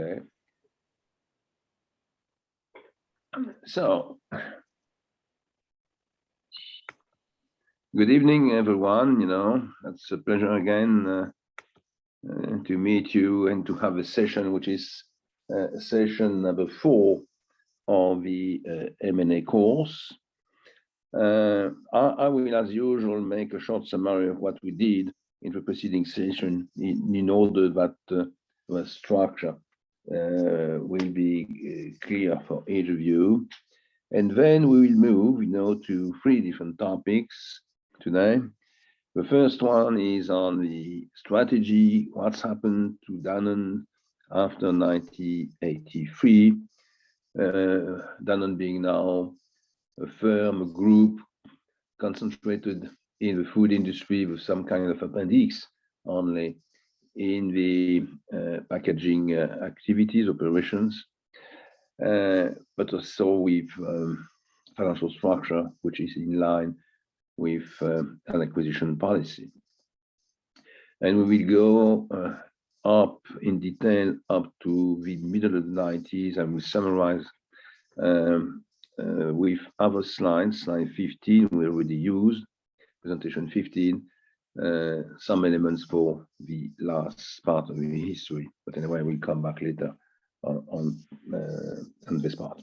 Okay. So, good evening, everyone. It's a pleasure again to meet you and to have a session, which is session number 4 of the M&A course. I will, as usual, make a short summary of what we did in the preceding session in order that the structure will be clear for each of you. And then we will move, to 3 different topics today. The first one is on the strategy, what's happened to Danone after 1983. Danone being now a firm, a group concentrated in the food industry with some kind of appendix only in the packaging activities, operations, but also with financial structure, which is in line with an acquisition policy. And we will go up in detail up to the middle of the 90s, and we summarize with other slides, slide 15, we already used, presentation 15, some elements for the last part of the history. But anyway, we'll come back later on this part.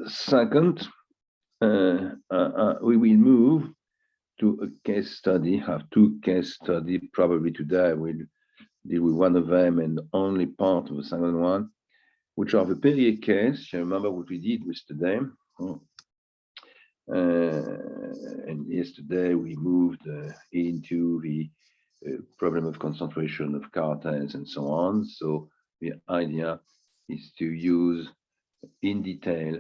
Second, we will move to a case study, have 2 case studies probably today. We'll deal with one of them and only part of the second one, which are the Perrier case. You remember what we did yesterday. And yesterday we moved into the problem of concentration of cartels and so on. So the idea is to use in detail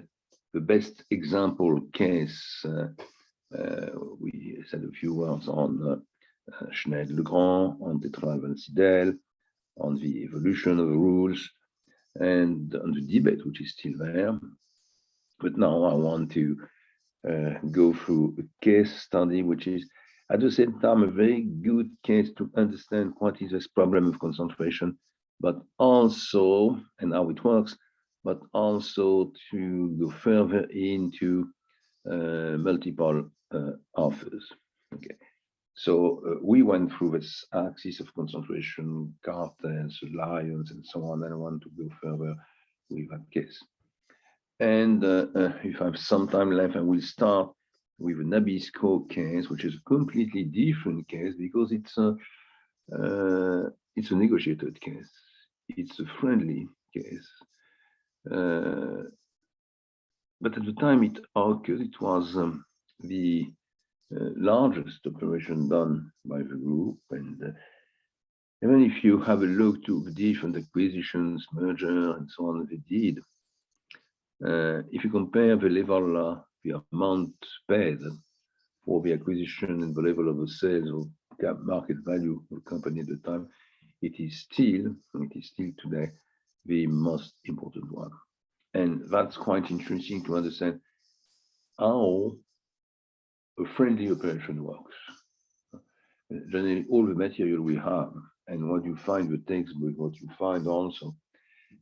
the best example case. We said a few words on Schneider Legrand, on Tetra Sidel, on the evolution of the rules, and on the debate which is still there. But now I want to go through a case study which is at the same time a very good case to understand what is this problem of concentration, but also, and how it works, but also to go further into multiple offers. Okay, so we went through this axis of concentration, cartels, alliance, and so on, and I want to go further with that case. And if I have some time left, I will start with a Nabisco case, which is a completely different case because it's a negotiated case. It's a friendly case. But at the time it occurred, it was the largest operation done by the group. And even if you have a look to the different acquisitions, merger, and so on they did, if you compare the level, the amount paid for the acquisition and the level of the sales or market value of the company at the time, it is still today the most important one. And that's quite interesting to understand how a friendly operation works. Generally, all the material we have and what you find the textbook, what you find also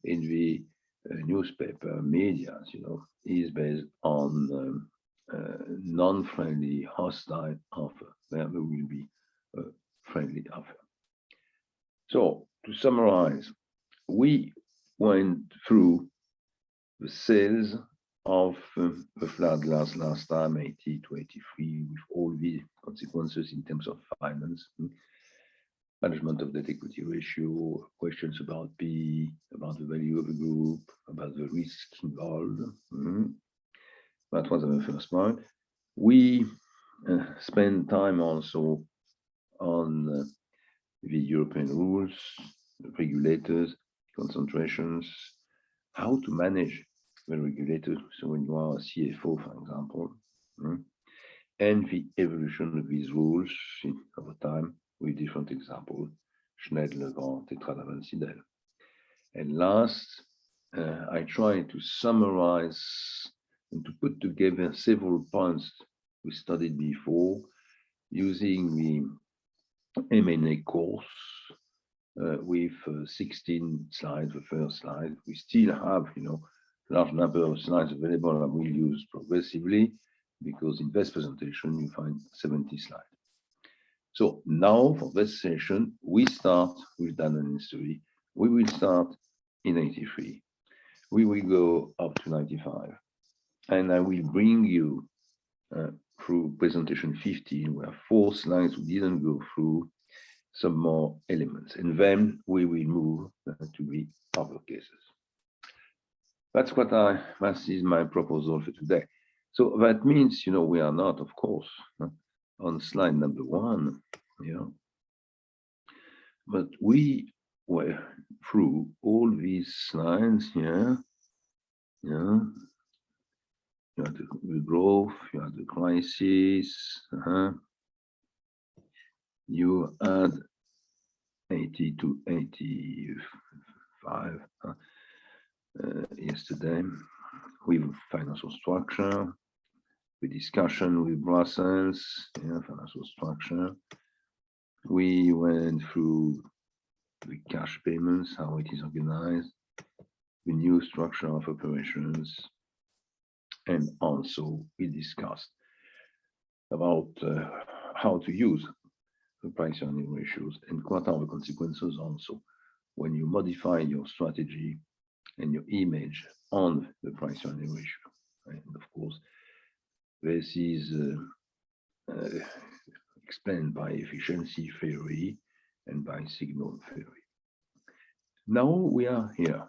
in the newspaper, media, is based on non-friendly, hostile offer. There will be a friendly offer. So to summarize, we went through the sales of the flat glass last time, 80 to 83, with all the consequences in terms of finance, management of debt equity ratio, questions about PE, about the value of the group, about the risk involved. That was the first point. We spent time also on the European rules, regulators, concentrations, how to manage the regulator. So when you are a CFO, for example, and the evolution of these rules over time with different examples, Schneider, Legrand, Tetra Sidel. And last, I try to summarize and to put together several points we studied before using the M&A course with 16 slides, the first slide. We still have, large number of slides available and we'll use progressively, because in this presentation you find 70 slides. So now for this session, we start with data and history. We will start in 83. We will go up to 95. And I will bring you through presentation 15, where 4 slides we didn't go through, some more elements. And then we will move to the other cases. That's that is my proposal for today. So that means, we are not, of course, on slide number 1, but we were through all these slides here. You had the growth, you had the crisis, you had 80 to 85 yesterday with financial structure, the discussion with Brussels, financial structure. We went through the cash payments, how it is organized, the new structure of operations, and also we discussed about how to use the price earning ratios and what are the consequences also when you modify your strategy and your image on the price earning ratio. And of course, this is explained by efficiency theory and by signal theory. Now we are here.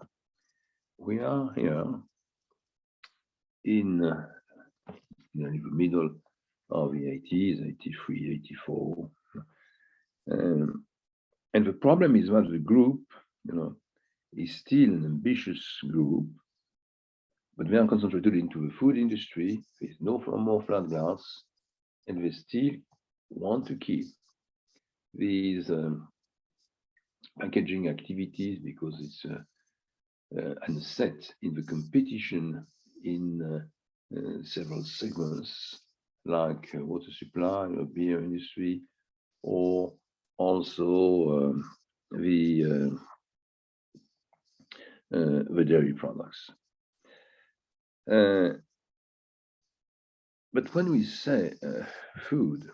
We are here in the middle of the 80s, 83, 84. And the problem is that the group, is still an ambitious group, but they are concentrated into the food industry. There's no more flat glass, and they still want to keep these packaging activities because it's an asset in the competition in several segments like water supply or beer industry, or also the dairy products. But when we say food,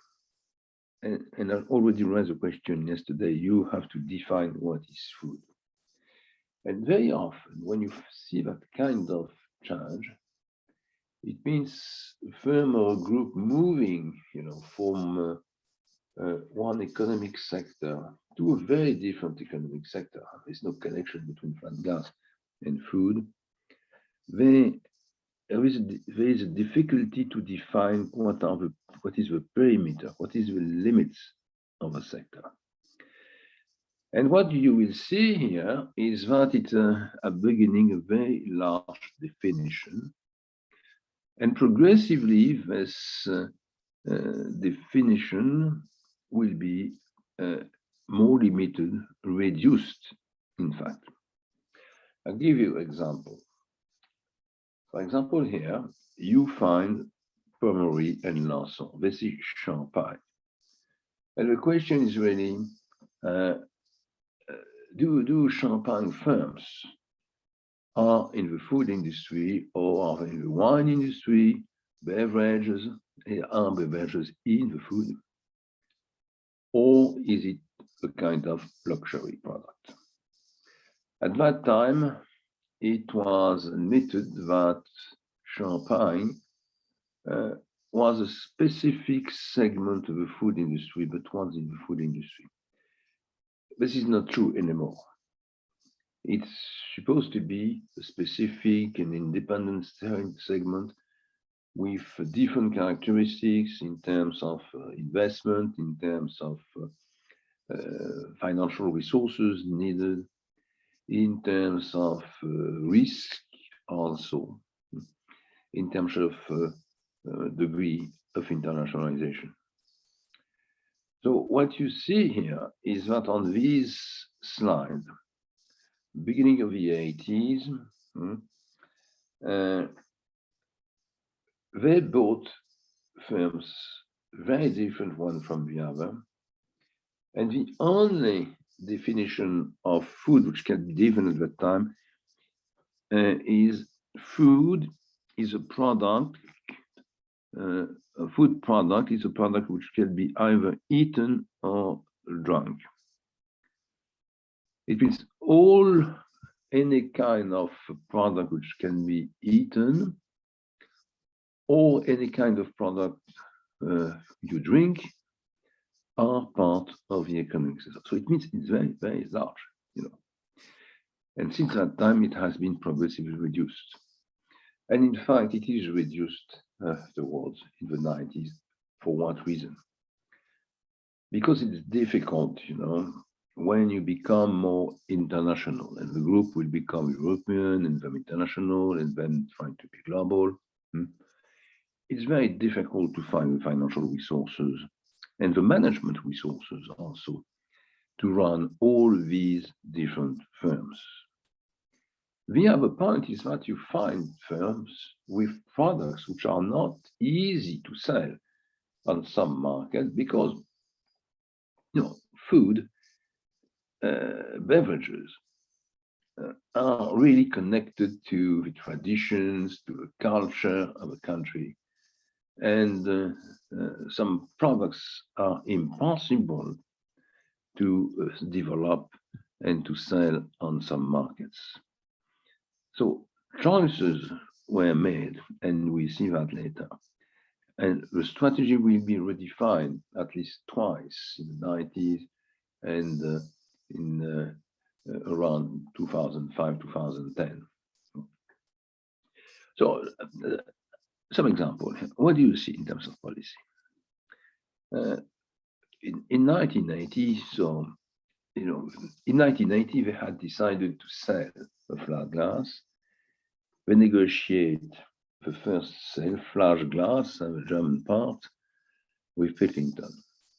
and I already raised a question yesterday, you have to define what is food. And very often, when you see that kind of change, it means a firm or a group moving, from one economic sector to a very different economic sector. There's no connection between flat glass and food. There is a difficulty to define what is the perimeter, what is the limits of a sector. And what you will see here is that it's a beginning, a very large definition. And progressively, this definition will be more limited, reduced, in fact. I'll give you an example. For example, here, you find Pommery and Lanson. This is Champagne. And the question is really, do champagne firms are in the food industry or are in the wine industry, beverages, are beverages in the food? Or is it a kind of luxury product? At that time, it was admitted that champagne was a specific segment of the food industry, but was in the food industry. This is not true anymore. It's supposed to be a specific and independent segment with different characteristics in terms of investment, in terms of financial resources needed, in terms of risk also, in terms of degree of internationalization. So what you see here is that on this slide, beginning of the 80s, they bought firms very different one from the other. And the only definition of food, which can be given at that time, is food is a product. A food product is a product which can be either eaten or drunk. It means any kind of product which can be eaten or any kind of product you drink are part of the economic system. So it means it's very, very large, And since that time, it has been progressively reduced. And in fact, it is reduced afterwards in the 90s. For what reason? Because it's difficult, when you become more international, and the group will become European and then international and then trying to be global. It's very difficult to find the financial resources and the management resources also to run all these different firms. The other point is that you find firms with products which are not easy to sell on some markets because, food, beverages are really connected to the traditions, to the culture of a country. And some products are impossible to develop and to sell on some markets. So choices were made, and we see that later. And the strategy will be redefined at least twice in the 90s and in around 2005, 2010. So some example, what do you see in terms of policy? In 1980, in 1980, they had decided to sell a flat glass. They negotiate the first sale, flash glass, and the German part, with Pilkington.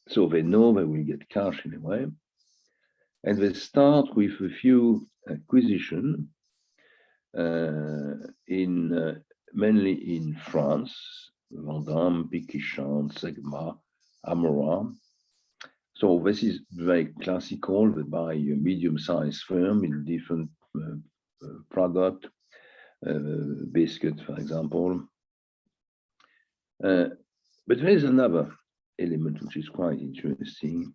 So they know they will get cash anyway. And they start with a few acquisitions mainly in France, Vendôme, Piquichan, Segma, Amora. So this is very classical. They buy a medium-sized firm in different product, biscuit, for example. But there is another element which is quite interesting.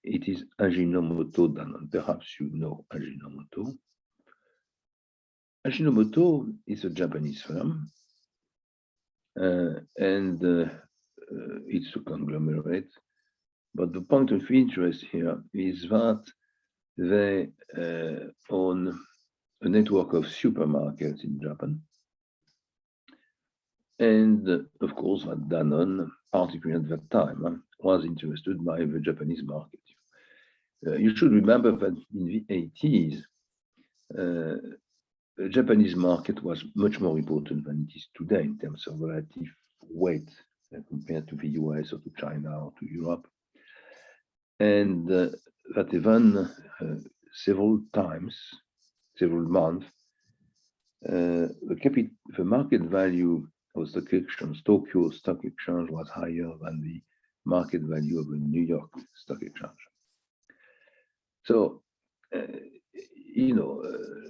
It is Ajinomoto Danone. Perhaps you know Ajinomoto. Ajinomoto is a Japanese firm, and it's a conglomerate. But the point of interest here is that they own a network of supermarkets in Japan. And of course, that Danone, particularly at that time, was interested by the Japanese market. You should remember that in the 80s, the Japanese market was much more important than it is today in terms of relative weight compared to the US or to China or to Europe. And that even several months, the market value of stock exchange, Tokyo Stock Exchange, was higher than the market value of the New York Stock Exchange. So,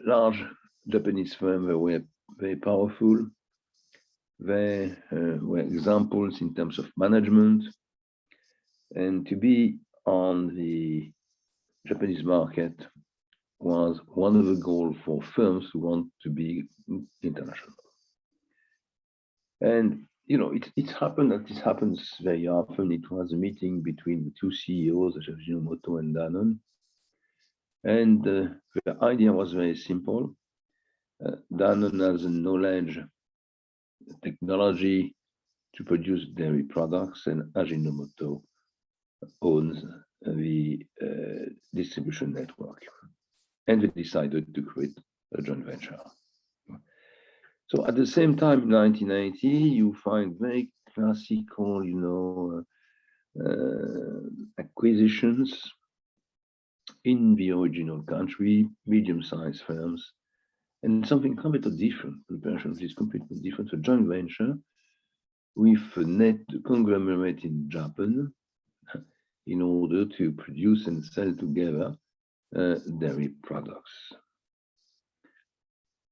large Japanese firms were very powerful. They were examples in terms of management, and to be on the Japanese market was one of the goals for firms who want to be international. And it happened that this happens very often. It was a meeting between the two CEOs, Ajinomoto and Danone. And the idea was very simple. Danone has the knowledge, technology to produce dairy products, and Ajinomoto owns the distribution network. And they decided to create a joint venture. So at the same time, in 1990, you find very classical, acquisitions in the original country, medium-sized firms, and something completely different. The version is completely different. A joint venture with a net conglomerate in Japan in order to produce and sell together dairy products.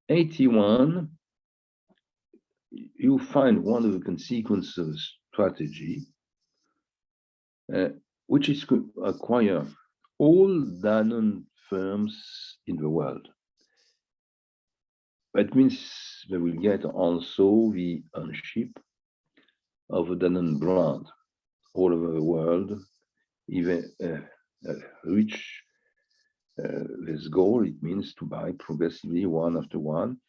81, you find one of the consequences of strategy, which is to acquire all Danone firms in the world. That means they will get also the ownership of the Danone brand all over the world. Even reach this goal, it means to buy progressively one after one.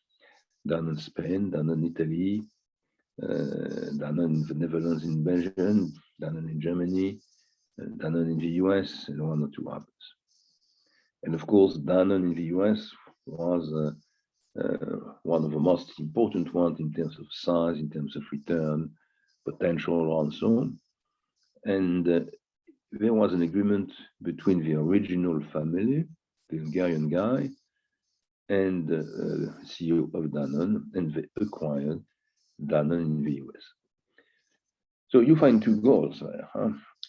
Danone Spain, Danone Italy, Danone in the Netherlands, in Belgium, Danone in Germany, Danone in the US, and one or two others. And of course, Danone in the US was one of the most important ones in terms of size, in terms of return, potential, and so on. And there was an agreement between the original family, the Hungarian guy, and the CEO of Danone, and they acquired Danone in the US. So you find two goals there.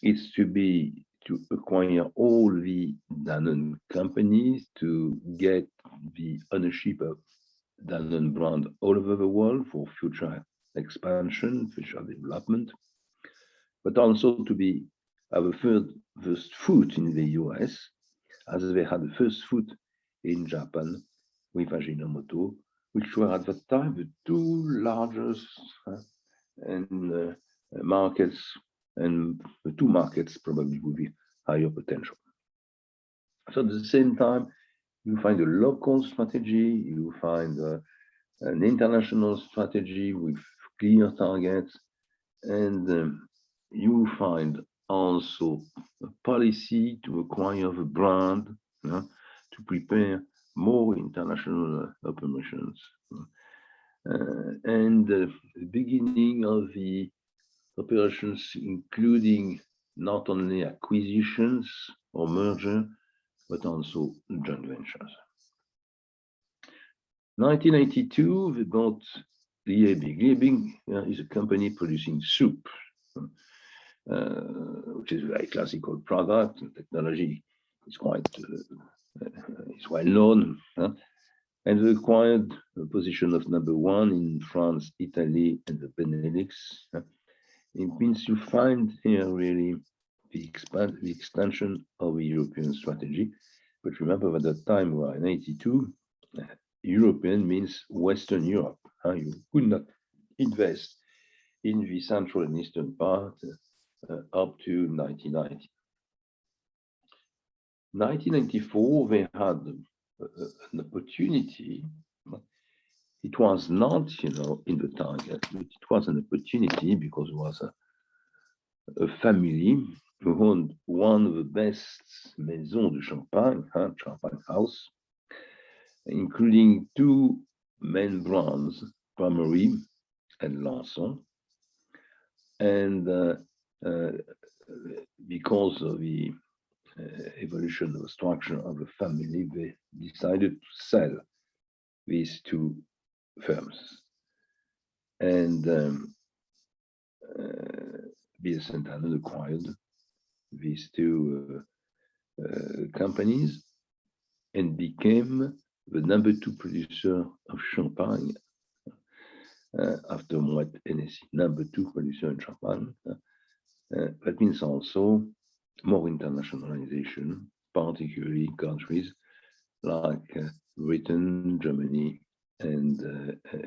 It's to acquire all the Danone companies, to get the ownership of Danone brand all over the world for future expansion, future development, but also to have a first foot in the US, as they had the first foot in Japan with Ajinomoto, which were at the time the two largest markets, and the two markets probably with the higher potential. So at the same time, you find a local strategy, you find an international strategy with clear targets, and you find also a policy to acquire the brand, to prepare more international operations. And the beginning of the operations, including not only acquisitions or merger, but also joint ventures. 1982, they bought Liebig. Liebig is a company producing soup, which is a very classical product. Technology is quite is well known, and they acquired a position of #1 in France, Italy, and the Benelux. It means you find here really the extension of the European strategy. But remember, at that time, we were in 82, European means Western Europe. You could not invest in the central and eastern part up to 1990. 1994, they had an opportunity. It was not, in the target, but it was an opportunity because it was a family who owned one of the best maisons de Champagne, Champagne House, including two main brands, Pommery and Lanson. And because of the evolution of the structure of the family, they decided to sell these two firms. And BS Danone acquired these two companies and became the #2 producer of Champagne after Moet Hennessy, #2 producer in Champagne. That means also more internationalization, particularly countries like Britain, Germany, and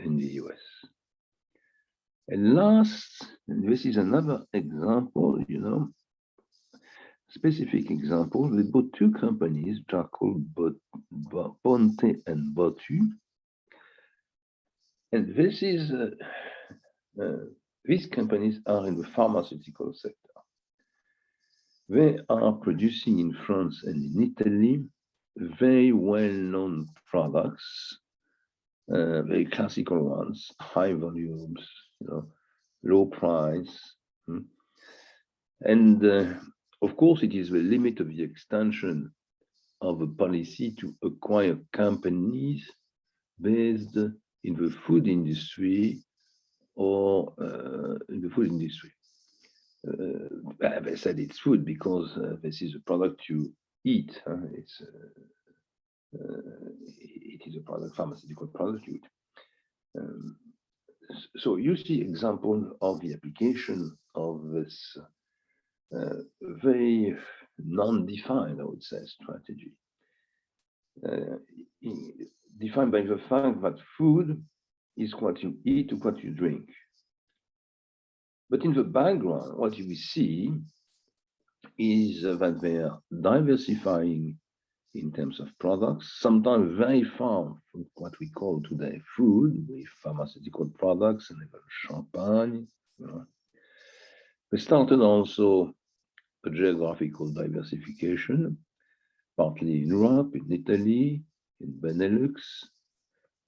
in the US. And last, and this is another example, specific example, they bought two companies which are called Ponte and Botu. And this is, these companies are in the pharmaceutical sector. They are producing in France and in Italy very well-known products, very classical ones, high volumes, low price. And of course, it is the limit of the extension of a policy to acquire companies based in the food industry or in the food industry. They said it's food because this is a product you eat. It is a product, pharmaceutical product. So you see example of the application of this very non-defined, I would say, strategy. Defined by the fact that food is what you eat or what you drink. But in the background, what we see is that they are diversifying in terms of products, sometimes very far from what we call today food, with pharmaceutical products and even champagne. They started also a geographical diversification, partly in Europe, in Italy, in Benelux,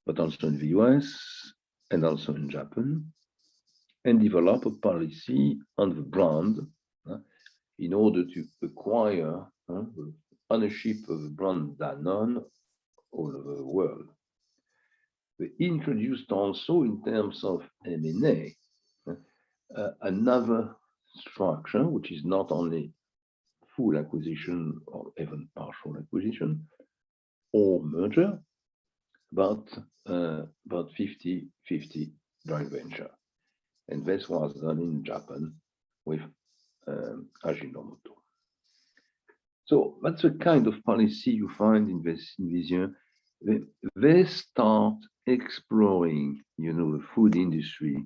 but also in the US and also in Japan, and develop a policy on the brand in order to acquire the ownership of the brand Danone all over the world. They introduced also, in terms of M&A, another structure, which is not only full acquisition or even partial acquisition or merger, but 50-50 joint venture. And this was done in Japan with Ajinomoto. So that's the kind of policy you find in this year. They start exploring, the food industry,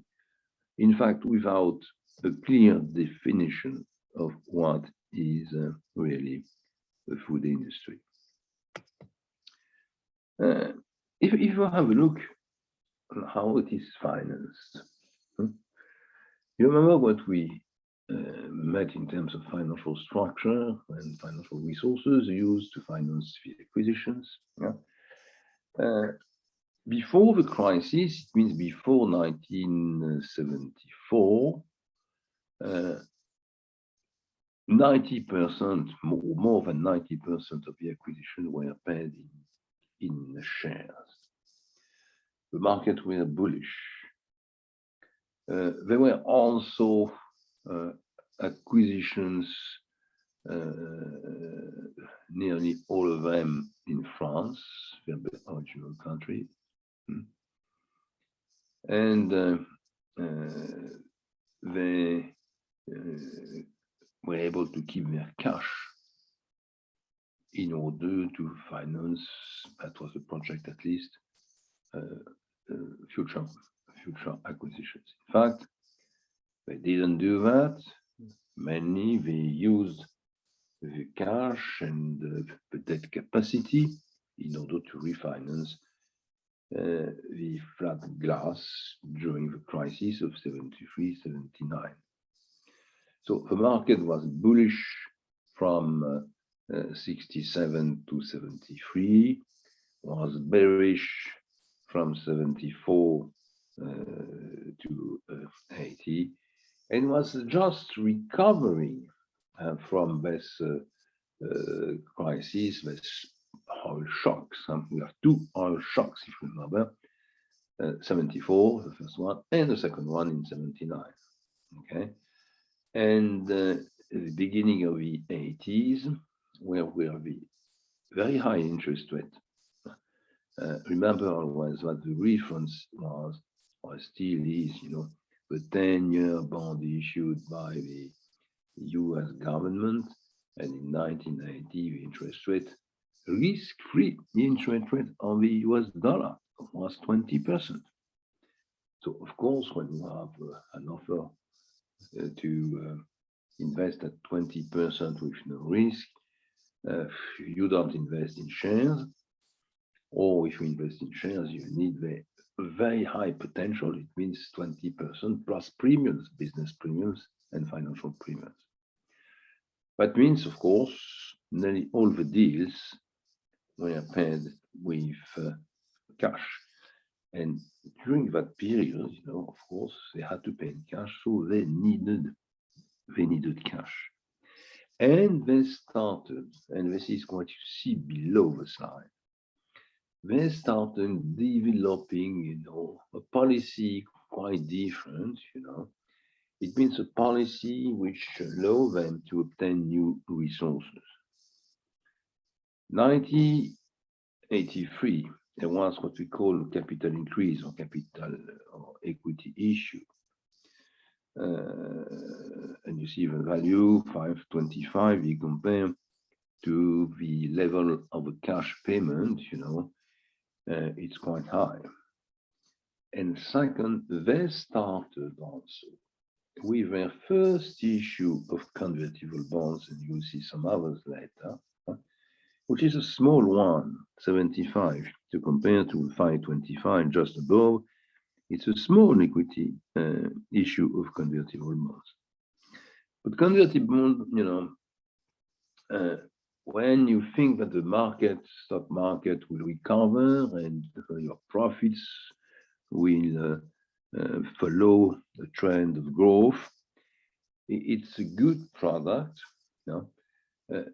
in fact, without a clear definition of what is really the food industry. If you have a look on how it is financed, you remember what we met in terms of financial structure and financial resources used to finance the acquisitions. Before the crisis, it means before 1974, 90%, more than 90% of the acquisition were paid in shares. The market were bullish. There were also acquisitions, nearly all of them in France, the original country. And they were able to keep their cash in order to finance, that was the project at least, future acquisitions. In fact, they didn't do that. Mainly, they used the cash and the debt capacity in order to refinance the flat glass during the crisis of 73-79. So the market was bullish from 67 to 73, was bearish from 74 to 80, and was just recovering from this crisis, this oil shocks. We have two oil shocks, if you remember, 74, the first one, and the second one in 79. Okay, and the beginning of the 80s, where the very high interest rate. Remember always that the reference was, or still is, the 10-year bond issued by the US government, and in 1980, the interest rate, risk-free interest rate on the US dollar was 20%. So, of course, when you have an offer to invest at 20% with no risk, you don't invest in shares, or if you invest in shares, you need the very high potential. It means 20% plus premiums, business premiums and financial premiums. That means, of course, nearly all the deals were paid with cash. And during that period, of course, they had to pay in cash, so they needed cash. And they started, and this is what you see below the slide, they started developing, a policy quite different, It means a policy which allows them to obtain new resources. 1983, there was what we call capital increase or capital or equity issue. And you see the value 525, you compare to the level of a cash payment, it's quite high. And second, they started also with their first issue of convertible bonds, and you'll see some others later, which is a small one, 75, to compare to 525 just above. It's a small equity issue of convertible bonds. But convertible bond, when you think that the stock market will recover and your profits will follow the trend of growth, it's a good product,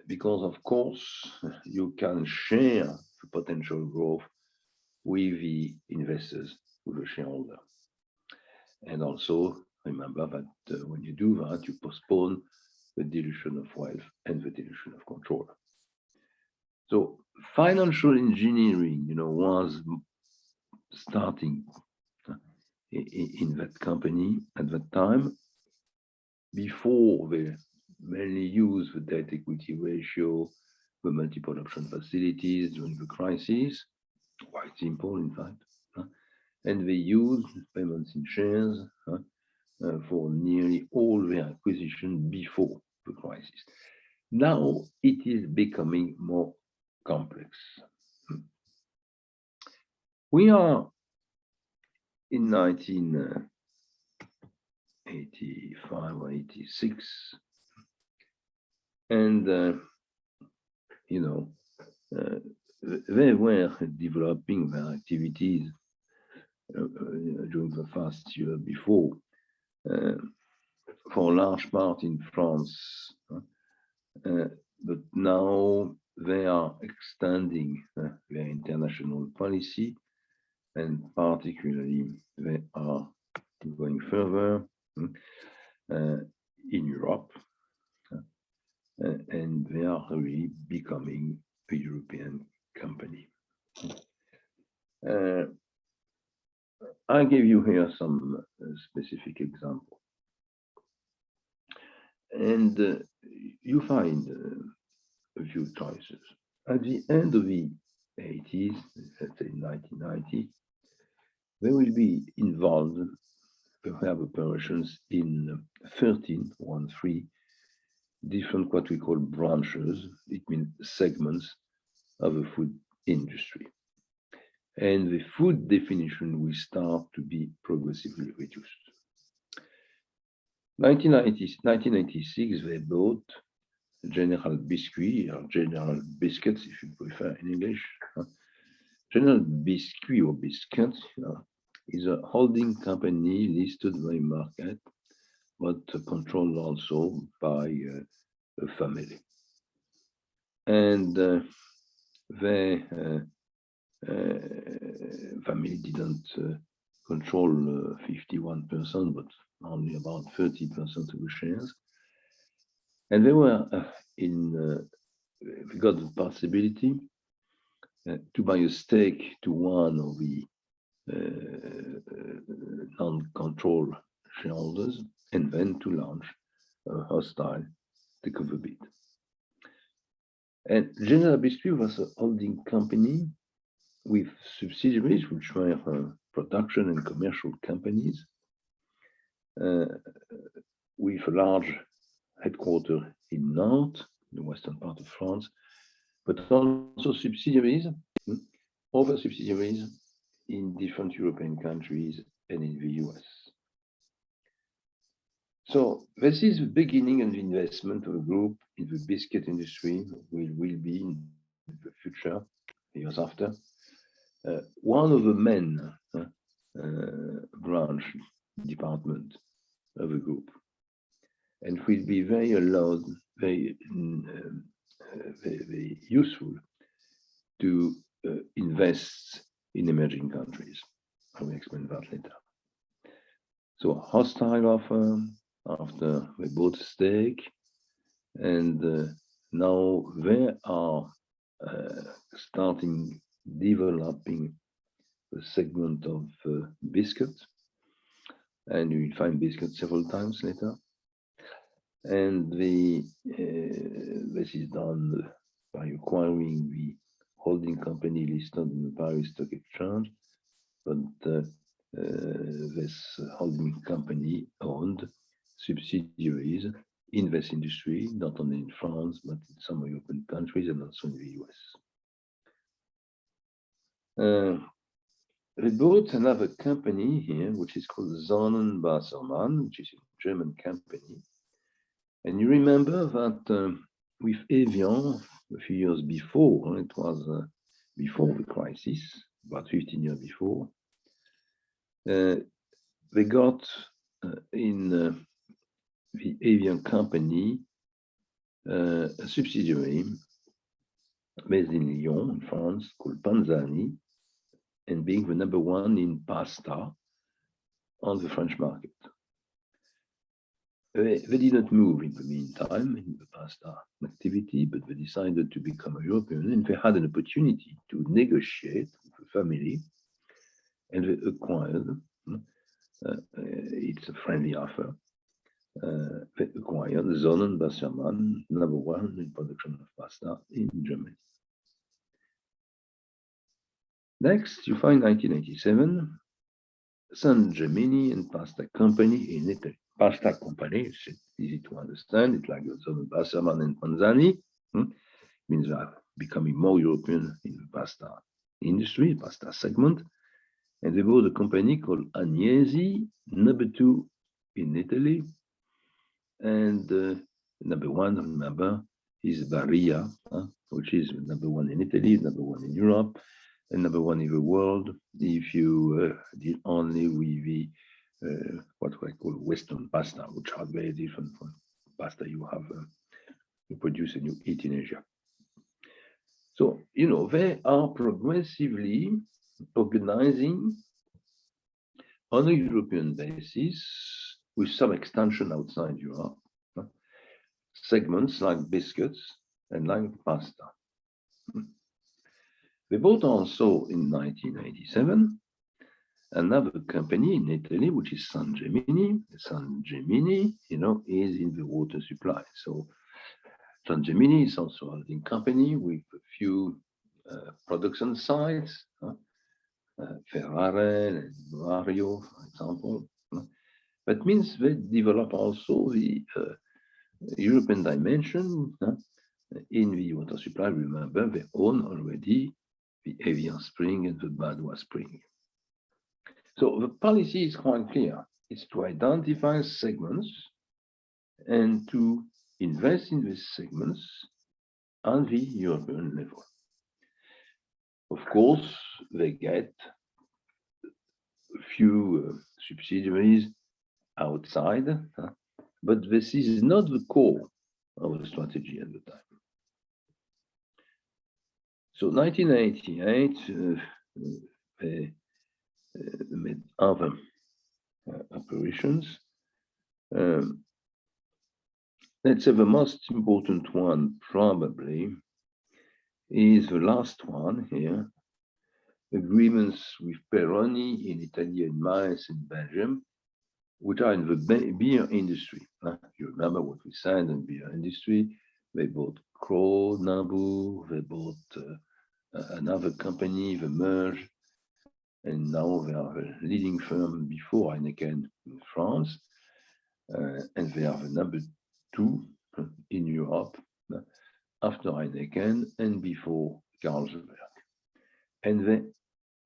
because of course you can share the potential growth with the investors, with the shareholder. And also remember that when you do that, you postpone the dilution of wealth and the dilution of control. So financial engineering, was starting in that company at that time, before they mainly use the debt equity ratio, the multiple option facilities during the crisis, quite simple in fact, and they use payments in shares for nearly all their acquisition before the crisis. Now it is becoming more complex. We are in 1985 or 86, and they were developing their activities during the past year before, for a large part in France, but now they are extending their international policy, and particularly they are going further in Europe, and they are really becoming a European company. I give you here some specific example, and you find a few choices. At the end of the 80s, let's say 1990, they will be involved. They have operations in 13 different what we call branches. It means segments of the food industry. And the food definition will start to be progressively reduced. 1996, they bought General Biscuit, or General Biscuits, if you prefer in English. General Biscuit or Biscuits is a holding company listed by market, but controlled also by a family. And the family didn't control 51%, but only about 30% of the shares. And they were we got the possibility to buy a stake to one of the non-control shareholders, and then to launch a hostile takeover bid. And General Biscuit was a holding company with subsidiaries, which were production and commercial companies, with a large headquarters in Nantes, the western part of France, but also subsidiaries, other subsidiaries in different European countries and in the US. So this is the beginning of the investment of the group in the biscuit industry, will be in the future, years after, one of the main branch department of the group, and will be very useful to invest in emerging countries. I will explain that later. So hostile offer after they bought a stake, and now they are starting developing a segment of biscuit, and you will find biscuit several times later. And this is done by acquiring the holding company listed on the Paris Stock Exchange, but this holding company owned subsidiaries in this industry, not only in France, but in some European countries and also in the US. They bought another company here, which is called Sonnenwassermann, which is a German company. And you remember that with Evian, a few years before, it was before the crisis, about 15 years before, they got in the Evian company a subsidiary based in Lyon, in France, called Panzani, and being the number one in pasta on the French market. They did not move in the meantime in the pasta activity, but they decided to become a European, and they had an opportunity to negotiate with the family, and they acquired, it's a friendly offer, they acquired Sonnenwassermann, number one in production of pasta in Germany. Next, you find 1987, San Gemini and Pasta Company in Italy. Pasta Company, it's easy to understand. It's like Sonnenwassermann and Panzani. Means they are becoming more European in the pasta industry, pasta segment. And they bought a company called Agnesi, number two in Italy. And number one, remember, is Barilla, which is number one in Italy, number one in Europe, and number one in the world. If you deal only with the what I call Western pasta, which are very different from pasta you have you produce and you eat in Asia. So they are progressively organizing on a European basis, with some extension outside Europe, segments like biscuits and like pasta. They bought also in 1987 another company in Italy, which is San Gemini. San Gemini, is in the water supply. So San Gemini is also a holding company with a few production sites, Ferrare and Mario, for example. That means they develop also the European dimension in the water supply. Remember, they own already the Evian Spring and the Badois Spring. So the policy is quite clear. It's to identify segments and to invest in these segments on the European level. Of course, they get a few subsidiaries outside, but this is not the core of the strategy at the time. So 1988, they made other operations. Let's say the most important one probably is the last one here, agreements with Peroni in Italy and Maes in Belgium, which are in the beer industry. You remember what we said in beer industry. They bought Kronenbourg, they bought another company, they merged, and now they are a leading firm before Heineken in France, and they are the number two in Europe after Heineken and before Carlsberg. And they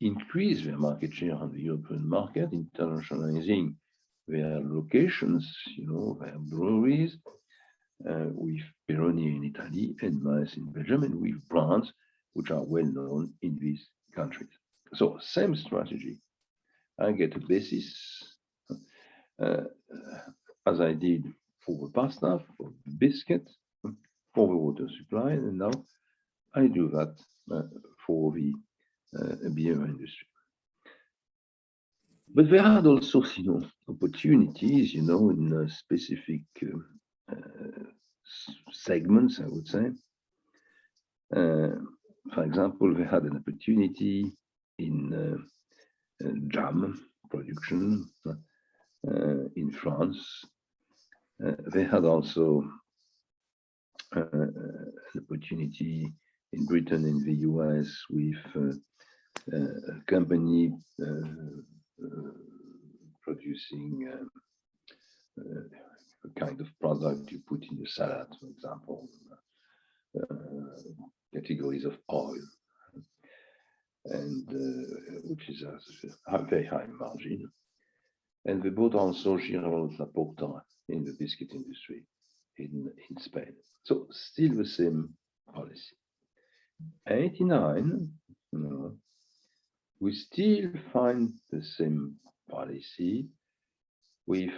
increase their market share on the European market, internationalizing their locations, their breweries, with Peroni in Italy and Maes in Belgium, and with brands which are well known in these countries. So same strategy. I get a basis as I did for the pasta, for the biscuit, for the water supply, and now I do that for the beer industry. But there are also, opportunities, in specific segments, I would say. for example, they had an opportunity in jam production in France. They had also an opportunity in Britain and the US with a company producing a kind of product you put in a salad, for example, categories of oil, and which is a very high margin. And they bought also Girault Laporta in the biscuit industry in Spain. So still the same policy. 89, we still find the same policy with,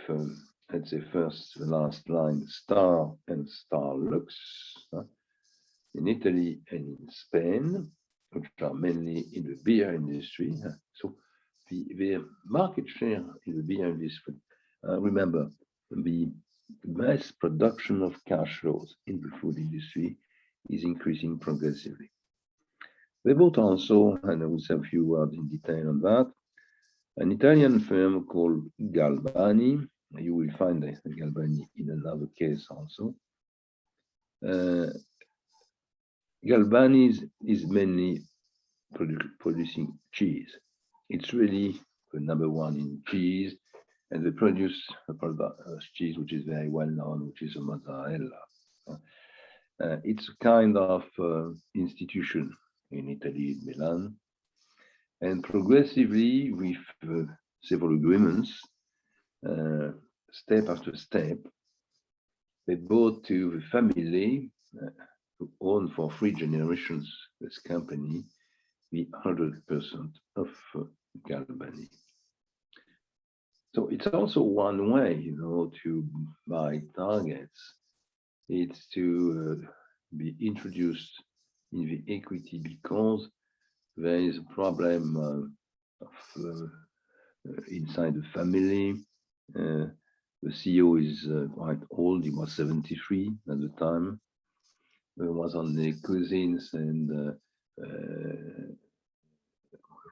let's say, first the last line, Star and Starlux in Italy and in Spain, which are mainly in the beer industry. So the market share in the beer industry, remember, the mass production of cashews in the food industry is increasing progressively. They bought also, and I will say a few words in detail on that, an Italian firm called Galbani. You will find Galbani in another case also. Galbani is mainly producing cheese. It's really the number one in cheese, and they produce a product cheese which is very well known, which is a mozzarella. It's a kind of institution in Italy, in Milan, and progressively with several agreements, step after step, they bought to the family who owned for 3 generations this company, the 100% of Galbani. So it's also one way, to buy targets. It's to be introduced in the equity because there is a problem of inside the family. The CEO is quite old. He was 73 at the time. He was on the cuisines, and there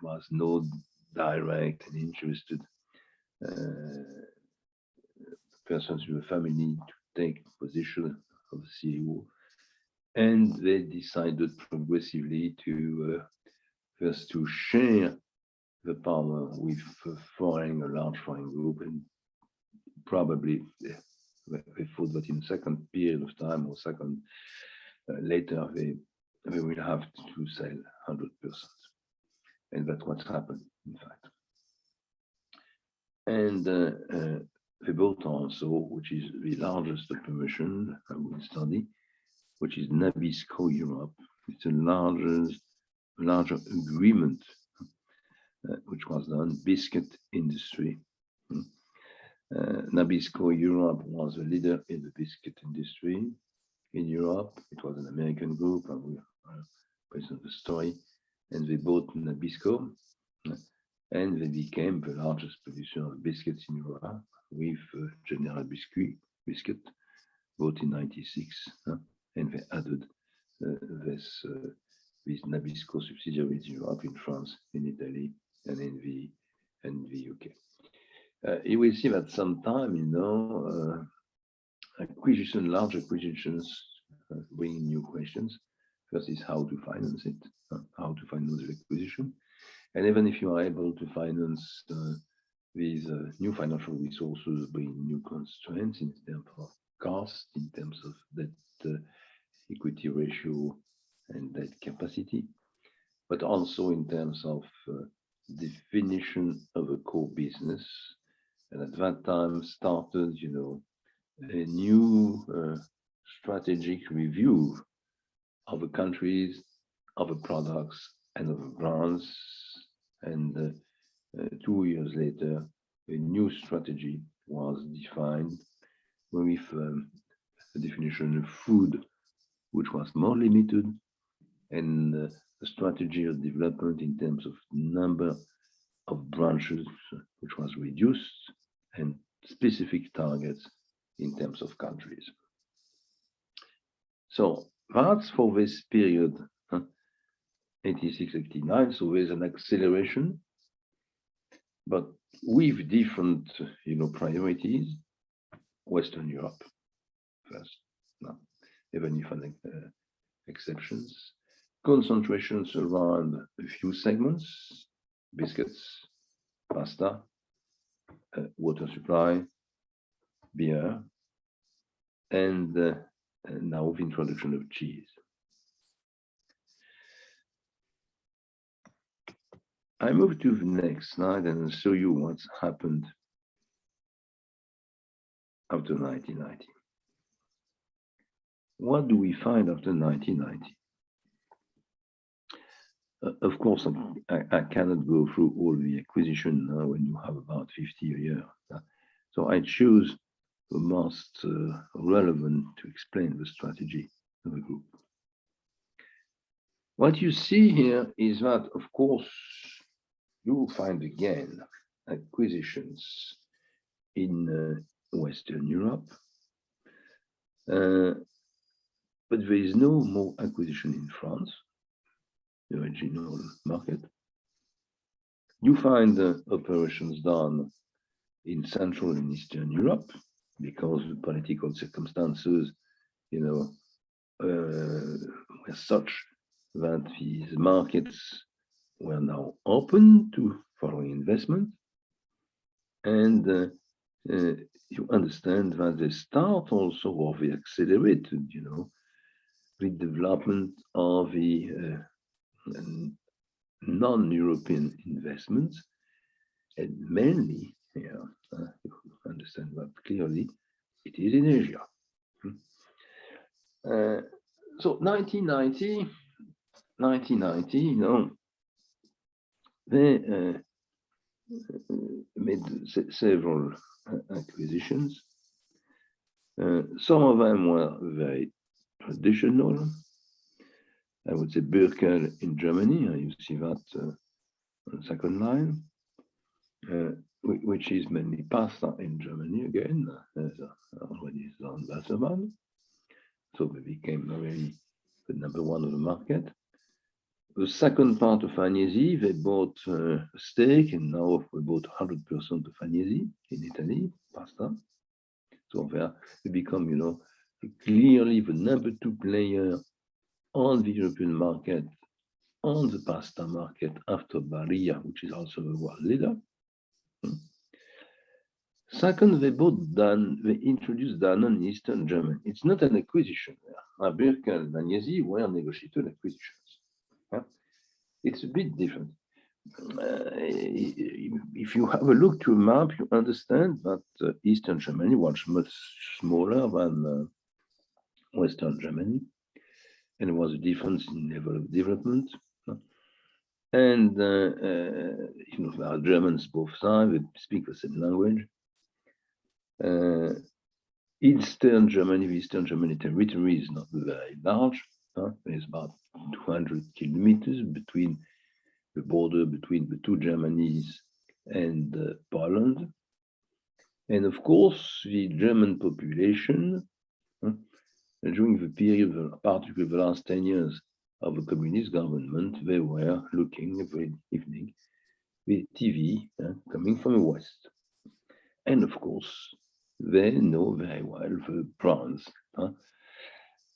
was no direct and interested persons in the family to take position of the CEO. And they decided progressively to first to share the power with a large foreign group, and probably they thought that in second period of time or second later they will have to sell 100%, and that's what's happened in fact. And they bought also, which is the largest operation I will study, which is Nabisco Europe. It's the larger agreement which was done, biscuit industry. Nabisco Europe was a leader in the biscuit industry in Europe. It was an American group, and we present the story. And they bought Nabisco, and they became the largest producer of biscuits in Europe with General Biscuit, bought in 96. And they added this Nabisco subsidiaries in Europe, in France, in Italy, and in the UK. You will see that sometime, large acquisitions bring new questions. First is how to finance it, how to finance the acquisition. And even if you are able to finance these new financial resources, bring new constraints in terms of cost, in terms of debt equity ratio and debt capacity, but also in terms of definition of a core business. And at that time started, a new strategic review of the countries, of the products, and of the brands. And 2 years later, a new strategy was defined with a definition of food, which was more limited, and a strategy of development in terms of number of branches, which was reduced, and specific targets in terms of countries. So that's for this period 86, 89. So there's an acceleration, but with different, priorities. Western Europe first, no, even if exceptions. Concentrations around a few segments: biscuits, pasta, water supply, beer, and now the introduction of cheese. I move to the next slide and show you what's happened after 1990. What do we find after 1990? Of course, I cannot go through all the acquisition now when you have about 50 a year. So I choose the most relevant to explain the strategy of the group. What you see here is that, of course, you will find again acquisitions in Western Europe, but there is no more acquisition in France, the original market. You find operations done in Central and Eastern Europe because the political circumstances, were such that these markets were now open to foreign investment, and you understand that they start also, or they accelerated, the development of the non-European investments, and mainly, you understand that clearly, it is in Asia. So 1990, they made several acquisitions. Some of them were very traditional. I would say Birkel in Germany. You see that on the second line, which is mainly pasta in Germany again, already done Wassermann. So they became really the number one of the market. The second part of Agnesi, they bought a stake, and now we bought 100% of Agnesi in Italy, pasta. So they become, clearly the number two player on the European market, on the pasta market after Barilla, which is also a world leader. Second, they introduced Danone in Eastern Germany. It's not an acquisition. Birkel and Agnesi were negotiated acquisitions. It's a bit different. If you have a look to a map, you understand that Eastern Germany was much smaller than Western Germany, and there was a difference in level of development. And there are Germans both sides, they speak the same language. Eastern Germany territory is not very large. There's about 200 kilometers between the border between the two Germanys and Poland. And of course, the German population, during the period, particularly the last 10 years of the communist government, they were looking every evening with TV coming from the West. And of course, they know very well the brands.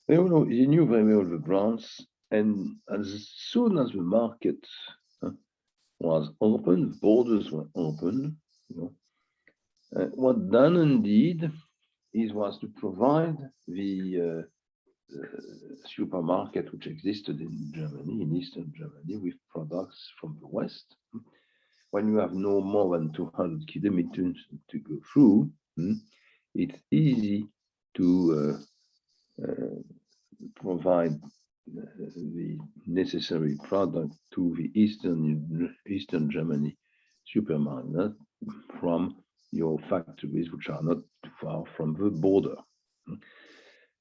They knew very well the brands, and as soon as the market was open, the borders were open, what Danone did was to provide the supermarket which existed in Germany, in Eastern Germany, with products from the West. When you have no more than 200 kilometers to go through, it's easy to provide the necessary product to the Eastern Germany supermarket from your factories, which are not too far from the border.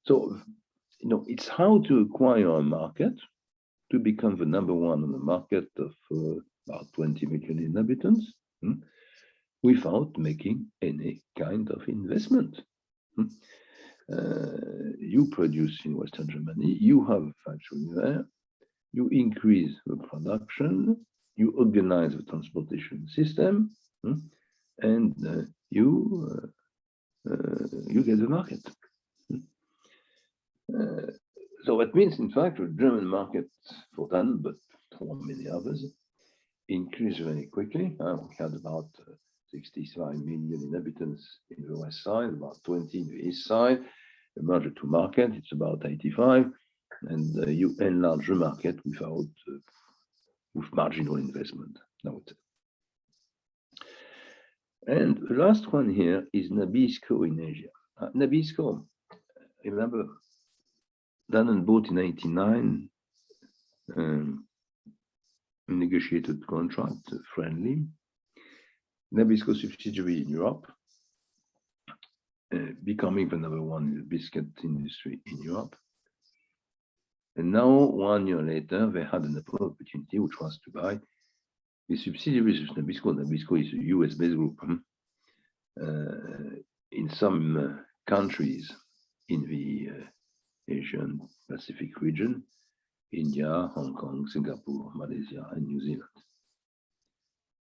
So, it's how to acquire a market to become the number one on the market of about 20 million inhabitants without making any kind of investment. You produce in Western Germany, you have a factory there, you increase the production, you organize the transportation system, and you get the market. So that means, in fact, the German market for Danone, but for many others, increased very quickly. We had about 65 million inhabitants in the west side, about 20 in the east side. The merger to market, it's about 85, and you enlarge the market without with marginal investment. And the last one here is Nabisco in Asia. Nabisco, remember, Danone bought in 1989, negotiated contract, friendly. Nabisco subsidiary in Europe, becoming the number one in the biscuit industry in Europe. And now, 1 year later, they had an opportunity, which was to buy the subsidiaries of Nabisco. Nabisco is a US-based group. In some countries in the Asian Pacific region, India, Hong Kong, Singapore, Malaysia, and New Zealand.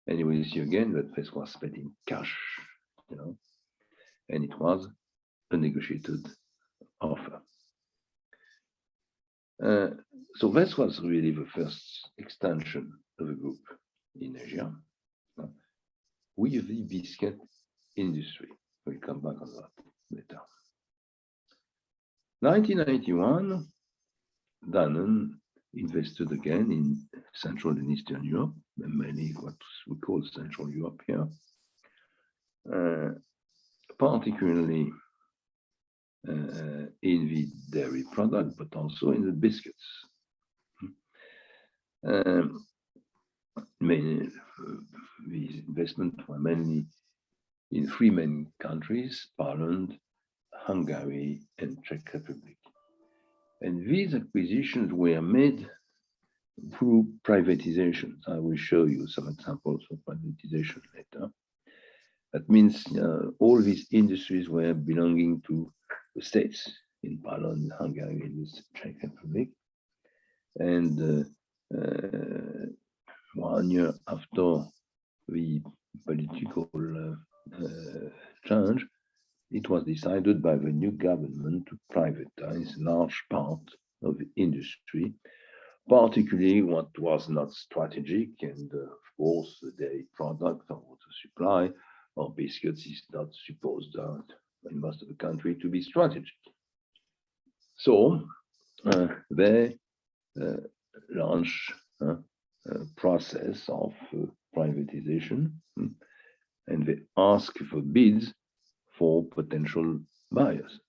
And you will see again that this was paid in cash, and it was a negotiated offer. So this was really the first extension of the group in Asia with the biscuit industry. We'll come back on that later. 1991, Danone invested again in Central and Eastern Europe, mainly what we call Central Europe here, particularly in the dairy product, but also in the biscuits. These investments were mainly in 3 main countries: Poland, Hungary, and Czech Republic. And these acquisitions were made through privatizations. I will show you some examples of privatization later. That means all these industries were belonging to the states in Poland, Hungary, and the Czech Republic. And 1 year after the political change, it was decided by the new government to privatize large part of the industry, particularly what was not strategic. And of course, the dairy product or water supply or biscuits is not supposed in most of the country to be strategic. So they launched a process of privatization, and they asked for bids for potential buyers.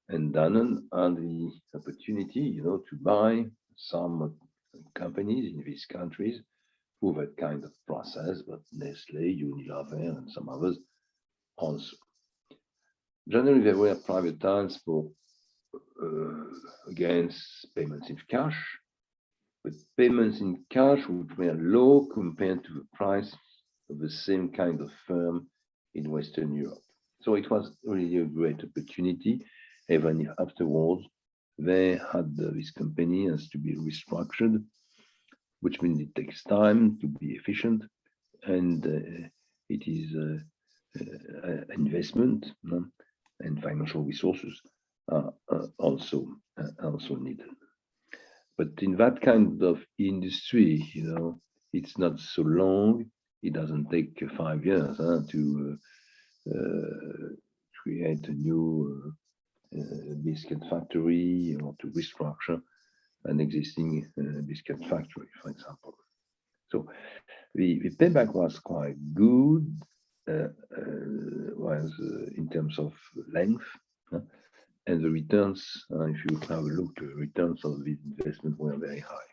And Danone had the opportunity, to buy some companies in these countries through that kind of process, but Nestle, Unilever, and some others also. Generally, they were privatized for against payments in cash, but payments in cash which were low compared to the price of the same kind of firm in Western Europe. So it was really a great opportunity. Even afterwards, they had this company has to be restructured, which means it takes time to be efficient, and it is investment and financial resources are also needed. But in that kind of industry, it's not so long. It doesn't take 5 years to create a new biscuit factory or to restructure an existing biscuit factory, for example. So the payback was quite good, was in terms of length, and the returns, if you have a look, the returns of the investment were very high.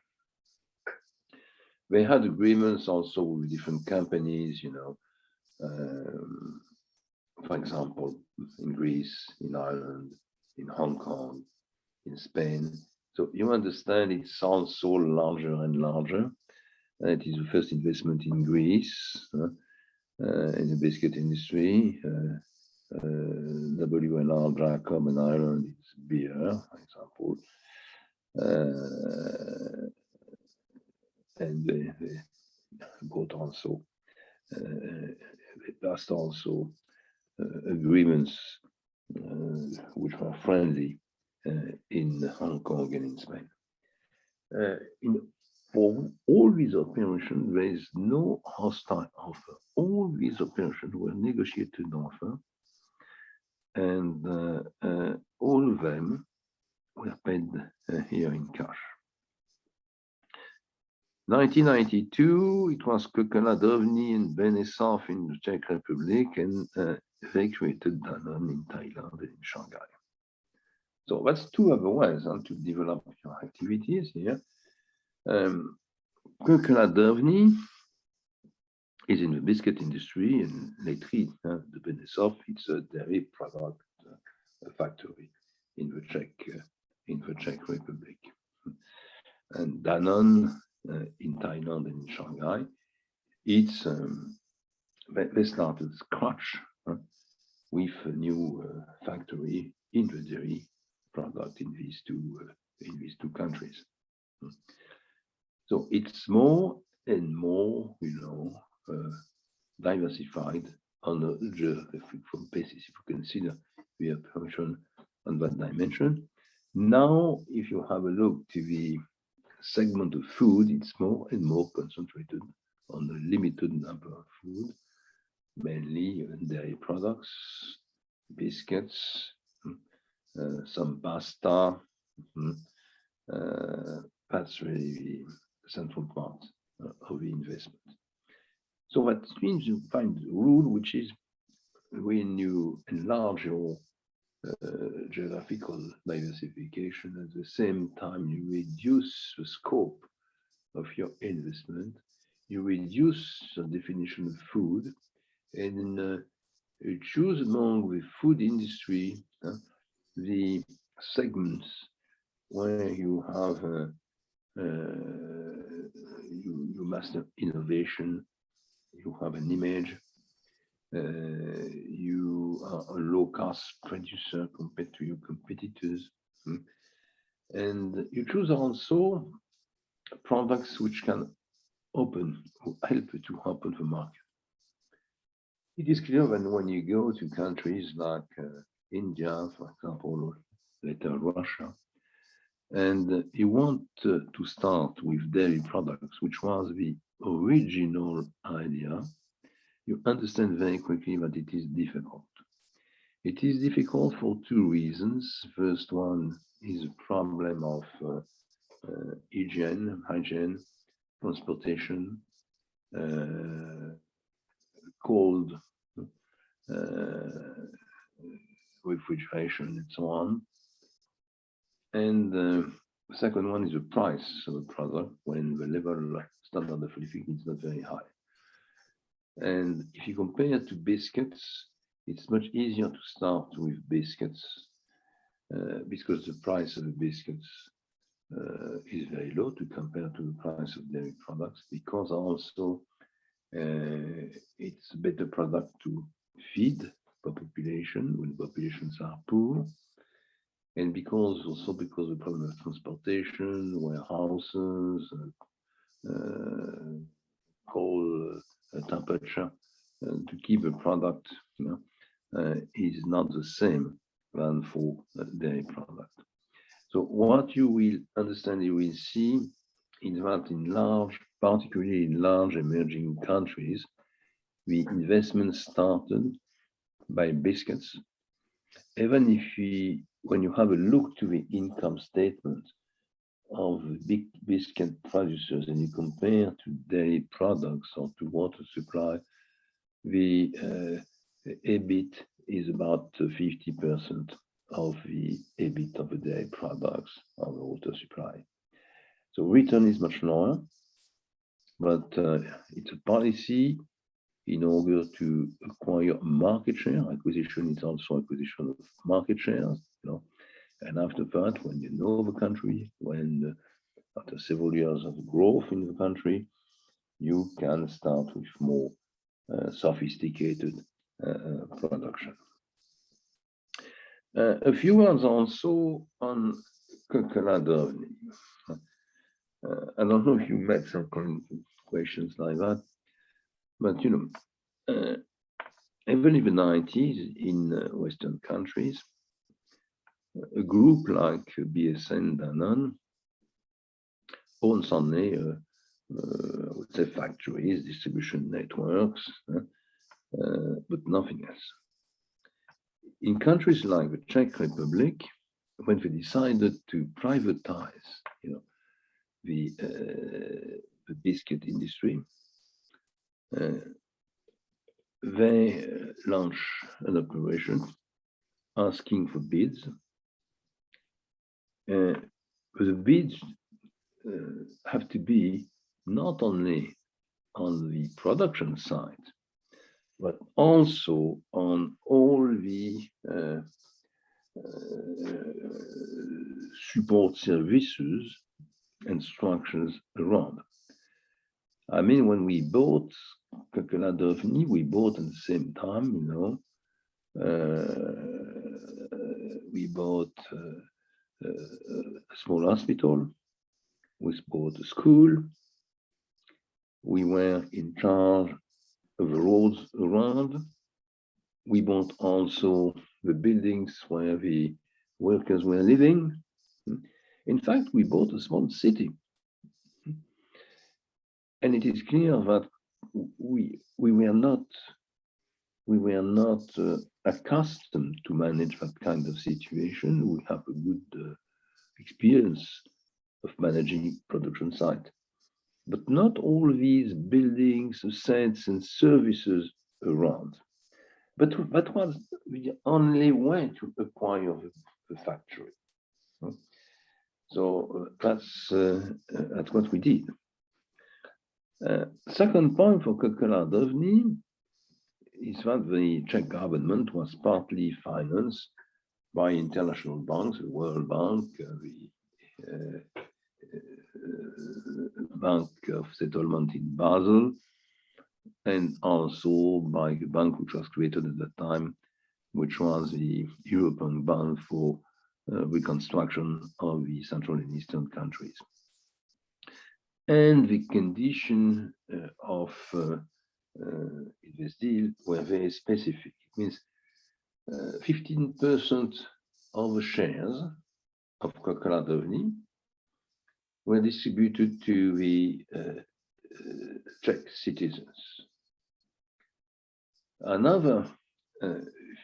They had agreements also with different companies, for example, in Greece, in Ireland, in Hong Kong, in Spain. So you understand it sounds so larger and larger. It is the first investment in Greece, in the biscuit industry. W&R Jacob in Ireland, it's beer, for example. and they got also, they passed also agreements which were friendly in Hong Kong and in Spain. For all these operations, there is no hostile offer. All these operations were negotiated offer, and all of them were paid here in cash. 1992, it was Kökala-Dovny and Benesov in the Czech Republic, and they created Danone in Thailand and in Shanghai. So that's two other ways to develop your activities here. Kökala-Dovny is in the biscuit industry, and Laitry, the Benesov, it's a dairy product factory in the Czech Republic. And Danone in Thailand and in Shanghai, it's they started scratch with a new factory in the dairy product in these two countries. So it's more and more, diversified on a geographical basis. If you consider the operation on that dimension, now if you have a look to the segment of food, it's more and more concentrated on a limited number of food, mainly dairy products, biscuits, some pasta. That's really the central part of the investment. So that means you find the rule, which is when you enlarge your geographical diversification, at the same time you reduce the scope of your investment, you reduce the definition of food, and you choose among the food industry the segments where you have you master innovation, you have an image, you are a low-cost producer compared to your competitors, and you choose also products which can open or help to open the market. It is clear that when you go to countries like India, for example, or later Russia, and you want to start with dairy products, which was the original idea, you understand very quickly that it is difficult. It is difficult for two reasons. First one is a problem of hygiene, transportation, cold, refrigeration, and so on. And the second one is the price of the product when the level standard of living is not very high. And if you compare it to biscuits, it's much easier to start with biscuits because the price of the biscuits is very low to compare to the price of dairy products, because also it's a better product to feed the population when populations are poor. And because the problem of transportation, warehouses, cold temperature to keep the product is not the same than for dairy product. So what you will understand, you will see, is that in large, particularly in large emerging countries, the investment started by biscuits. Even if when you have a look to the income statement of big biscuit producers and you compare to dairy products or to water supply, the EBIT is about 50% of the EBIT of the dairy products of the water supply. So return is much lower, but it's a policy in order to acquire market share. Acquisition is also acquisition of market shares, and after that, when you know the country, when after several years of growth in the country, you can start with more sophisticated production. A few words also on Kökala-Dovny. I don't know if you met some questions like that, but you know, even in the 90s in Western countries, a group like BSN Danone owns only, I would say, factories, distribution networks, but nothing else. In countries like the Czech Republic, when they decided to privatize, you know, the biscuit industry, they launched an operation asking for bids. But the bids have to be not only on the production side, but also on all the support services and structures around. I mean, when we bought Coca-Cola Dauphiné, we bought at the same time, you know, we bought a small hospital, we bought a school, we were in charge of the roads around, we bought also the buildings where the workers were living. In fact, we bought a small city. And it is clear that we were not accustomed to manage that kind of situation. We have a good experience of managing production site, but not all these buildings, assets, and services around. But that was the only way to acquire the factory. So that's what we did. Second point for Coca-Cola Dauphiné is that the Czech government was partly financed by international banks, the World Bank, the Bank of Settlement in Basel, and also by the bank which was created at that time, which was the European Bank for reconstruction of the Central and Eastern countries. And the condition of this deal were very specific. It means 15% of the shares of Coca-Cola Dauphiné were distributed to the Czech citizens. Another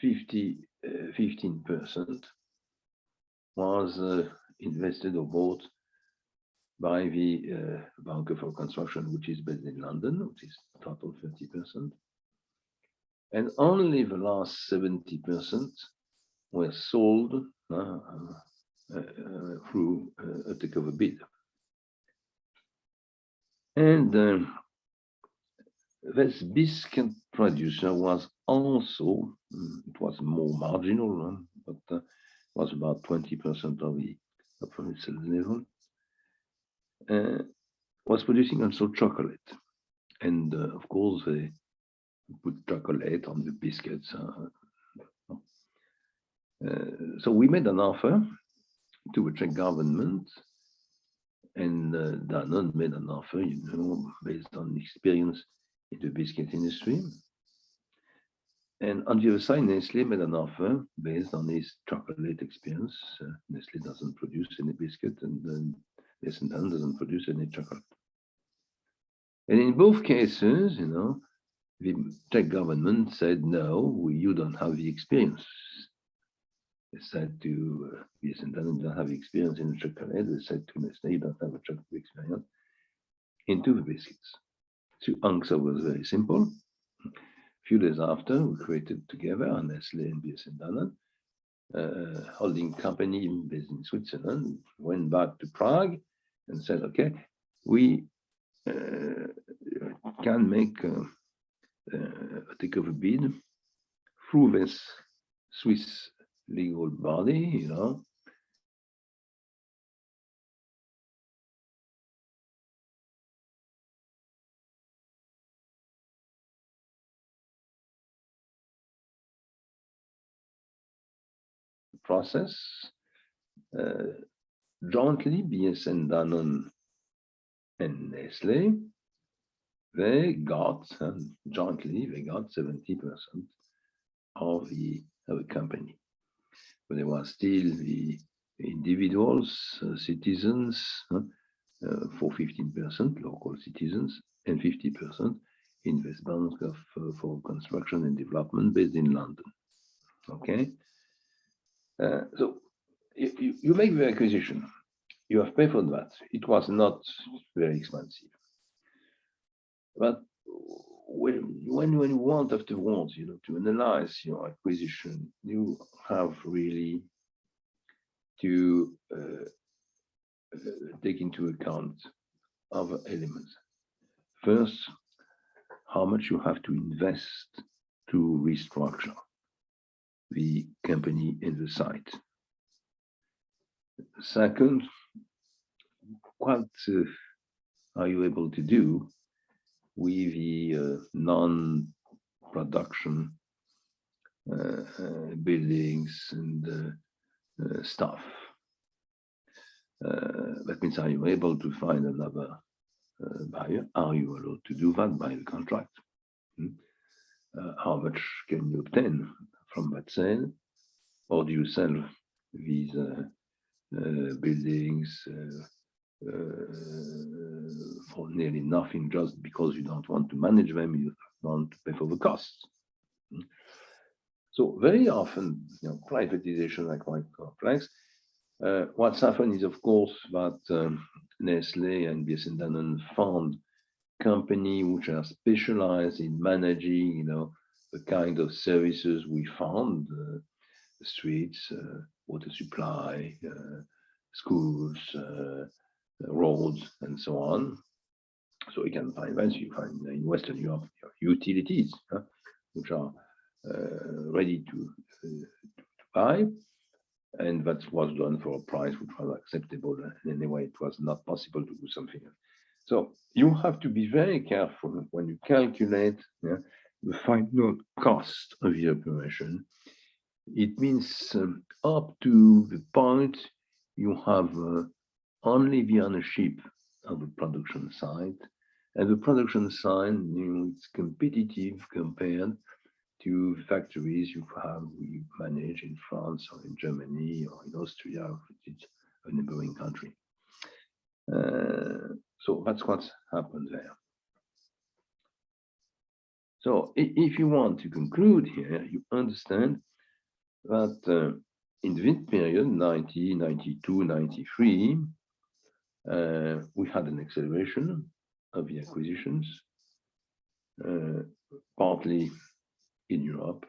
15% was invested or bought by the Bank of Reconstruction, which is based in London, which is total 30%. And only the last 70% were sold through a takeover bid. And this biscuit producer was also, it was more marginal, but was about 20% of the sales level, was producing also chocolate. And of course, they put chocolate on the biscuits. So we made an offer to the Czech government, and Danone made an offer, you know, based on experience in the biscuit industry. And on the other side, Nestle made an offer based on his chocolate experience. Nestle doesn't produce any biscuit, and Danone doesn't produce any chocolate. And in both cases, you know, the Czech government said, no, you don't have the experience. They said to BSN Danone, don't have experience in chocolate. They said to Nestle, you don't have a chocolate experience into the biscuits. So answer was very simple. A few days after, we created together Nestle and BSN Danone, holding company based in Switzerland, went back to Prague and said, okay, we can make a takeover bid through this Swiss legal body, you know. Process jointly, BSN Danone and Nestle, they got, jointly, they got 70% of the company. But there were still the individuals, citizens, for 15%, local citizens, and 50% investment for construction and development based in London. Okay, so you make the acquisition, you have paid for that. It was not very expensive, but when you want afterwards, to analyze your acquisition, you have really to take into account other elements. First, how much you have to invest to restructure the company and the site. Second, what are you able to do with the non-production buildings and stuff? That means, are you able to find another buyer? Are you allowed to do that by the contract? How much can you obtain from that sale? Or do you sell these buildings for nearly nothing just because you don't want to manage them, you want to pay for the costs? So very often, privatization are quite complex. What's happened is, of course, that Nestle and BSN Danone found companies which are specialized in managing, the kind of services we found, streets, water supply, schools, roads, and so on. So you can find that. You find in Western Europe utilities, which are ready to buy. And that was done for a price which was acceptable. And anyway, it was not possible to do something else. So you have to be very careful when you calculate the final cost of the operation. It means up to the point you have only the ownership of the production site, and the production site, it's competitive compared to factories we manage in France or in Germany or in Austria, which is a neighboring country. So that's what's happened there. So if you want to conclude here, you understand that in this period, 90, 92, 93, we had an acceleration of the acquisitions, partly in Europe,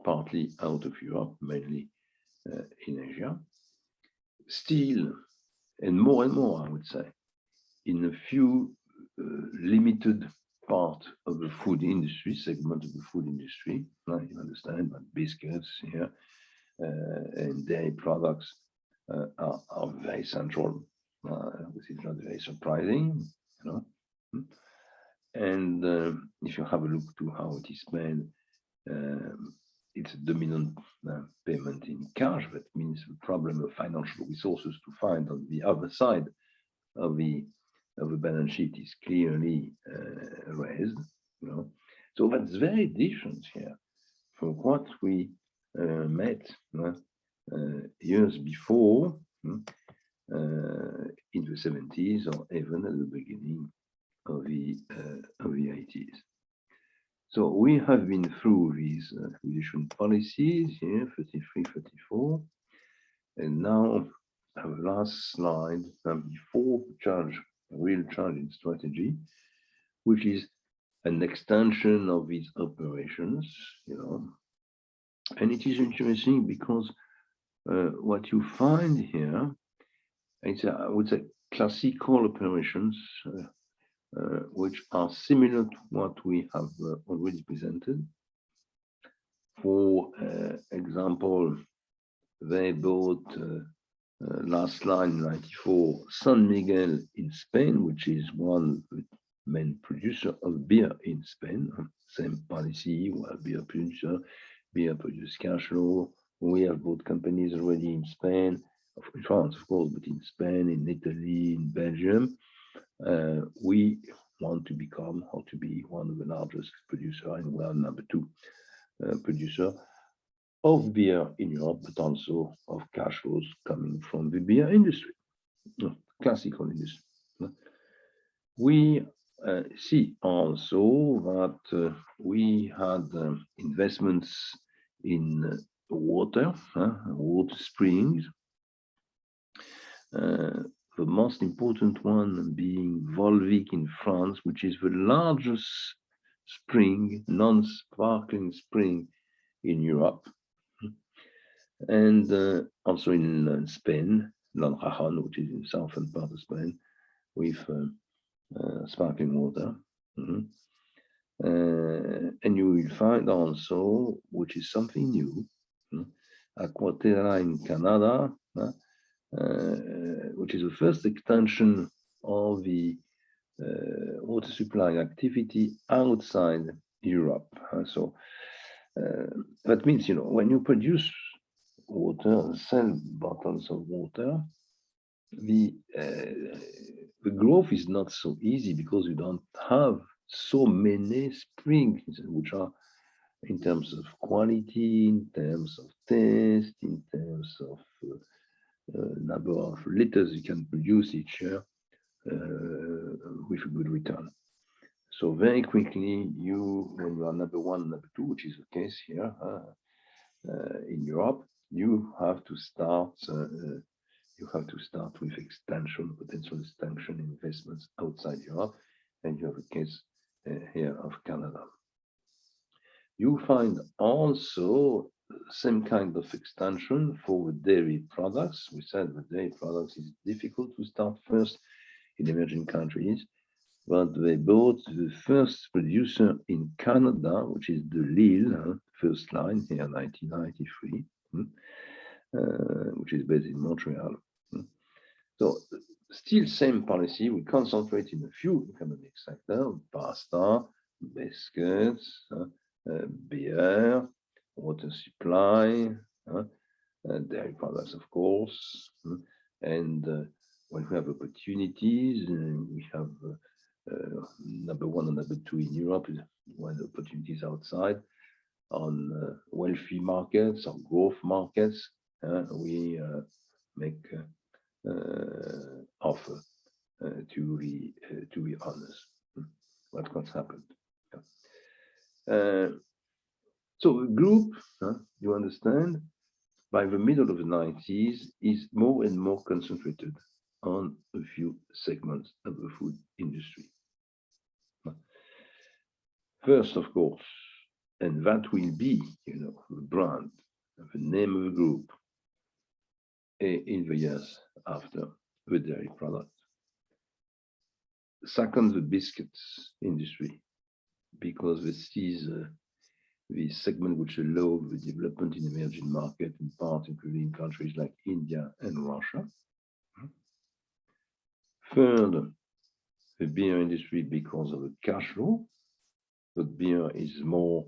partly out of Europe, mainly in Asia. Still, and more, I would say, in a few limited part of the food industry, segment of the food industry. You understand that biscuits here and dairy products are very central, which is not very surprising, And if you have a look to how it is made, it's a dominant payment in cash. That means the problem of financial resources to find on the other side of the balance sheet is clearly raised. So that's very different here from what we met years before in the 70s or even at the beginning of the 80s. So we have been through these acquisition policies here, 33, 34, and now our last slide, before real charging strategy, which is an extension of these operations, And it is interesting because what you find here, it's, I would say, classical operations, which are similar to what we have already presented. For example, they bought last line 94 San Miguel in Spain, which is one main producer of beer in Spain. Same policy, beer produce cash flow. We have bought companies already in Spain, in France, of course, but in Spain, in Italy, in Belgium. we want to become or to be one of the largest producer, and we are number 2 producer of beer in Europe, but also of cash flows coming from the beer industry, classical industry. We see also that we had investments in water springs. The most important one being Volvic in France, which is the largest spring, non-sparkling spring in Europe. And also in Spain, Lanjajon, which is in southern part of Spain, with sparkling water. And you will find also, which is something new, Aquaterra in Canada, which is the first extension of the water supply activity outside Europe. So that means, when you produce water, sell bottles of water, the growth is not so easy because you don't have so many springs, which are in terms of quality, in terms of taste, in terms of number of liters you can produce each year with a good return. So very quickly, when you are number 1, number 2, which is the case here in Europe, you have to start. With extension, potential extension investments outside Europe, and you have a case here of Canada. You find also same kind of extension for dairy products. We said the dairy products is difficult to start first in emerging countries, but they bought the first producer in Canada, which is de Lille, first line here, 1993, which is based in Montreal. So still same policy, we concentrate in a few economic sectors: pasta, biscuits, beer, water supply, dairy products, of course. And when we have opportunities, we have number 1 and number 2 in Europe, when opportunities outside on wealthy markets or growth markets, we make offer to be honest. What's happened? So the group, you understand, by the middle of the 90s is more and more concentrated on a few segments of the food industry. First, of course, and that will be, the brand, the name of the group in the years after, the dairy product. Second, the biscuits industry, because this is the segment which allows the development in emerging markets, in part including in countries like India and Russia. Third, the beer industry, because of the cash flow, but beer is more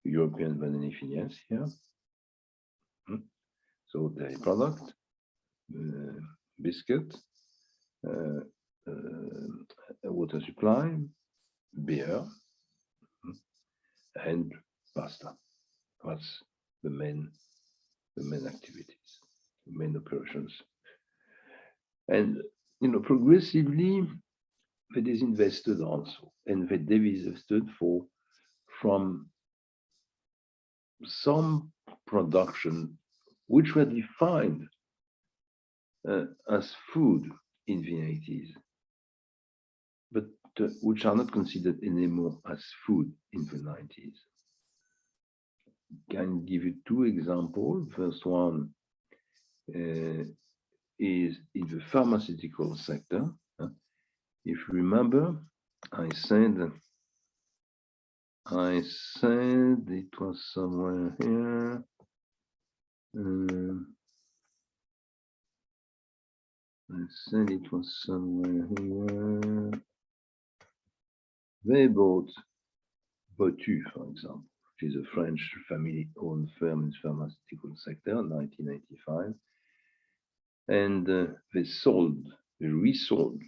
European than anything else here. So dairy product, biscuit, water supply, beer, and pasta. That's the main activities, the main operations. And progressively they disinvested also, and they divested from some production which were defined as food in the 80s, but which are not considered anymore as food in the 90s. Can give you 2 examples. First one is in the pharmaceutical sector. If you remember, I said it was somewhere here. I said it was somewhere here. They bought Botu, for example, which is a French family-owned firm in the pharmaceutical sector in 1985. And they resold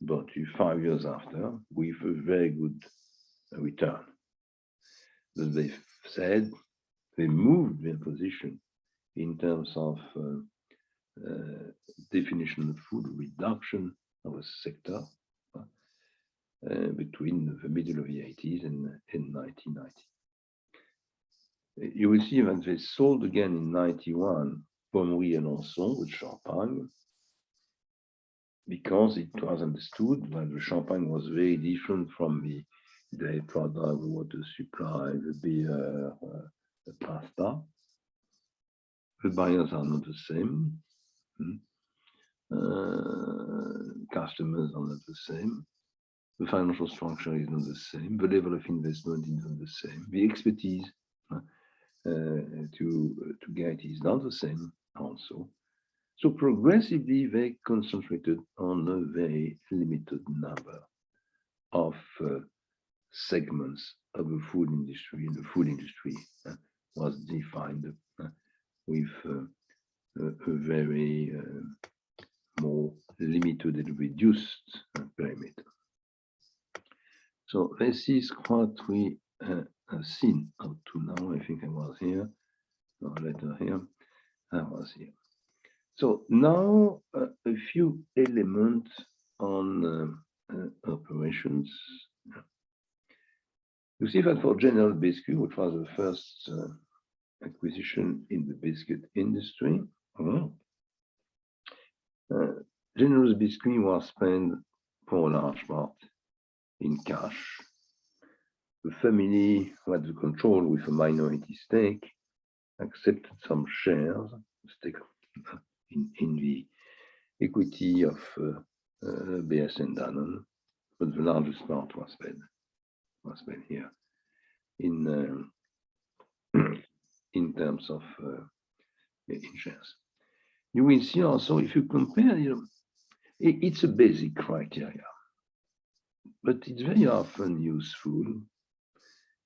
bought you 5 years after with a very good return. But they said they moved their position in terms of definition of food, reduction of a sector between the middle of the 80s and 1990. You will see that they sold again in 91 Pommery and Anson with Champagne, because it was understood that the champagne was very different from the dairy product, the water supply, the beer, the pasta. The buyers are not the same. Customers are not the same. The financial structure is not the same. The level of investment is not the same. The expertise to get is not the same also. So progressively, they concentrated on a very limited number of segments of the food industry, and the food industry was defined with a very more limited and reduced perimeter. So this is what we have seen up to now. I think I was here, or later here, I was here. So now a few elements on operations. You see that for General Biscuit, which was the first acquisition in the biscuit industry, General Biscuit was spent for a large part in cash. The family who had the control with a minority stake accepted some shares, stake in the equity of BSN Danone, but the largest part was spent here in terms of in shares. You will see also, if you compare, it's a basic criteria, but it's very often useful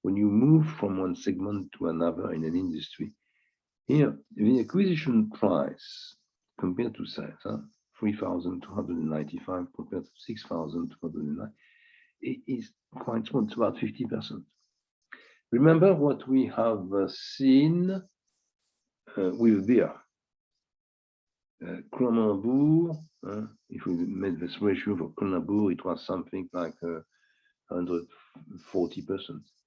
when you move from one segment to another in an industry. Here, the acquisition price compared to sales, 3,295 compared to 6,209, it is quite small. It's about 50%. Remember what we have seen with beer. Kronenbourg, if we made this ratio for Kronenbourg, it was something like 140%.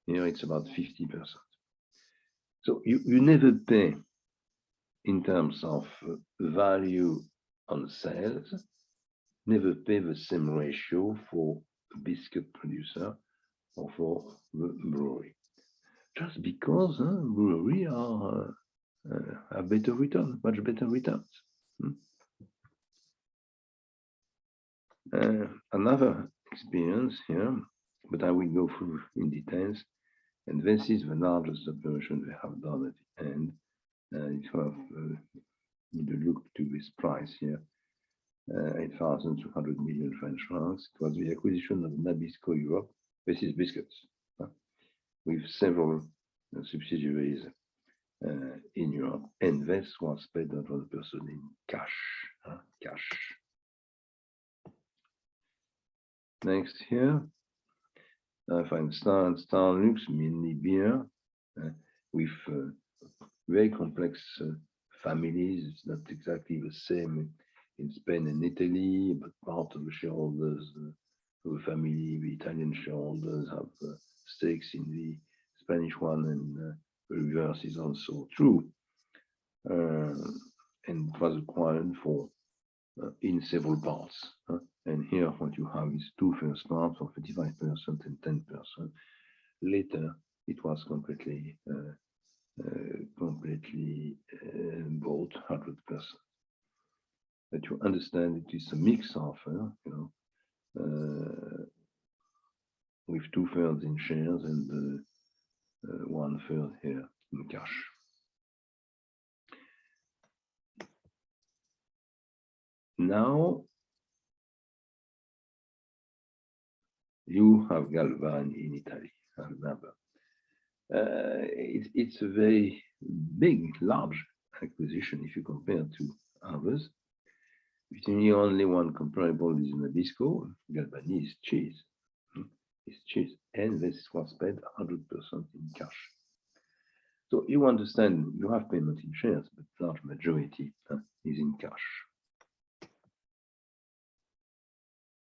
Here it's about 50%. So you never pay in terms of value on sales, never pay the same ratio for a biscuit producer or for the brewery. Just because brewery are have better return, much better returns. Another experience here, but I will go through in details. And this is the largest operation they have done at the end. If you have a look to this price here, 8,200 million French francs. It was the acquisition of Nabisco Europe. This is biscuits, with several subsidiaries in Europe, and this was paid 100% in cash. Next here, I find Star and Starlux, mainly beer, with very complex families. It's not exactly the same in Spain and Italy, but part of the shareholders of the family, the Italian shareholders, have stakes in the Spanish one, and the reverse is also true. And it was acquired for in several parts. And here what you have is two first parts of 35% and 10%. Later, it was completely bought 100%. But you understand it is a mix of, with 2/3 in shares and 1/3 here in cash. Now you have Galvani in Italy. I remember. It's a very big, large acquisition if you compare to others. If the only one comparable is Nabisco, Galvani is cheese. It's cheese, and this was paid 100% in cash. So you understand, you have payment in shares, but large majority is in cash.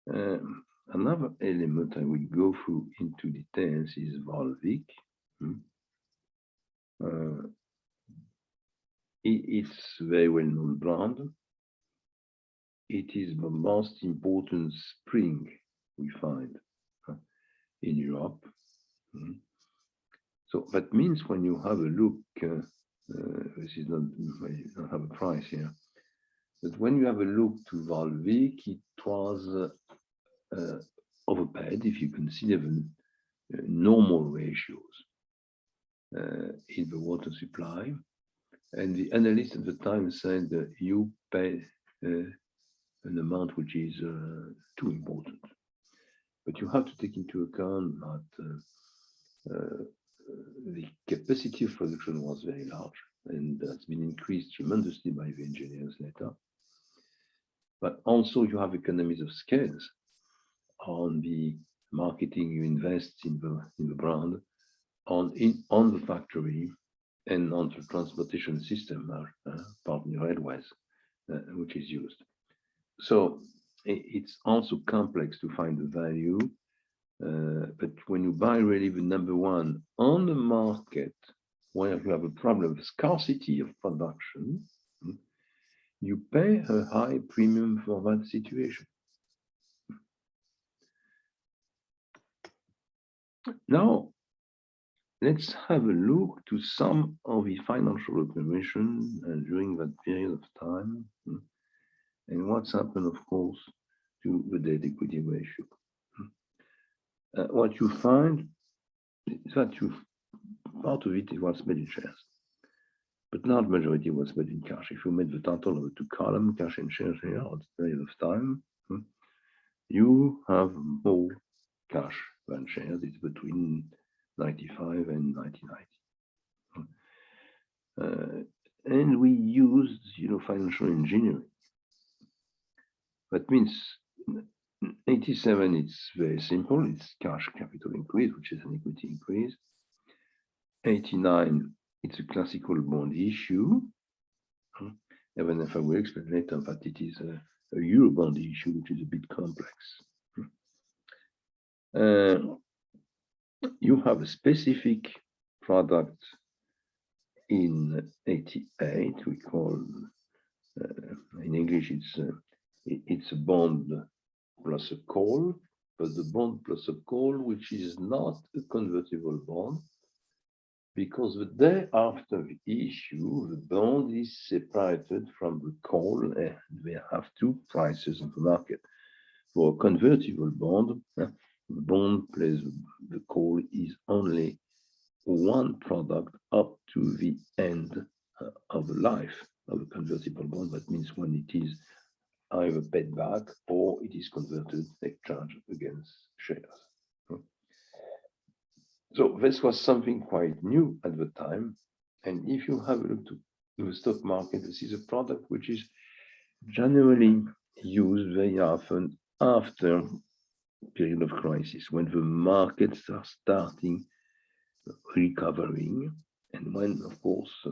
Another element I will go through into details is Volvic. It's a very well-known brand. It is the most important spring we find in Europe. So that means when you have a look, this is not, I don't have a price here, but when you have a look to Volvic, it was overpaid if you consider the normal ratios in the water supply. And the analyst at the time said that you pay an amount which is too important. But you have to take into account that the capacity of production was very large, and that's been increased tremendously by the engineers later. But also you have economies of scales on the marketing you invest in the brand, on the factory, and on the transportation system, partly railways, which is used. So it's also complex to find the value, but when you buy really the number one on the market, where you have a problem of scarcity of production, you pay a high premium for that situation. Now, let's have a look to some of the financial operation during that period of time, and what's happened, of course, to the debt equity ratio. What you find is that part of it was made in shares, but large majority was made in cash. If you made the total of the two columns, cash and shares here at the period of time, you have more cash than shares. It's between 95 and 1990. And we used, financial engineering. That means 87, it's very simple. It's cash capital increase, which is an equity increase. 89, it's a classical bond issue. Even if I will explain later that it is a euro bond issue, which is a bit complex. You have a specific product in 88, we call, in English, it's a bond plus a call, but the bond plus a call, which is not a convertible bond, because the day after the issue, the bond is separated from the call, and they have two prices on the market. For a convertible bond, the bond plus the call is only one product up to the end of the life of a convertible bond. That means when it is either paid back or it is converted, exchanged against shares. So this was something quite new at the time. And if you have a look to the stock market, this is a product which is generally used very often after a period of crisis, when the markets are starting recovering, and when, of course,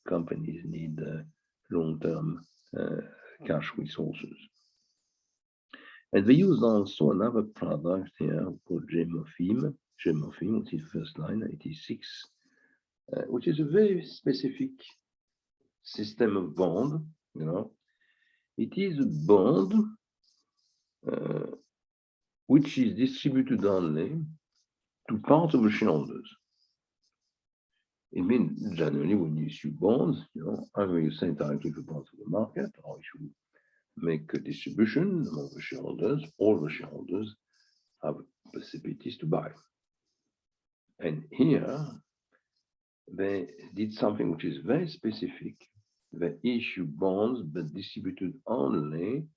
companies need long-term cash resources. And they use also another product here called Gemofim, which is first line, 86, which is a very specific system of bond. It is a bond which is distributed only to part of the shareholders. It means generally when you issue bonds, either you sell directly to part of the market, or if you make a distribution among the shareholders, all the shareholders have possibilities to buy. And here they did something which is very specific. They issue bonds, but distributed only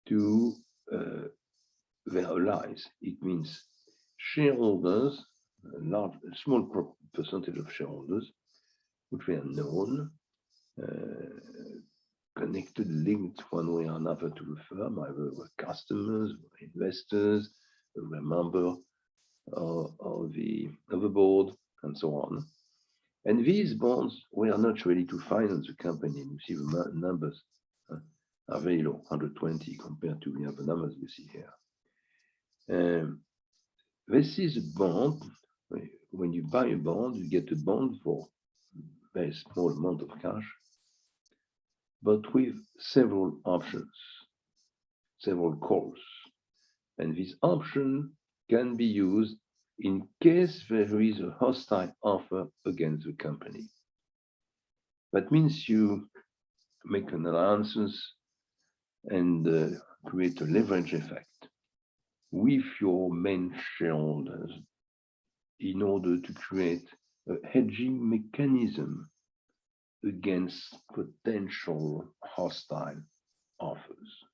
to their allies. It means shareholders, a small percentage of shareholders, which were known, connected, linked one way or another to the firm, either were customers, were investors, were members of the board, and so on. And these bonds were not ready to finance the company. You see the numbers are very low, 120 compared to the other numbers you see here. This is a bond. When you buy a bond, you get a bond for a very small amount of cash, but with several options, several calls. And this option can be used in case there is a hostile offer against the company. That means you make an alliance and create a leverage effect with your main shareholders in order to create a hedging mechanism against potential hostile offers.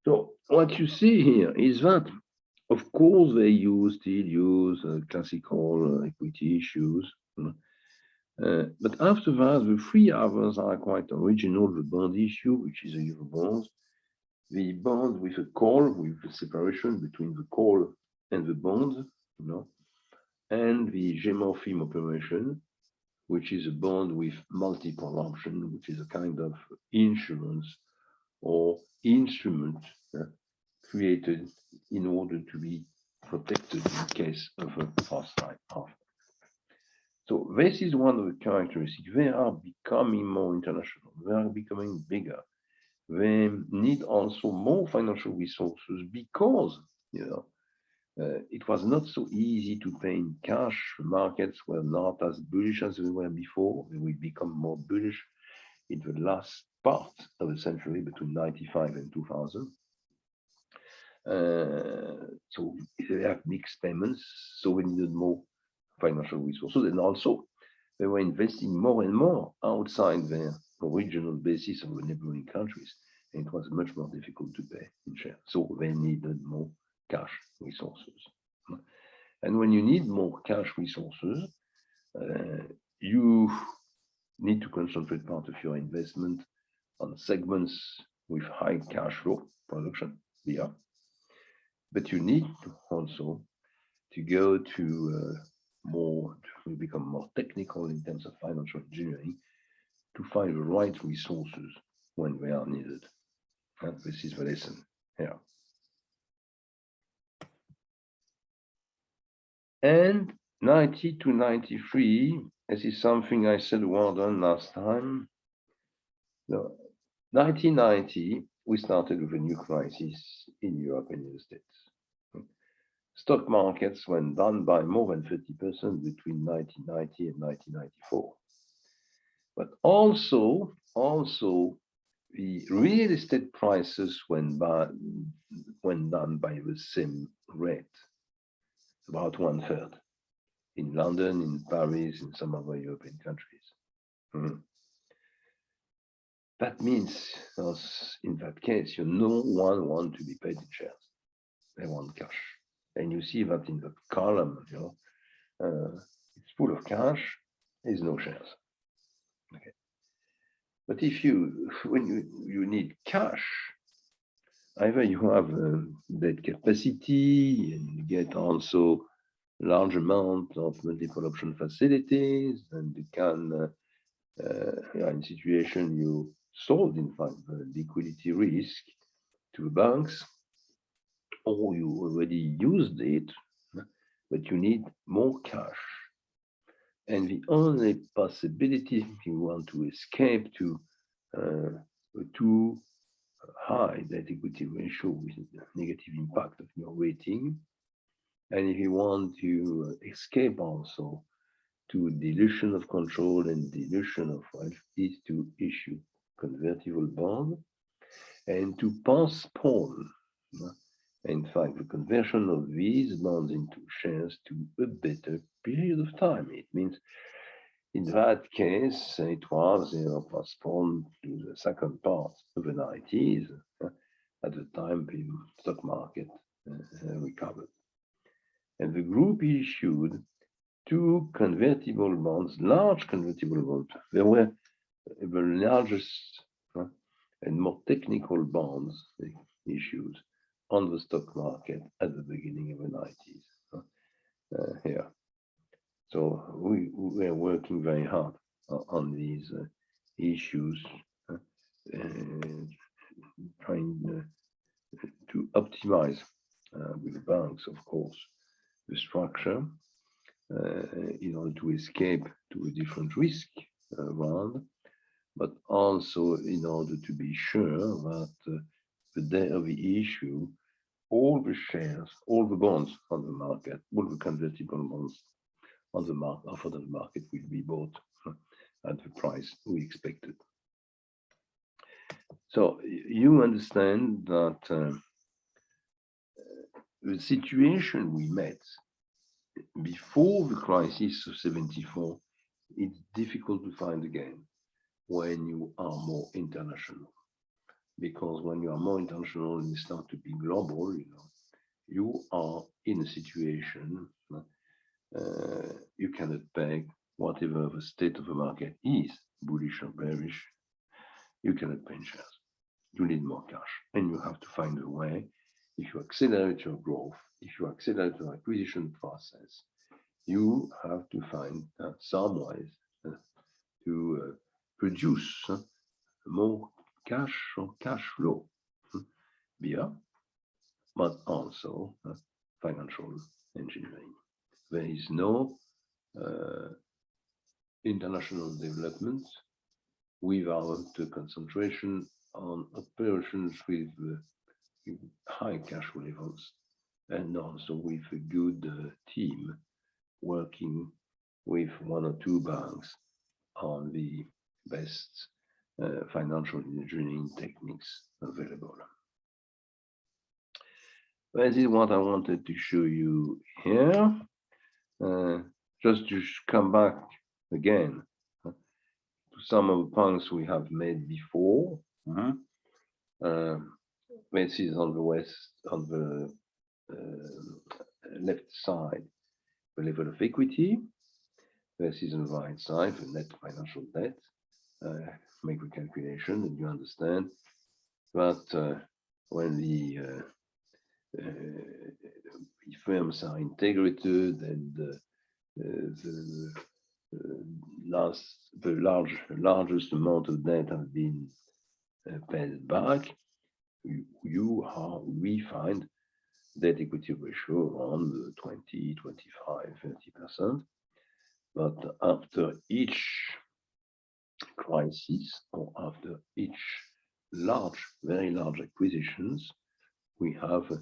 So what you see here is that, of course, they still use classical equity issues. But after that, the three others are quite original. The bond issue, which is a euro bond, the bond with a call, with the separation between the call and the bond, and the Gemorphin operation, which is a bond with multiple option, which is a kind of insurance or instrument created in order to be protected in case of a hostile offer. So this is one of the characteristics. They are becoming more international. They are becoming bigger. They need also more financial resources because, it was not so easy to pay in cash. Markets were not as bullish as they were before. They will become more bullish in the last part of the century, between 95 and 2000. So they have mixed payments, so we needed more financial resources, and also they were investing more and more outside their original basis of the neighboring countries, and it was much more difficult to pay in shares. So they needed more cash resources. And when you need more cash resources, you need to concentrate part of your investment on segments with high cash flow production, but you need also to go to become more technical in terms of financial engineering to find the right resources when they are needed. And this is the lesson here. And 90 to 93, this is something I said a word on last time. No, 1990, we started with a new crisis in Europe and the United States. Stock markets went down by more than 30% between 1990 and 1994. But also the real estate prices went down by the same rate, about 1/3, in London, in Paris, in some other European countries. That means, in that case, no one wants to be paid in shares. They want cash. And you see that in the column, it's full of cash, there's no shares. Okay. But when you need cash, either you have debt capacity and you get also large amount of multiple option facilities, and you can, in situation you solve, in fact, the liquidity risk to the banks, or you already used it, but you need more cash. And the only possibility, if you want to escape to a too high debt equity ratio with a negative impact of your rating, and if you want to escape also to dilution of control and dilution of wealth, is to issue convertible bond and to postpone, in fact, the conversion of these bonds into shares to a better period of time. It means, in that case, it was postponed to the second part of the 90s, at the time the stock market recovered. And the group issued two convertible bonds, large convertible bonds. They were the largest and more technical bonds issues on the stock market at the beginning of the 90s here. So we are working very hard on these issues, trying to optimize with the banks, of course, the structure in order to escape to a different risk round, but also in order to be sure that the day of the issue, all the shares, all the bonds on the market, all the convertible bonds on the market, offered on the market will be bought at the price we expected. So you understand that the situation we met before the crisis of 74, it's difficult to find again when you are more international. Because when you are more international and you start to be global, you are in a situation you cannot peg whatever the state of the market is, bullish or bearish. You cannot pay in shares. You need more cash, and you have to find a way. If you accelerate your growth, if you accelerate your acquisition process, you have to find some ways to produce more cash or cash flow via, but also financial engineering. There is no international development without the concentration on operations with high cash flow levels, and also with a good team working with one or two banks on the best financial engineering techniques available. This is what I wanted to show you here. Just to come back again to some of the points we have made before. This is on the left side, the level of equity. This is on the right side, the net financial debt. Make the calculation, and you understand that when the firms are integrated and the largest amount of debt has been paid back, we find debt equity ratio around 20, 25, 30%. But after each crisis or after each very large acquisitions, we have a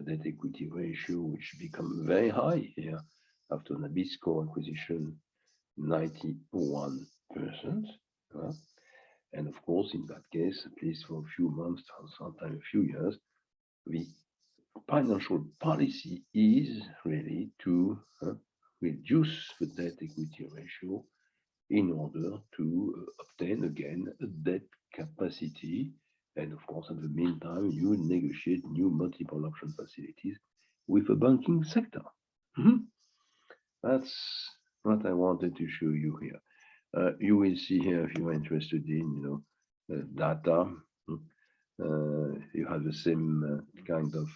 debt equity ratio which becomes very high here. After Nabisco acquisition, 91%. And of course, in that case, at least for a few months or sometimes a few years, the financial policy is really to reduce the debt equity ratio in order to obtain again a debt capacity. And of course, in the meantime, you negotiate new multiple option facilities with the banking sector. That's what I wanted to show you here. You will see here, if you're interested in, data. You have the same kind of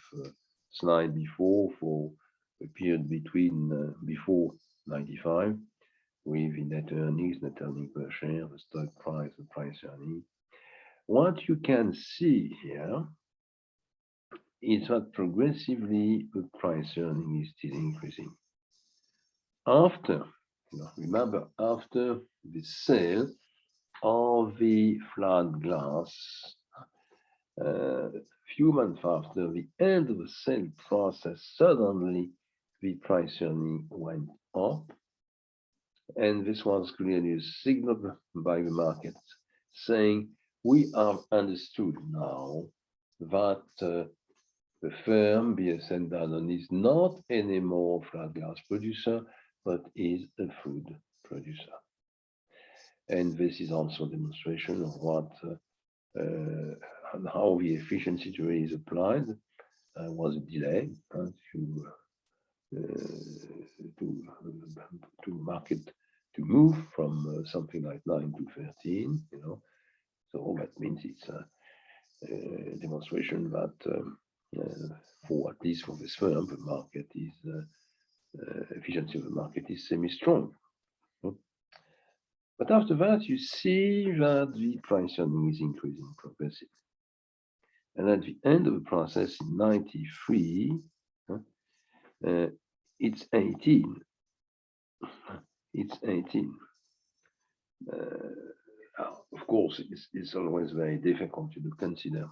slide before for a period between before 95, with the net earnings per share, the stock price, the price earning. What you can see here is that progressively the price earning is still increasing. After, remember, after the sale of the flat glass, few months after the end of the sale process, suddenly the price earning went up. And this was clearly a signal by the market saying, we have understood now that the firm BSN Danone is not anymore a flat glass producer, but is a food producer. And this is also a demonstration of what how the efficiency theory is applied. Was a delay to market move from something like 9 to 13, you know. So that means it's a demonstration that for at least for this firm, the market is efficiency of the market is semi-strong. But after that, you see that the price earning is increasing progressively. And at the end of the process in 93, it's 18. It's 18. Of course, it's always very difficult to consider.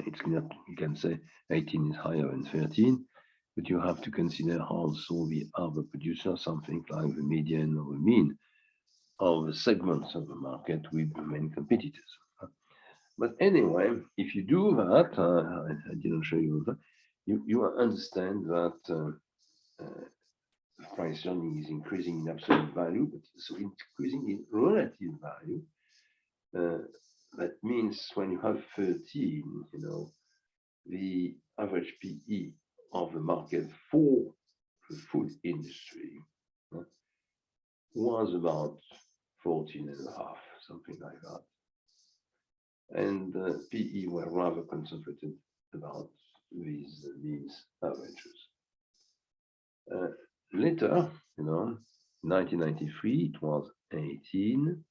It's clear you can say 18 is higher than 13, but you have to consider also the other producers, something like the median or the mean of the segments of the market with the main competitors. But anyway, if you do that, I didn't show you that, you understand that price earning is increasing in absolute value, but it's also increasing in relative value. That means when you have 13, you know, the average PE of the market for the food industry was about 14.5, something like that. And PE were rather concentrated about these averages. Later, you know, 1993, it was 18,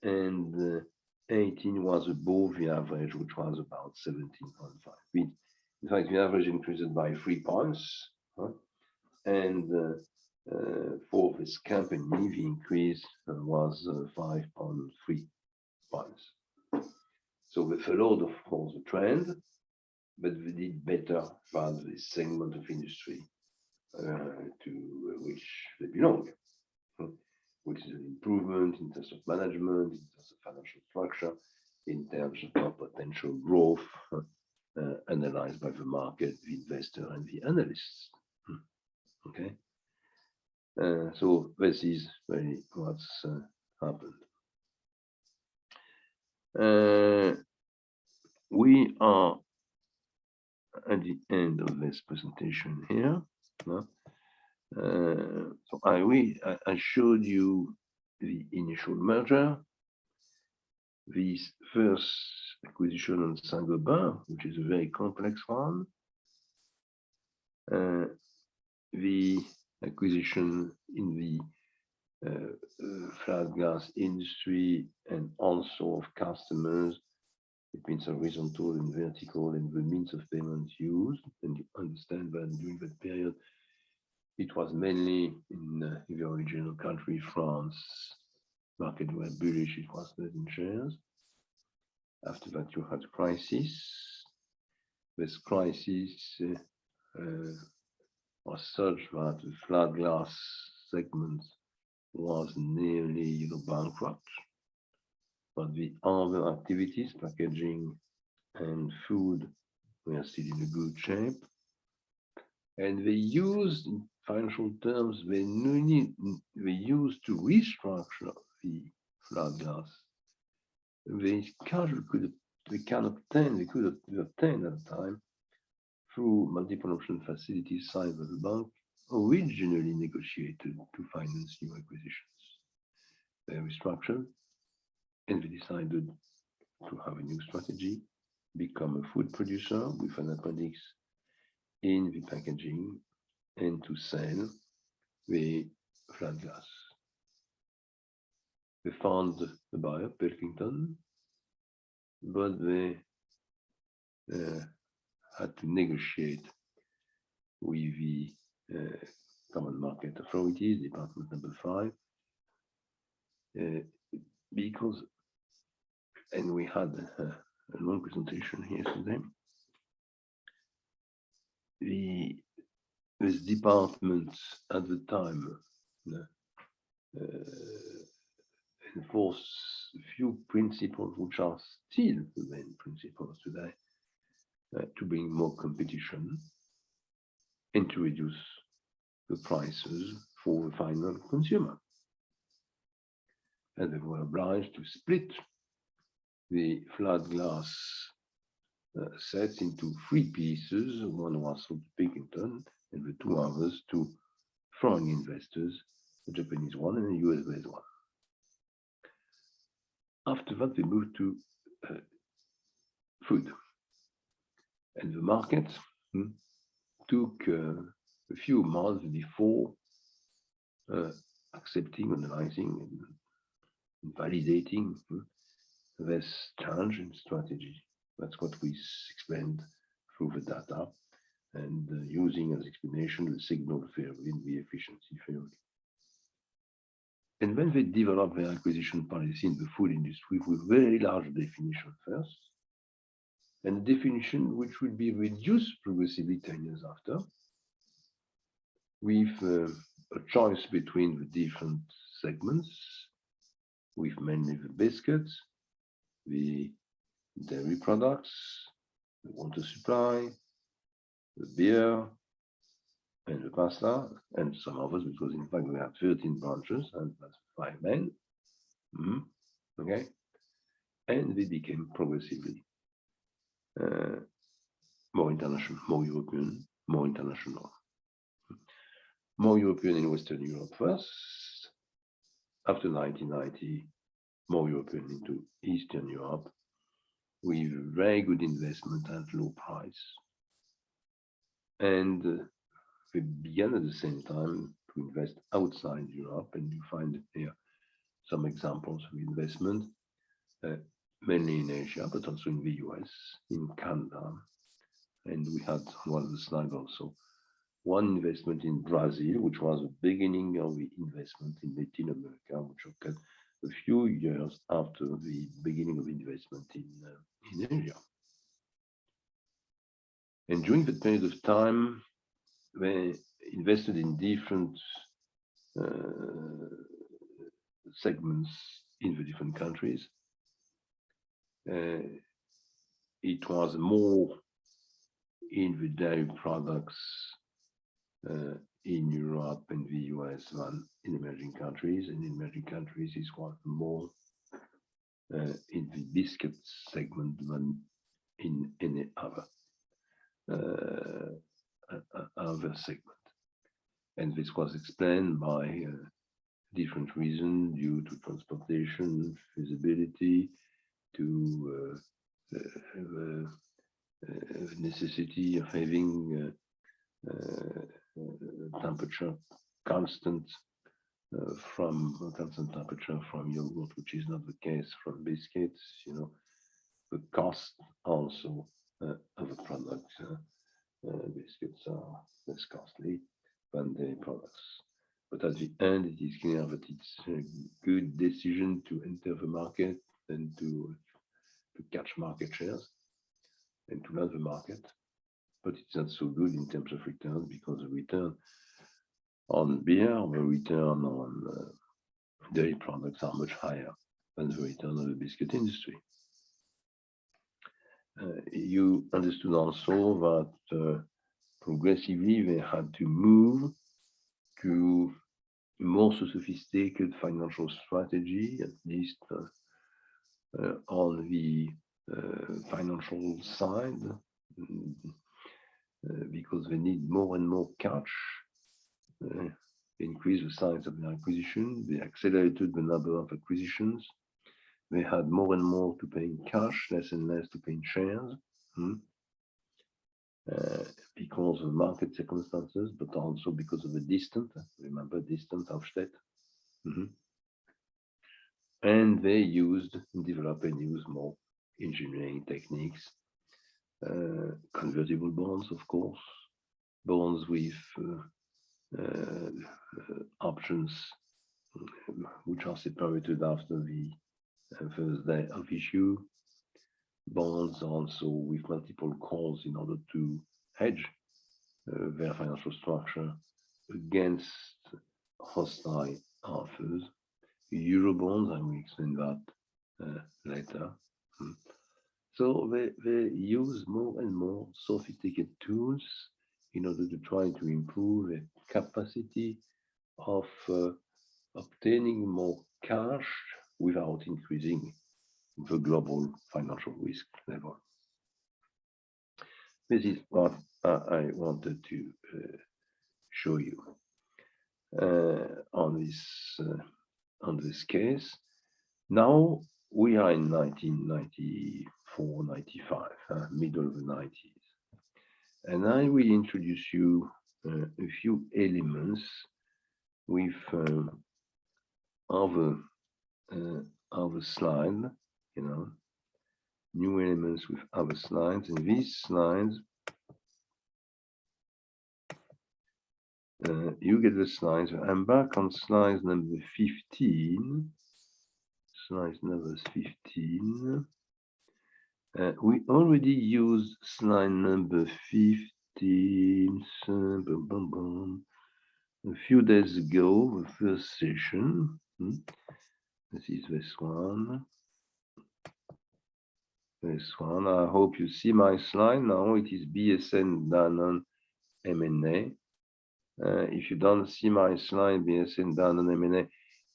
and 18 was above the average, which was about 17.5. In fact, the average increased by 3 points, and for this company, the increase was 5.3 points. So they followed, of course, the trend, but they did better than the segment of industry to which they belong, which is an improvement in terms of management, in terms of financial structure, in terms of potential growth analyzed by the market, the investor, and the analysts. Okay, so this is really what's happened. We are at the end of this presentation here. So I showed you the initial merger, the first acquisition on Saint-Gobain, which is a very complex one, the acquisition in the flat glass industry, and also of customers. It means horizontal and vertical, and the means of payment used. And you understand that during that period, it was mainly in the original country, France. Market were bullish, it was in shares. After that, you had crisis. This crisis was such that the flat glass segment was nearly bankrupt. But the other activities, packaging and food, were still in a good shape. And they used, in financial terms, they used to restructure the flat glass. They could obtain at the time through multiple option facilities signed by the bank, originally negotiated to finance new acquisitions. They restructured, and they decided to have a new strategy, become a food producer with an appendix in the packaging, and to sell the flat glass. They found the buyer, Pilkington, but they had to negotiate with the Common Market Authorities, Department number 5, because, and we had a long presentation here today, this department at the time enforced a few principles which are still the main principles today, to bring more competition and to reduce the prices for the final consumer. And they were obliged to split the flat glass sets into 3 pieces. One was sold to Pilkington, and the 2 others to foreign investors a Japanese one and a US-based one. After that, we moved to food. And the market took a few months before accepting, analyzing, and validating this change in strategy. That's what we explained through the data and using as explanation the signal theory and the efficiency theory. And when they developed their acquisition policy in the food industry with very large definition first, and a definition which will be reduced progressively 10 years after, with a choice between the different segments, with mainly the biscuits, the dairy products, the water supply, the beer, and the pasta, and some others, because in fact we have 13 branches and that's 5 men. Okay, and they became progressively more international, more European, more international. More European in Western Europe first. After 1990, more European into Eastern Europe, with very good investment at low price. And we began at the same time to invest outside Europe, and you find here some examples of investment, mainly in Asia, but also in the US, in Canada. And we had on one of the slides also one investment in Brazil, which was the beginning of the investment in Latin America, which occurred a few years after the beginning of investment in Asia. And during that period of time, they invested in different segments in the different countries. It was more in the dairy products in Europe and the US than in emerging countries, and in emerging countries is quite more in the biscuit segment than in any other segment. And this was explained by different reasons due to transportation, feasibility, to the necessity of having temperature constant temperature from yogurt, which is not the case from biscuits. You know, the cost also of the product. Biscuits are less costly than dairy products. But at the end, it is clear that it's a good decision to enter the market and to catch market shares and to learn the market. But it's not so good in terms of return, because the return on beer, the return on dairy products are much higher than the return on the biscuit industry. You understood also that progressively they had to move to more sophisticated financial strategy, at least on the financial side, because they need more and more cash. They increased the size of their acquisition, they accelerated the number of acquisitions, they had more and more to pay in cash, less and less to pay in shares, because of market circumstances, but also because of the distance. Remember, distance, Aufstedt. And they developed and used more engineering techniques, convertible bonds, of course, bonds with options which are separated after the first day of issue, bonds also with multiple calls in order to hedge their financial structure against hostile offers, Eurobonds, I will explain that later. So they use more and more sophisticated tools in order to try to improve the capacity of obtaining more cash without increasing the global financial risk level. This is what I wanted to show you. on this case. Now we are in 1994, 95, middle of the 90s. And I will introduce you a few elements with other slide, new elements with other slides. In these slides, you get the slides. I'm back on slide number 15. Slide number 15. We already used slide number 15 a few days ago, the first session. This is this one. This one. I hope you see my slide now. It is BSN Danone M&A. If you don't see my slide, BSN Danone M&A,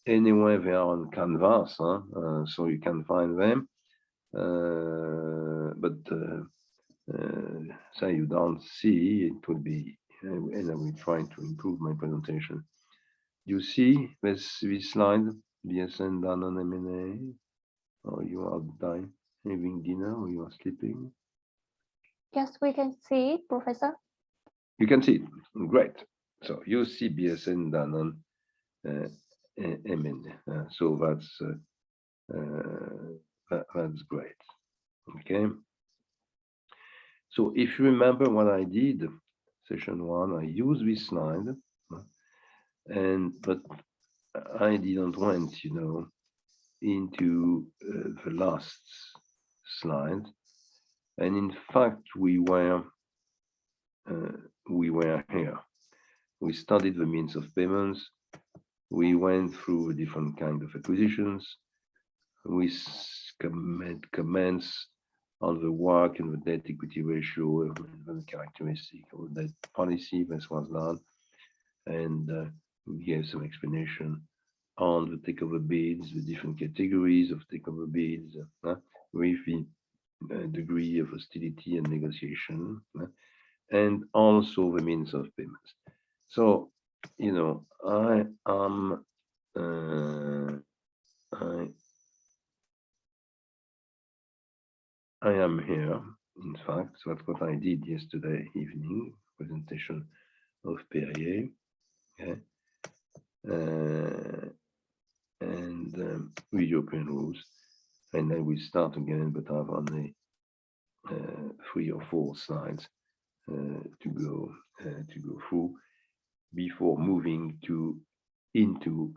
anywhere they are on Canvas, so you can find them. But say you don't see, it would be, and I will try to improve my presentation. You see this slide, BSN Danone M&A, or you are dying, having dinner, or you are sleeping? Yes, we can see it, Professor. You can see it. Great. So you see BSN Danone M&A. So that's great. Okay. So if you remember what I did, session one, I used this slide, but I didn't went, into the last slide. And in fact, we were here. We studied the means of payments. We went through different kinds of acquisitions. We made comments on the work and the debt equity ratio and the characteristic of that policy that was done. And we gave some explanation on the takeover bids, the different categories of takeover bids, with the degree of hostility and negotiation, and also the means of payments. So, I am I am here, in fact. That's what I did yesterday evening, presentation of Perrier. Okay. And with European rules. And then we start again, but I've only 3 or 4 slides to go through before moving into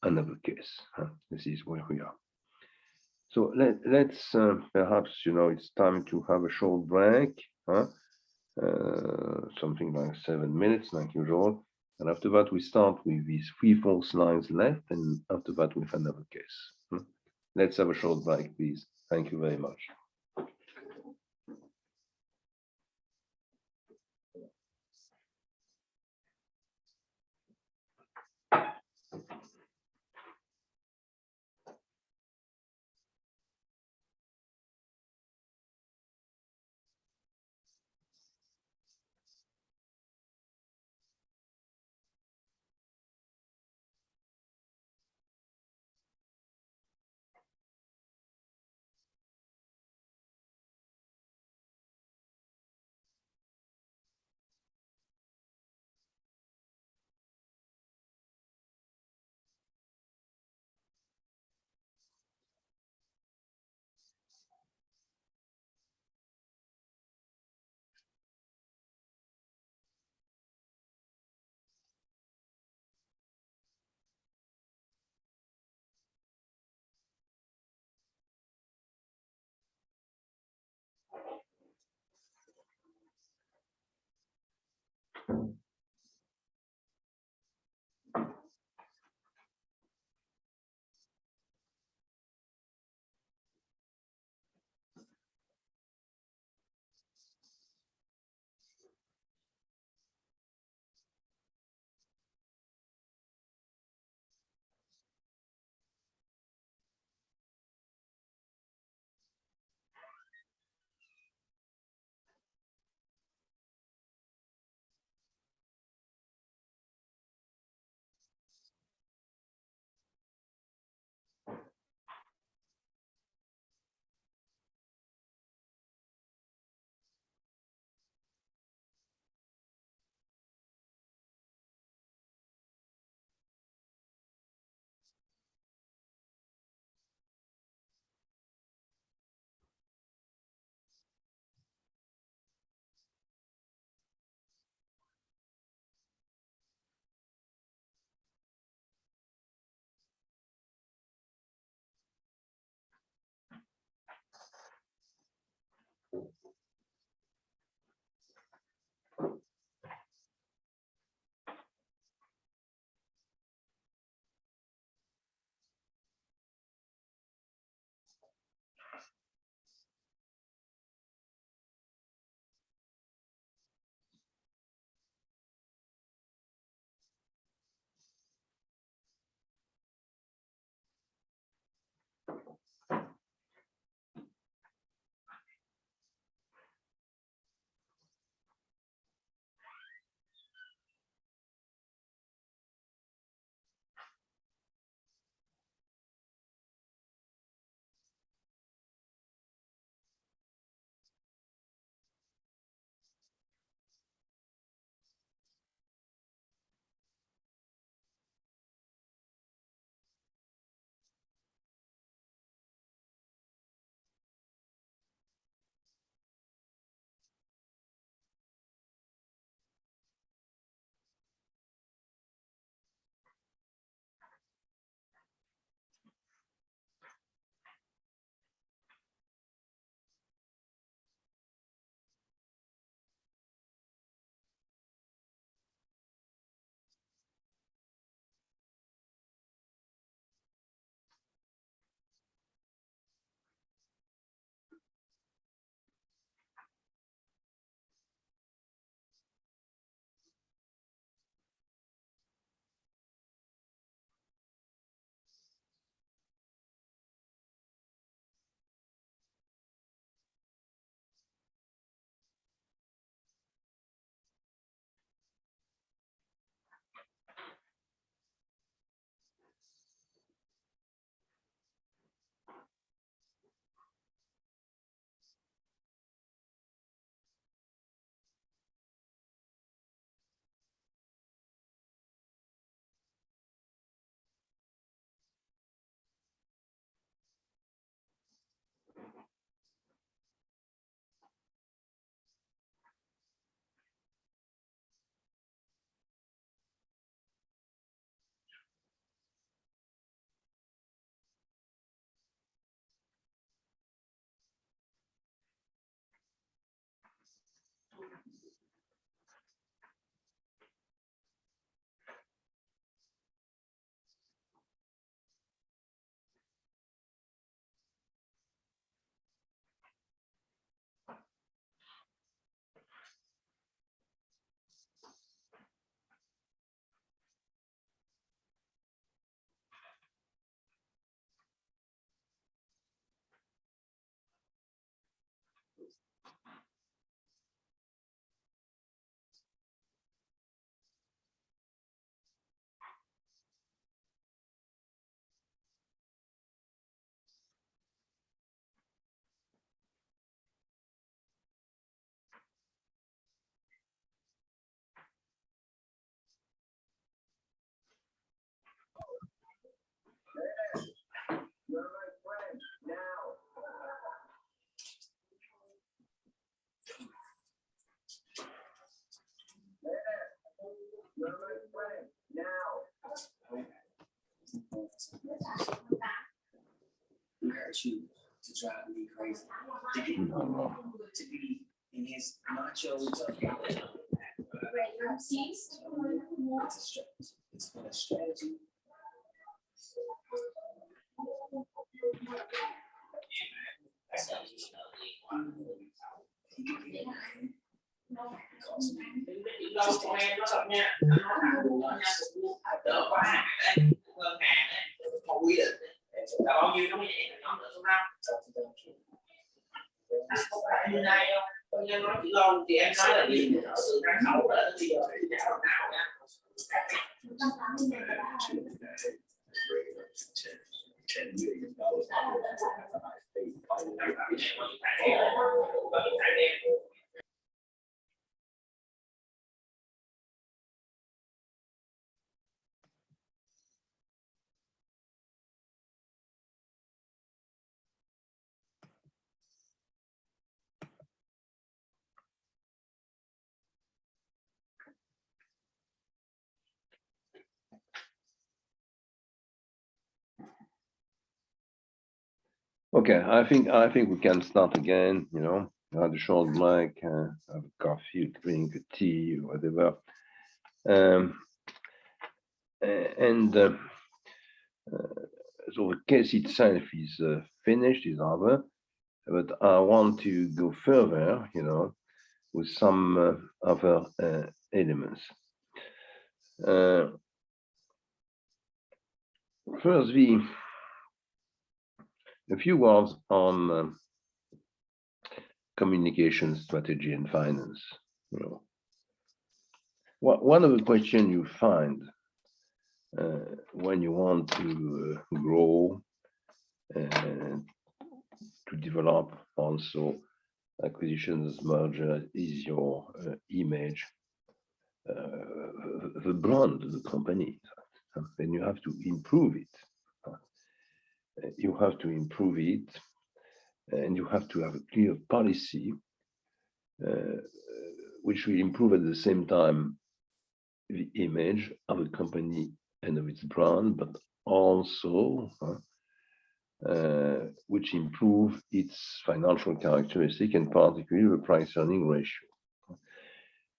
another case. This is where we are. So let's perhaps, it's time to have a short break, something like 7 minutes, like usual. And after that, we start with these 3-4 slides left, and after that, with another case. Let's have a short break, please. Thank you very much. No. To be in his macho it's a strategy. Em nói chữ Long thì em nói là vì sự ra khẩu là bây giờ thì nào nha. Okay, I think we can start again. You know, had a short break, have a coffee, drink a tea, whatever. So the case itself is finished, is over, but I want to go further. You know, with some other elements. First, a few words on communication strategy and finance. You know, one of the questions you find when you want to grow and to develop also acquisitions, merger is your image, the brand of the company, and you have to improve it. You have to improve it, and you have to have a clear policy which will improve at the same time the image of the company and of its brand, but also which improve its financial characteristic and particularly the price-earning ratio.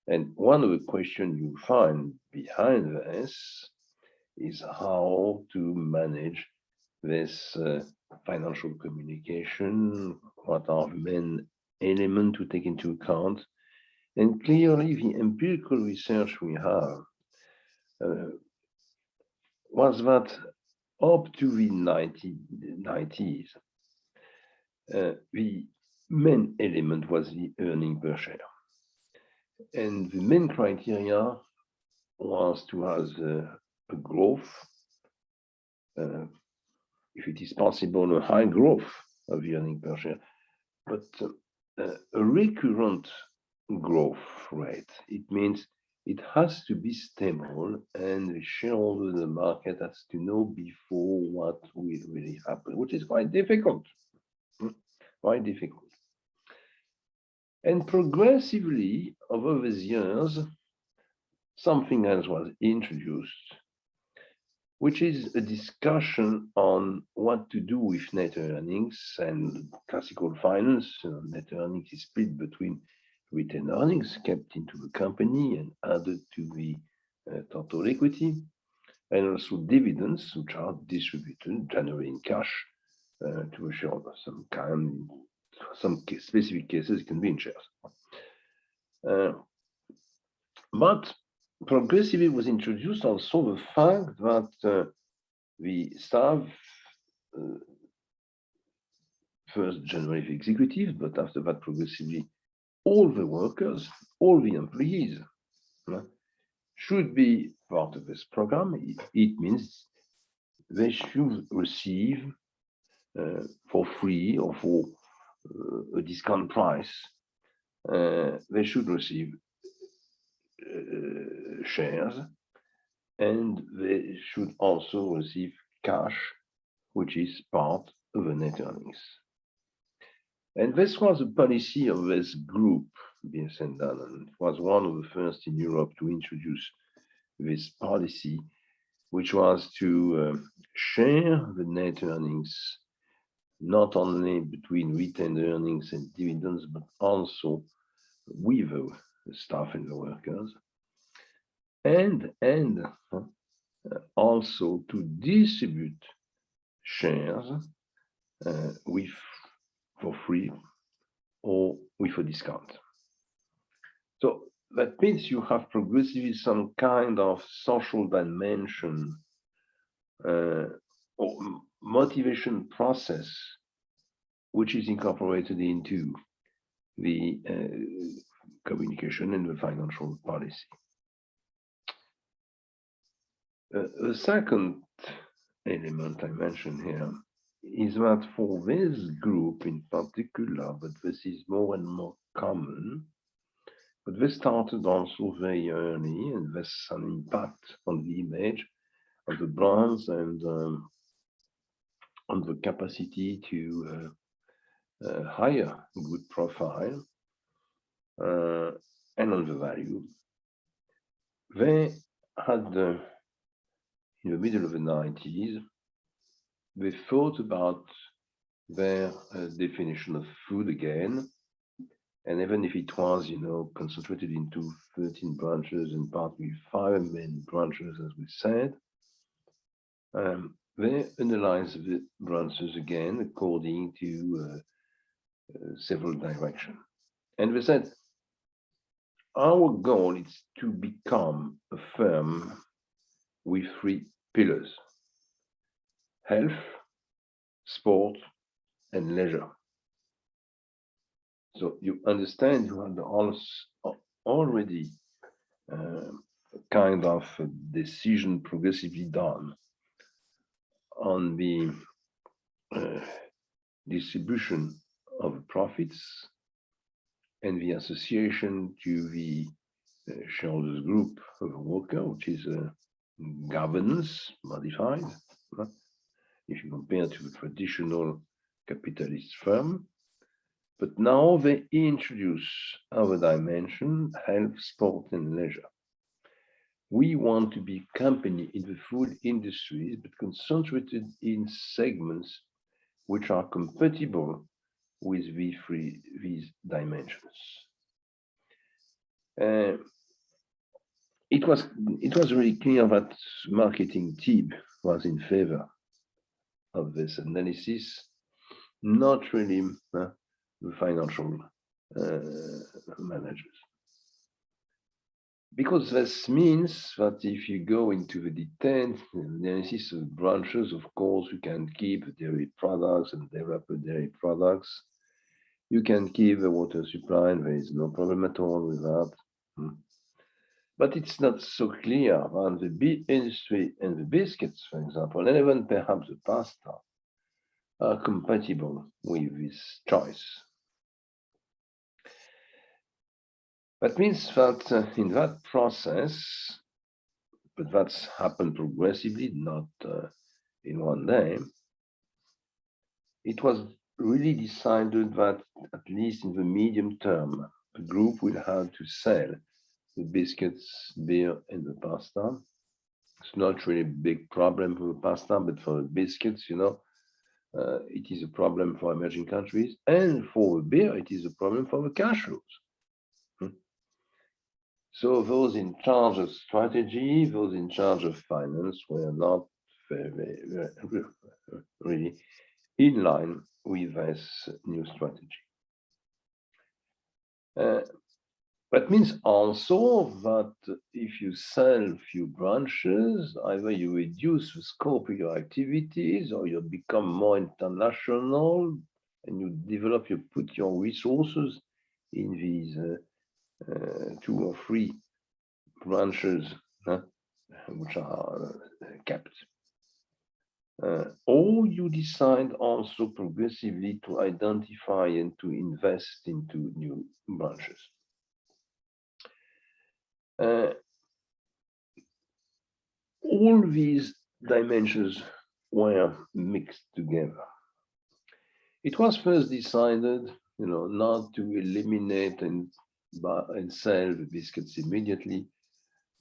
And one of the questions you find behind this is how to manage this financial communication, what are the main elements to take into account. And clearly the empirical research we have was that up to the 1990s, the main element was the earning per share. And the main criteria was to have a growth, if it is possible, a high growth of the earning per share, but a recurrent growth rate. It means it has to be stable, and the shareholder, the market has to know before what will really happen, which is quite difficult. Quite difficult. And progressively, over these years, something else was introduced, which is a discussion on what to do with net earnings. And classical finance, net earnings is split between retained earnings kept into the company and added to the total equity, and also dividends, which are distributed, generating cash to a shareholder. Some specific cases, it can be in shares. But progressively was introduced also the fact that the staff, first generally the executives, but after that progressively all the workers, all the employees should be part of this program. It means they should receive for free or for a discount price, they should receive shares, and they should also receive cash, which is part of the net earnings. And this was the policy of this group, BSN Danone. It was one of the first in Europe to introduce this policy, which was to share the net earnings not only between retained earnings and dividends, but also with the staff and the workers, and also to distribute shares for free or with a discount. So that means you have progressively some kind of social dimension or motivation process, which is incorporated into the communication and the financial policy. The second element I mentioned here is that for this group in particular, but this is more and more common, but this started also very early, and there's an impact on the image of the brands and on the capacity to hire a good profile and on the value. They had, in the middle of the 90s, they thought about their definition of food again. And even if it was, concentrated into 13 branches and partly 5 main branches, as we said, they analyzed the branches again according to several directions. And they said, our goal is to become a firm with 3 pillars: health, sport, and leisure. So you understand you have already kind of a decision progressively done on the distribution of profits and the association to the shareholders group of a worker, which is a governance modified, if you compare to a traditional capitalist firm. But now they introduce our dimension: health, sport, and leisure. We want to be a company in the food industries, but concentrated in segments which are compatible with these dimensions. It was really clear that marketing team was in favor of this analysis, not really the financial managers. Because this means that if you go into the detailed analysis of branches, of course, you can keep dairy products and develop dairy products. You can keep the water supply, and there is no problem at all with that. But it's not so clear that the beef industry and the biscuits, for example, and even perhaps the pasta, are compatible with this choice. That means that in that process, but that's happened progressively, not in one day, it was really decided that at least in the medium term, the group will have to sell the biscuits, beer, and the pasta. It's not really a big problem for the pasta, but for the biscuits, it is a problem for emerging countries, and for the beer, it is a problem for the cash flows. So those in charge of strategy, those in charge of finance were not very really in line with this new strategy. That means also that if you sell few branches, either you reduce the scope of your activities or you become more international and you put your resources in these 2 or 3 branches which are kept. Or you decide also progressively to identify and to invest into new branches. All these dimensions were mixed together. It was first decided, not to eliminate and sell the biscuits immediately,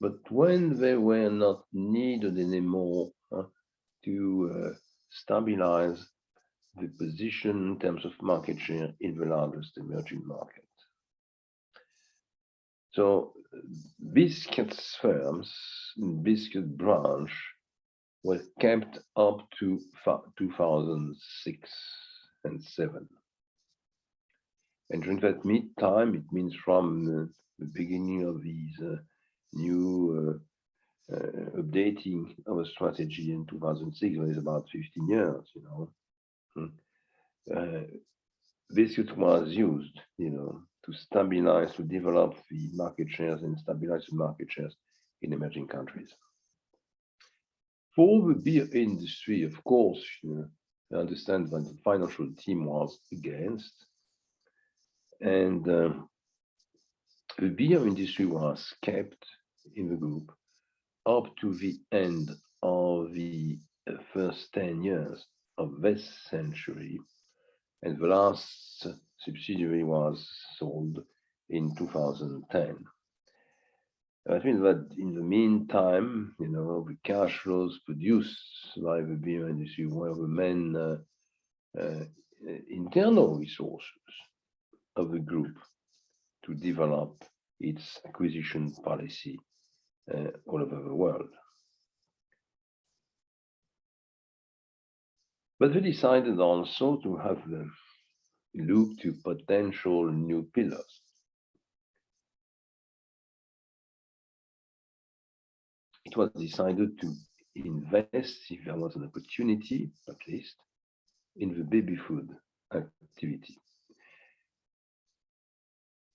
but when they were not needed anymore to stabilize the position in terms of market share in the largest emerging market. So biscuits firms, biscuit branch was kept up to 2006 and 7. And during that mid-time, it means from the beginning of these new updating of a strategy in 2006, it was about 15 years, you know. Biscuit was used, you know, to stabilize, to develop the market shares and stabilize the market shares in emerging countries. For the beer industry, of course, you know, I understand that the financial team was against, and the beer industry was kept in the group up to the end of the first 10 years of this century, and the last subsidiary was sold in 2010. I think that in the meantime, you know, the cash flows produced by the beer industry were the main internal resources of the group to develop its acquisition policy all over the world. But they decided also to have the look to potential new pillars. It was decided to invest, if there was an opportunity, at least, in the baby food activity.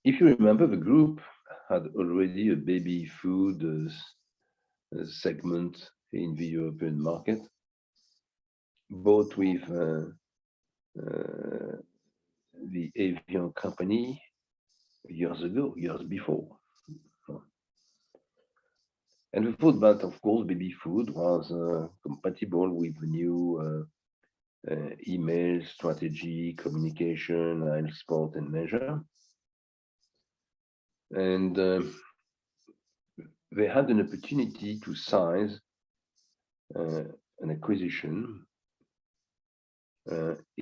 If you remember, the group had already a baby food segment in the European market, both with the Evian company years before. And we thought that, of course, baby food was compatible with the new email strategy, communication, and sport and leisure. And they had an opportunity to size an acquisition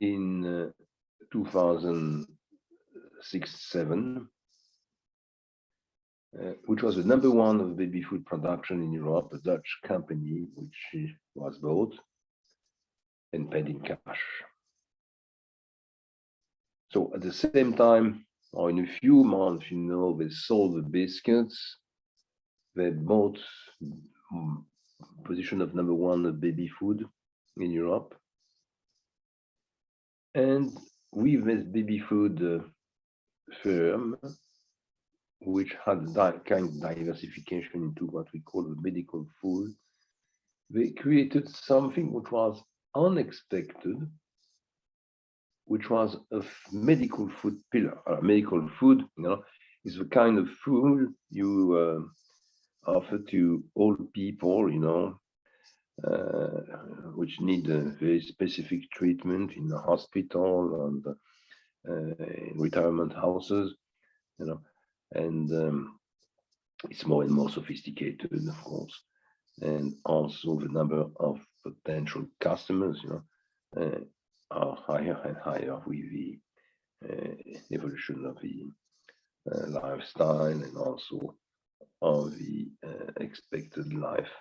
in 2006-7, which was the #1 of baby food production in Europe, a Dutch company which was bought and paid in cash. So at the same time, or in a few months, you know, they sold the biscuits, they bought position of #1 of baby food in Europe. And with this baby food firm, which had that kind of diversification into what we call the medical food, they created something which was unexpected, which was a medical food pillar. Medical food, you know, is the kind of food you offer to old people, you know, which need a very specific treatment in the hospital and in retirement houses, you know, and it's more and more sophisticated, of course, and also the number of potential customers, you know, are higher and higher with the evolution of the lifestyle and also of the expected life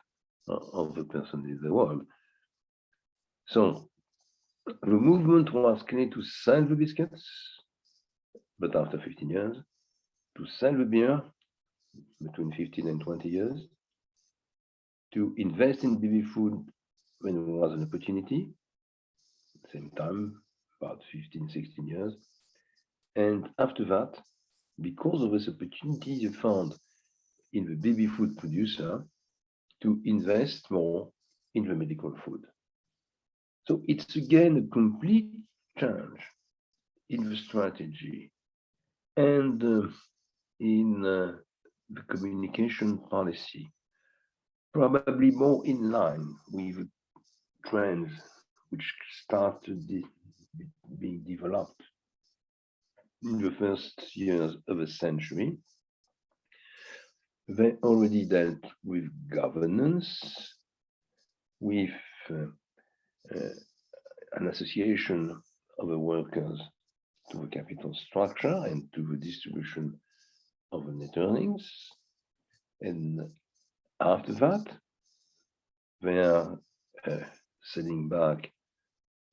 of the person in the world. So the movement was clear to sell the biscuits, but after 15 years, to sell the beer between 15 and 20 years, to invest in baby food when there was an opportunity, same time, about 15, 16 years. And after that, because of this opportunity you found in the baby food producer, to invest more in the medical food. So it's again a complete change in the strategy and in the communication policy, probably more in line with trends which started being developed in the first years of the century. They already dealt with governance, with an association of the workers to the capital structure and to the distribution of the net earnings. And after that, they are selling back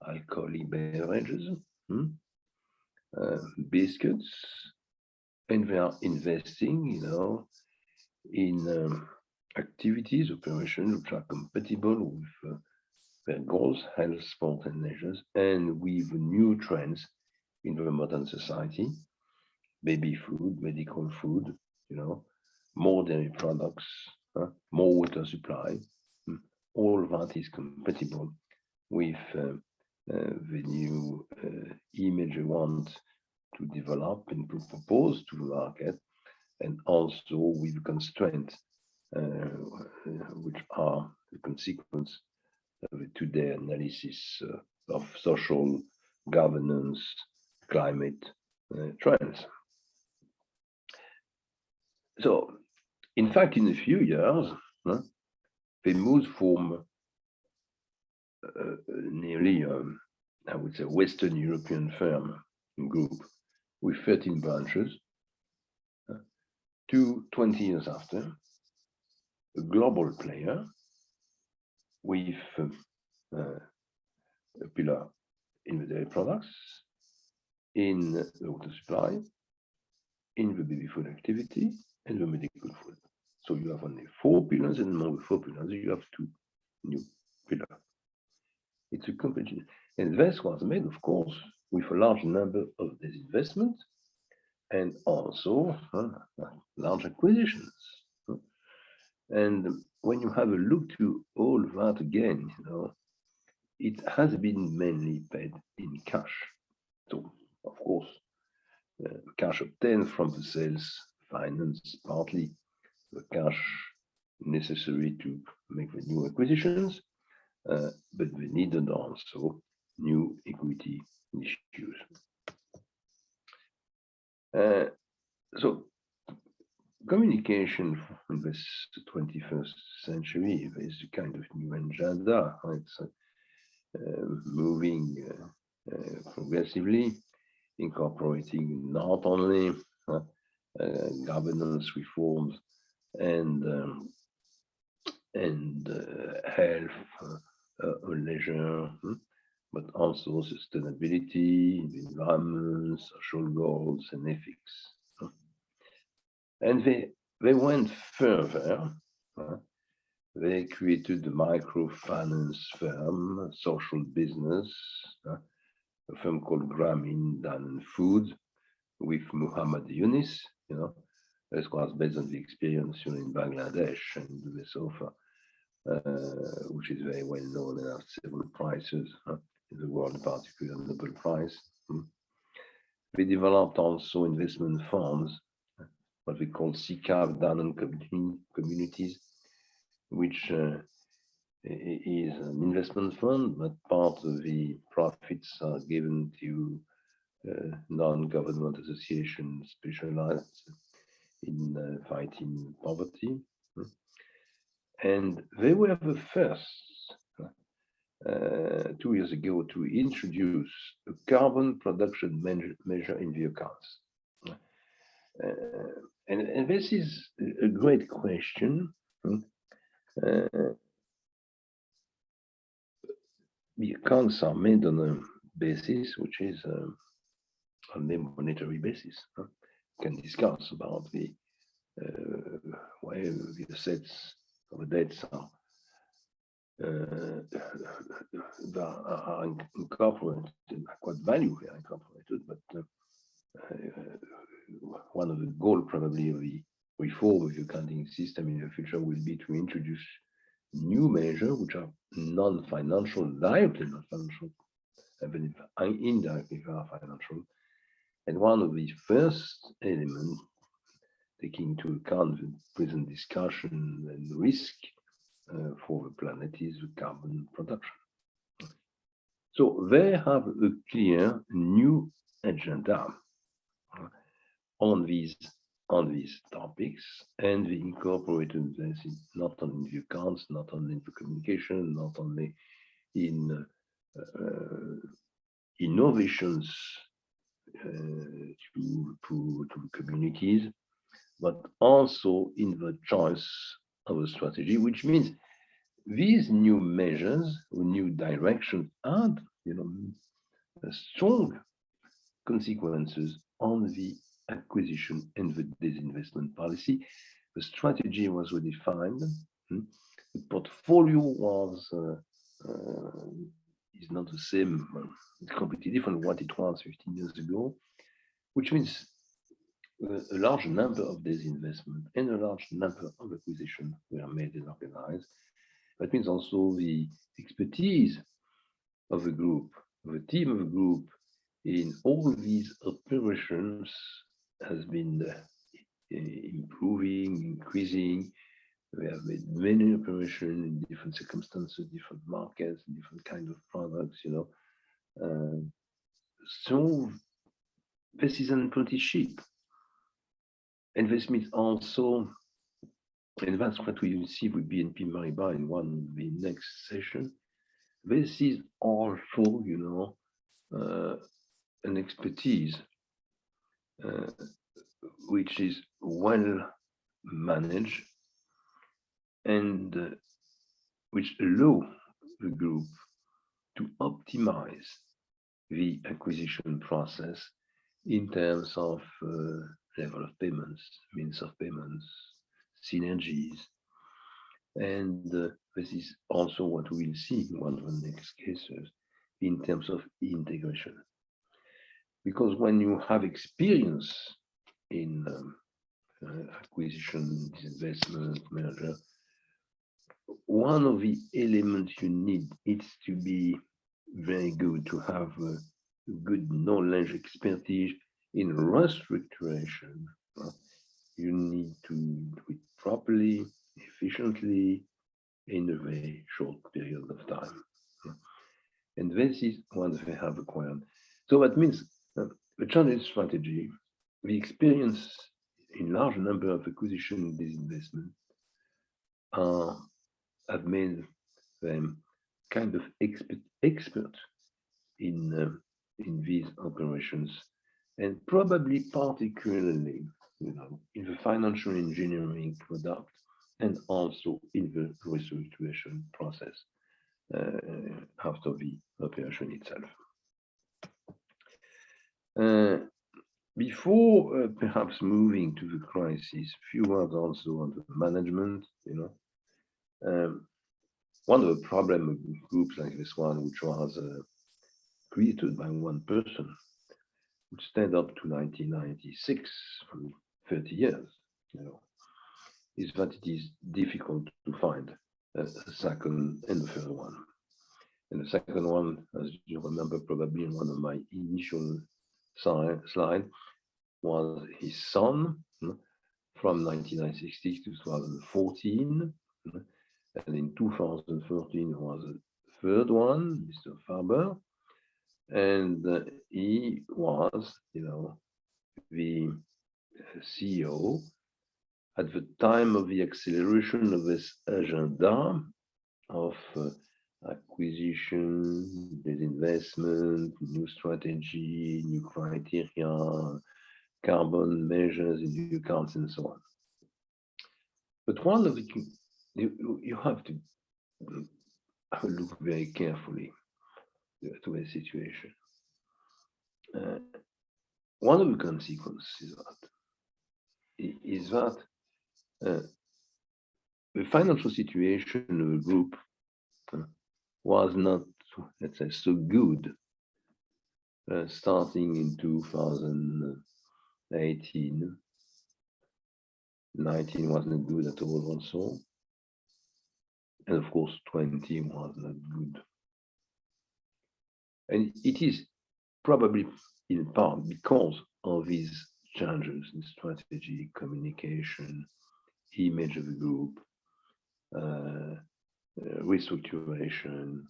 alcoholic beverages, biscuits, and they are investing, in activities, operations which are compatible with their goals, health, sport, and leisures, and with new trends in the modern society, baby food, medical food, more dairy products, more water supply. All that is compatible with the new image we want to develop and to propose to the market, and also with constraints which are the consequence of today's analysis of social governance, climate trends. So, in fact, in a few years, they moved from nearly, I would say, Western European firm group with 13 branches to 20 years after, a global player with a pillar in the dairy products, in the water supply, in the baby food activity, and the medical food. So you have only 4 pillars, and among the 4 pillars, you have 2 new pillars. It's a competition. And this was made, of course, with a large number of disinvestment and also large acquisitions. And when you have a look to all that again, it has been mainly paid in cash. So, of course, cash obtained from the sales finance partly the cash necessary to make the new acquisitions, but we needed also new equity issues. So communication in this 21st century is a kind of new agenda. It's moving progressively, incorporating not only governance reforms and health or leisure, but also sustainability, the environment, social goals, and ethics. And they went further. They created a microfinance firm, social business, a firm called Grameen Dan Food with Muhammad Yunus. This was based on the experience in Bangladesh, and this offer, which is very well known and has several prizes in the world, particularly the Nobel Prize. They developed also investment funds, what we call SICAV Danone Communities, which is an investment fund, but part of the profits are given to non-government associations specialized in fighting poverty. And they were the first 2 years ago to introduce a carbon production measure in the accounts. And this is a great question. The accounts are made on a basis which is on the monetary basis. You can discuss about the way the assets or the debts are incorporated, what value they are incorporated, but one of the goals probably of the reform of the accounting system in the future will be to introduce new measures which are non-financial, directly non-financial, even if indirectly they are financial. And one of the first elements, taking into account the present discussion and risk for the planet, is the carbon production. So they have a clear new agenda on these topics, and they incorporated this not only in the accounts, not only in the communication, not only in innovations to the communities, but also in the choice of a strategy, which means these new measures or new direction had, strong consequences on the acquisition and the disinvestment policy. The strategy was redefined. The portfolio was is not the same. It's completely different what it was 15 years ago, which means a large number of disinvestment and a large number of acquisition were made and organized. That means also the expertise of the group, of the team of the group in all these operations has been improving, increasing. We have made many operations in different circumstances, different markets, different kinds of products, so this is an apprenticeship. And this means also, and that's what we will see with BNP Paribas in one of the next session. This is also, an expertise which is well managed and which allow the group to optimize the acquisition process in terms of level of payments, means of payments, synergies. And this is also what we will see in one of the next cases in terms of integration. Because when you have experience in acquisition, disinvestment, merger, one of the elements you need is to be very good, to have good knowledge, expertise in restructuration. You need to do it properly, efficiently, in a very short period of time. And this is what they have acquired. So that means the Chinese strategy, the experience in large number of acquisition and disinvestment have made them kind of expert in these operations, and probably particularly, in the financial engineering product and also in the restructuration process after the operation itself. Before perhaps moving to the crisis, a few words also on the management. One of the problems of groups like this one, which was created by one person, which stand up to 1996, from 30 years, is that it is difficult to find a second and a third one. And the second one, as you remember probably in one of my initial slides, was his son from 1996 to 2014. And in 2013 was a third one, Mr. Faber. And he was, the CEO at the time of the acceleration of this agenda of acquisition, disinvestment, new strategy, new criteria, carbon measures in new accounts, and so on. But one of the you have to look very carefully to the situation. One of the consequences is that the financial situation of the group was not, let's say, so good starting in 2018. 19 wasn't good at all also. And of course, 20 was not good. And it is probably in part because of these changes in strategy, communication, image of the group, restructuration,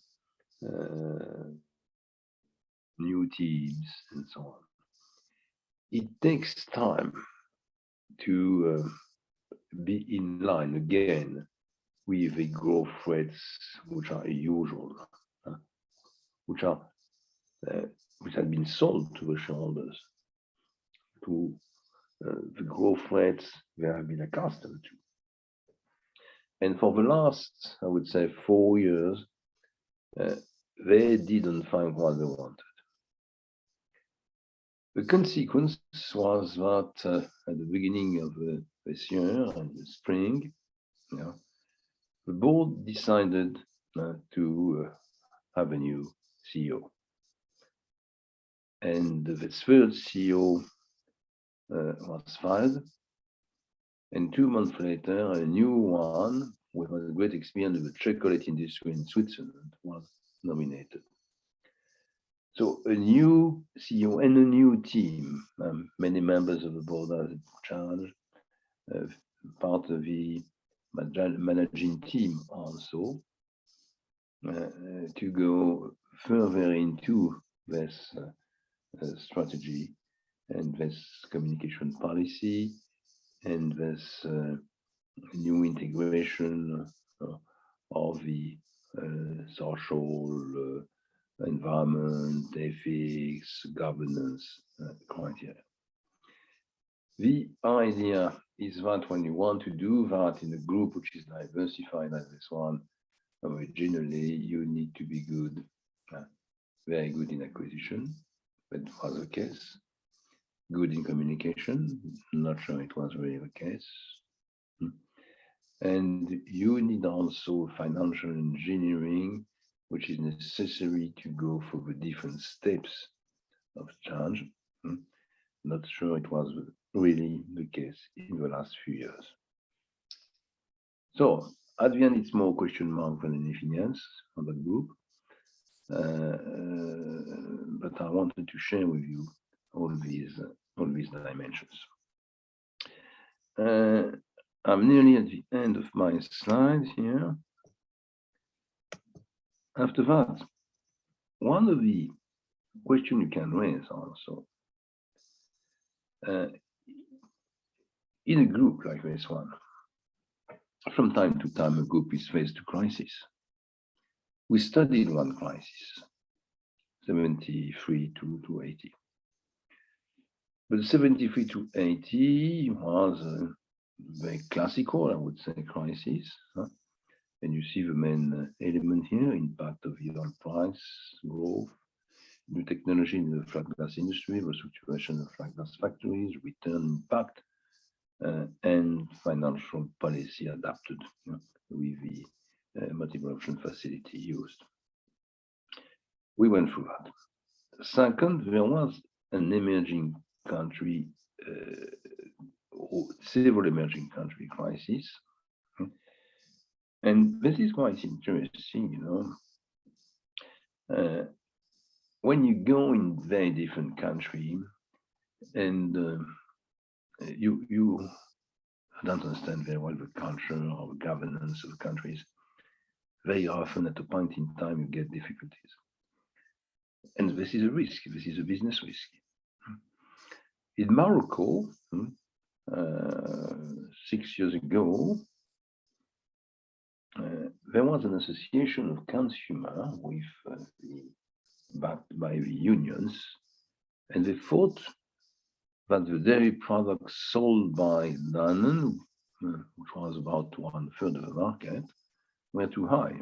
new teams, and so on. It takes time to be in line again with the growth rates which are usual. which had been sold to the shareholders, to the growth rates they have been accustomed to. And for the last, I would say, 4 years, they didn't find what they wanted. The consequence was that at the beginning of this year, in the spring, the board decided to have a new CEO. And the third CEO was fired. And 2 months later, a new one with a great experience in the chocolate industry in Switzerland was nominated. So a new CEO and a new team, many members of the board are in charge, part of the managing team also, to go further into this strategy and this communication policy and this new integration of the social environment, ethics, governance criteria. The idea is that when you want to do that in a group which is diversified as this one, originally you need to be good, very good in acquisition, but it was the case. Good in communication, not sure it was really the case. And you need also financial engineering, which is necessary to go for the different steps of change. Not sure it was really the case in the last few years. So at the end, it's more question mark than anything else on that group. But I wanted to share with you all these dimensions. I'm nearly at the end of my slide here. After that, one of the questions you can raise also, in a group like this one, from time to time, a group is faced to crisis. We studied one crisis, 73 to 80. But 73 to 80 was a very classical, I would say, crisis. And you see the main element here, impact of the oil price, growth, new technology in the flat glass industry, restructuration of flat glass factories, return impact, and financial policy adapted with the multiple option facility used. We went through that. Second, there was an emerging country, several emerging country crises. And this is quite interesting, when you go in very different country and you don't understand very well the culture or governance of countries, very often at a point in time you get difficulties. And this is a risk, this is a business risk. In Morocco, 6 years ago, there was an association of consumers backed by the unions, and they thought that the dairy products sold by Danone, which was about 1/3 of the market, were too high.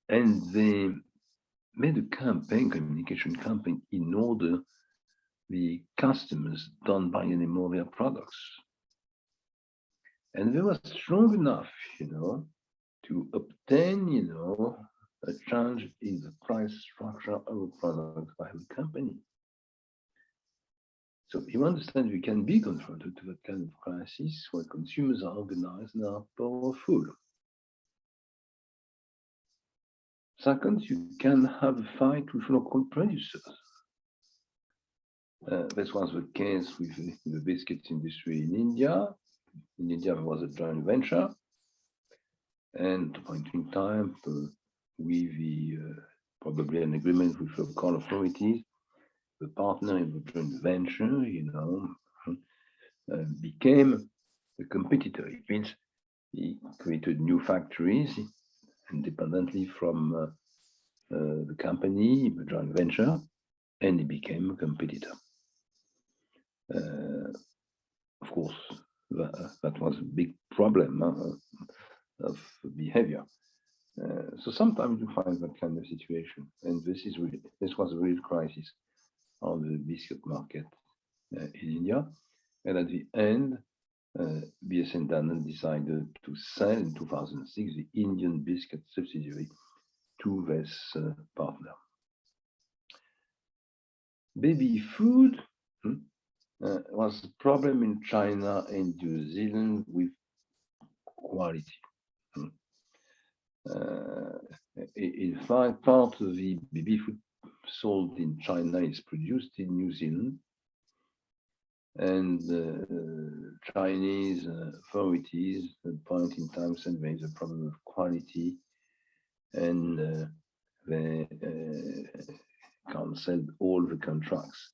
And they made a campaign, communication campaign, in order the customers don't buy any more their products. And they were strong enough, to obtain, a change in the price structure of the product by the company. So you understand we can be confronted to that kind of crisis where consumers are organized and are powerful. Second, you can have a fight with local producers. This was the case with the biscuits industry in India. In India, there was a joint venture. And at a point in time, with probably an agreement with local authorities, the partner in the joint venture, became a competitor. It means he created new factories independently from the company, a joint venture, and it became a competitor. Of course, that was a big problem of behavior. So sometimes you find that kind of situation, and this was a real crisis on the biscuit market in India. And at the end, BSN Danone decided to sell in 2006 the Indian biscuit subsidiary to this partner. Baby food was a problem in China and New Zealand with quality. In fact, part of the baby food sold in China is produced in New Zealand, and Chinese authorities at a point in time said there is a problem of quality, and they cancelled all the contracts.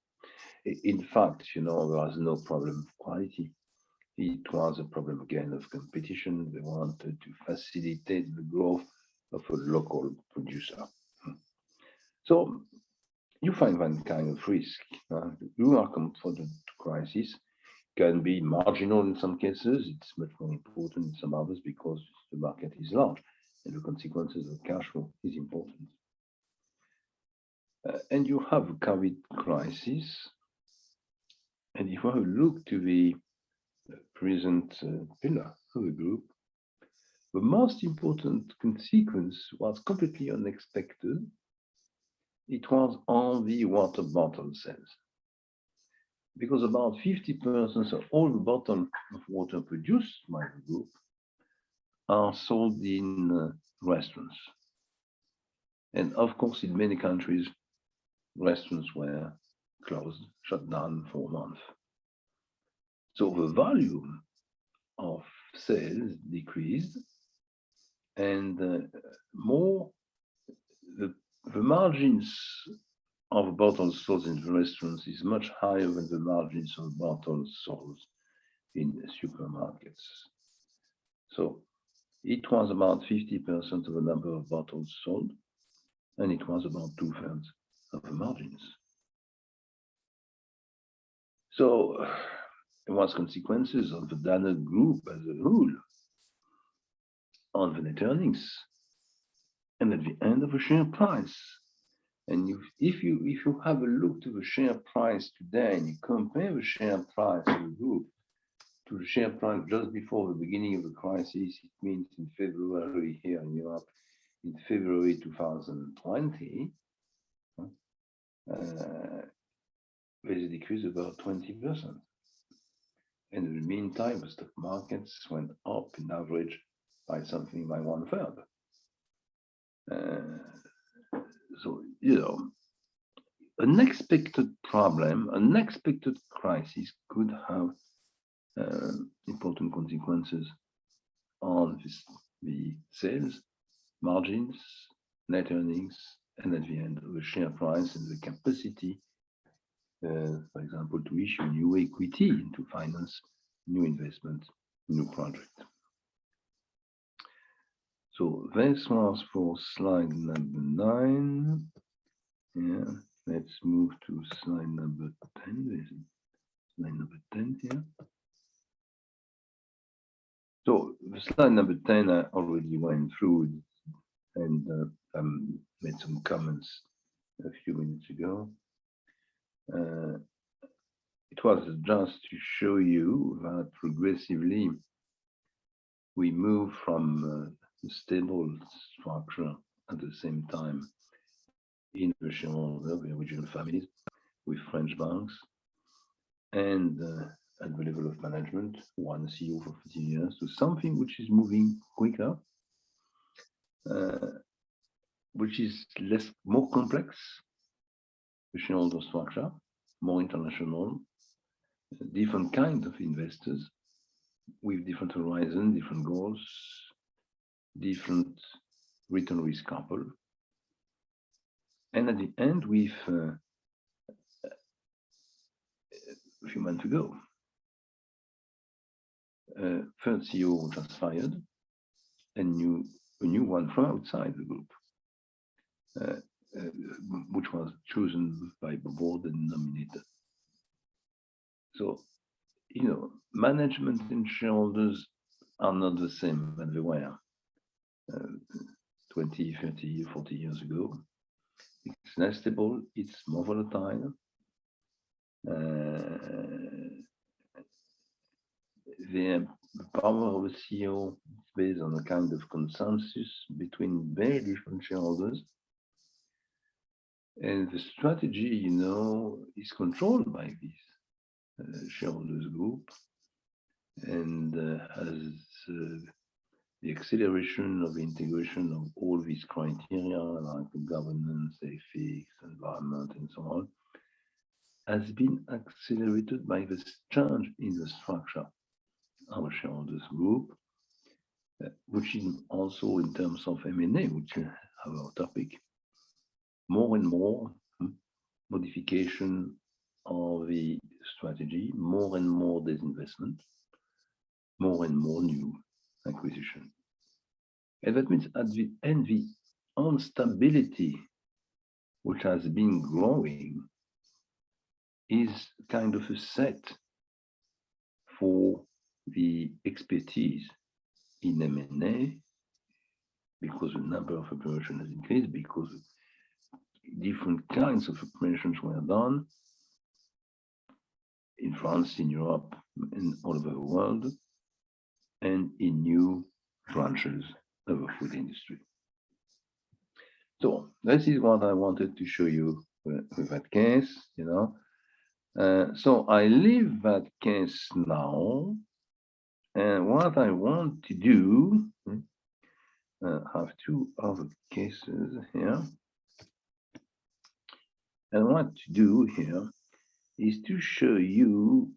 In fact, there was no problem of quality. It was a problem again of competition. They wanted to facilitate the growth of a local producer. So you find that kind of risk. You are confronted to crisis. Can be marginal in some cases. It's much more important in some others because the market is large and the consequences of cash flow is important. And you have a COVID crisis. And if I look to the present pillar of the group, the most important consequence was completely unexpected. It was on the water bottle sales. Because about 50% of all the bottles of water produced by the group are sold in restaurants. And of course, in many countries, restaurants were closed, shut down for a month. So the volume of sales decreased, and more the margins of bottles sold in the restaurants is much higher than the margins of bottles sold in the supermarkets. So it was about 50% of the number of bottles sold, and it was about 2/3 of the margins. So there was consequences of the Danone group as a whole on the net earnings and at the end of the share price. And if you have a look to the share price today and you compare the share price of the group to the share price just before the beginning of the crisis, it means in February here in Europe, in February 2020, there's a decrease of about 20%. And in the meantime, the stock markets went up in average by something by 1/3. So, unexpected problem, unexpected crisis could have important consequences on the sales, margins, net earnings, and at the end of the share price and the capacity, for example, to issue new equity and to finance new investment, new project. So this was for slide number 9. Yeah, let's move to slide number 10. There's slide number 10 here. So the slide number 10 I already went through and made some comments a few minutes ago. It was just to show you that progressively we move from a stable structure at the same time in the shareholder, the original families, with French banks, and at the level of management, one CEO for 50 years, to something which is moving quicker, which is more complex, the shareholder structure, more international, different kind of investors with different horizons, different goals, different return risk couple. And at the end, with a few months ago, third CEO just fired, and a new one from outside the group. which was chosen by the board and nominated. So, management and shareholders are not the same as they were 20, 30, 40 years ago. It's less stable, it's more volatile. The power of a CEO is based on a kind of consensus between very different shareholders. And the strategy, is controlled by this shareholders group, and as the acceleration of integration of all these criteria, like governance, ethics, environment, and so on, has been accelerated by the change in the structure of a shareholders group, which is also in terms of M&A, which is our topic, more and more modification of the strategy, more and more disinvestment, more and more new acquisition. And that means at the end, the instability, which has been growing, is kind of a set for the expertise in M&A, because the number of operations has increased, because different kinds of operations were done in France, in Europe, and all over the world, and in new branches of the food industry. So this is what I wanted to show you with that case, So I leave that case now, and what I want to do, have two other cases here. And what to do here is to show you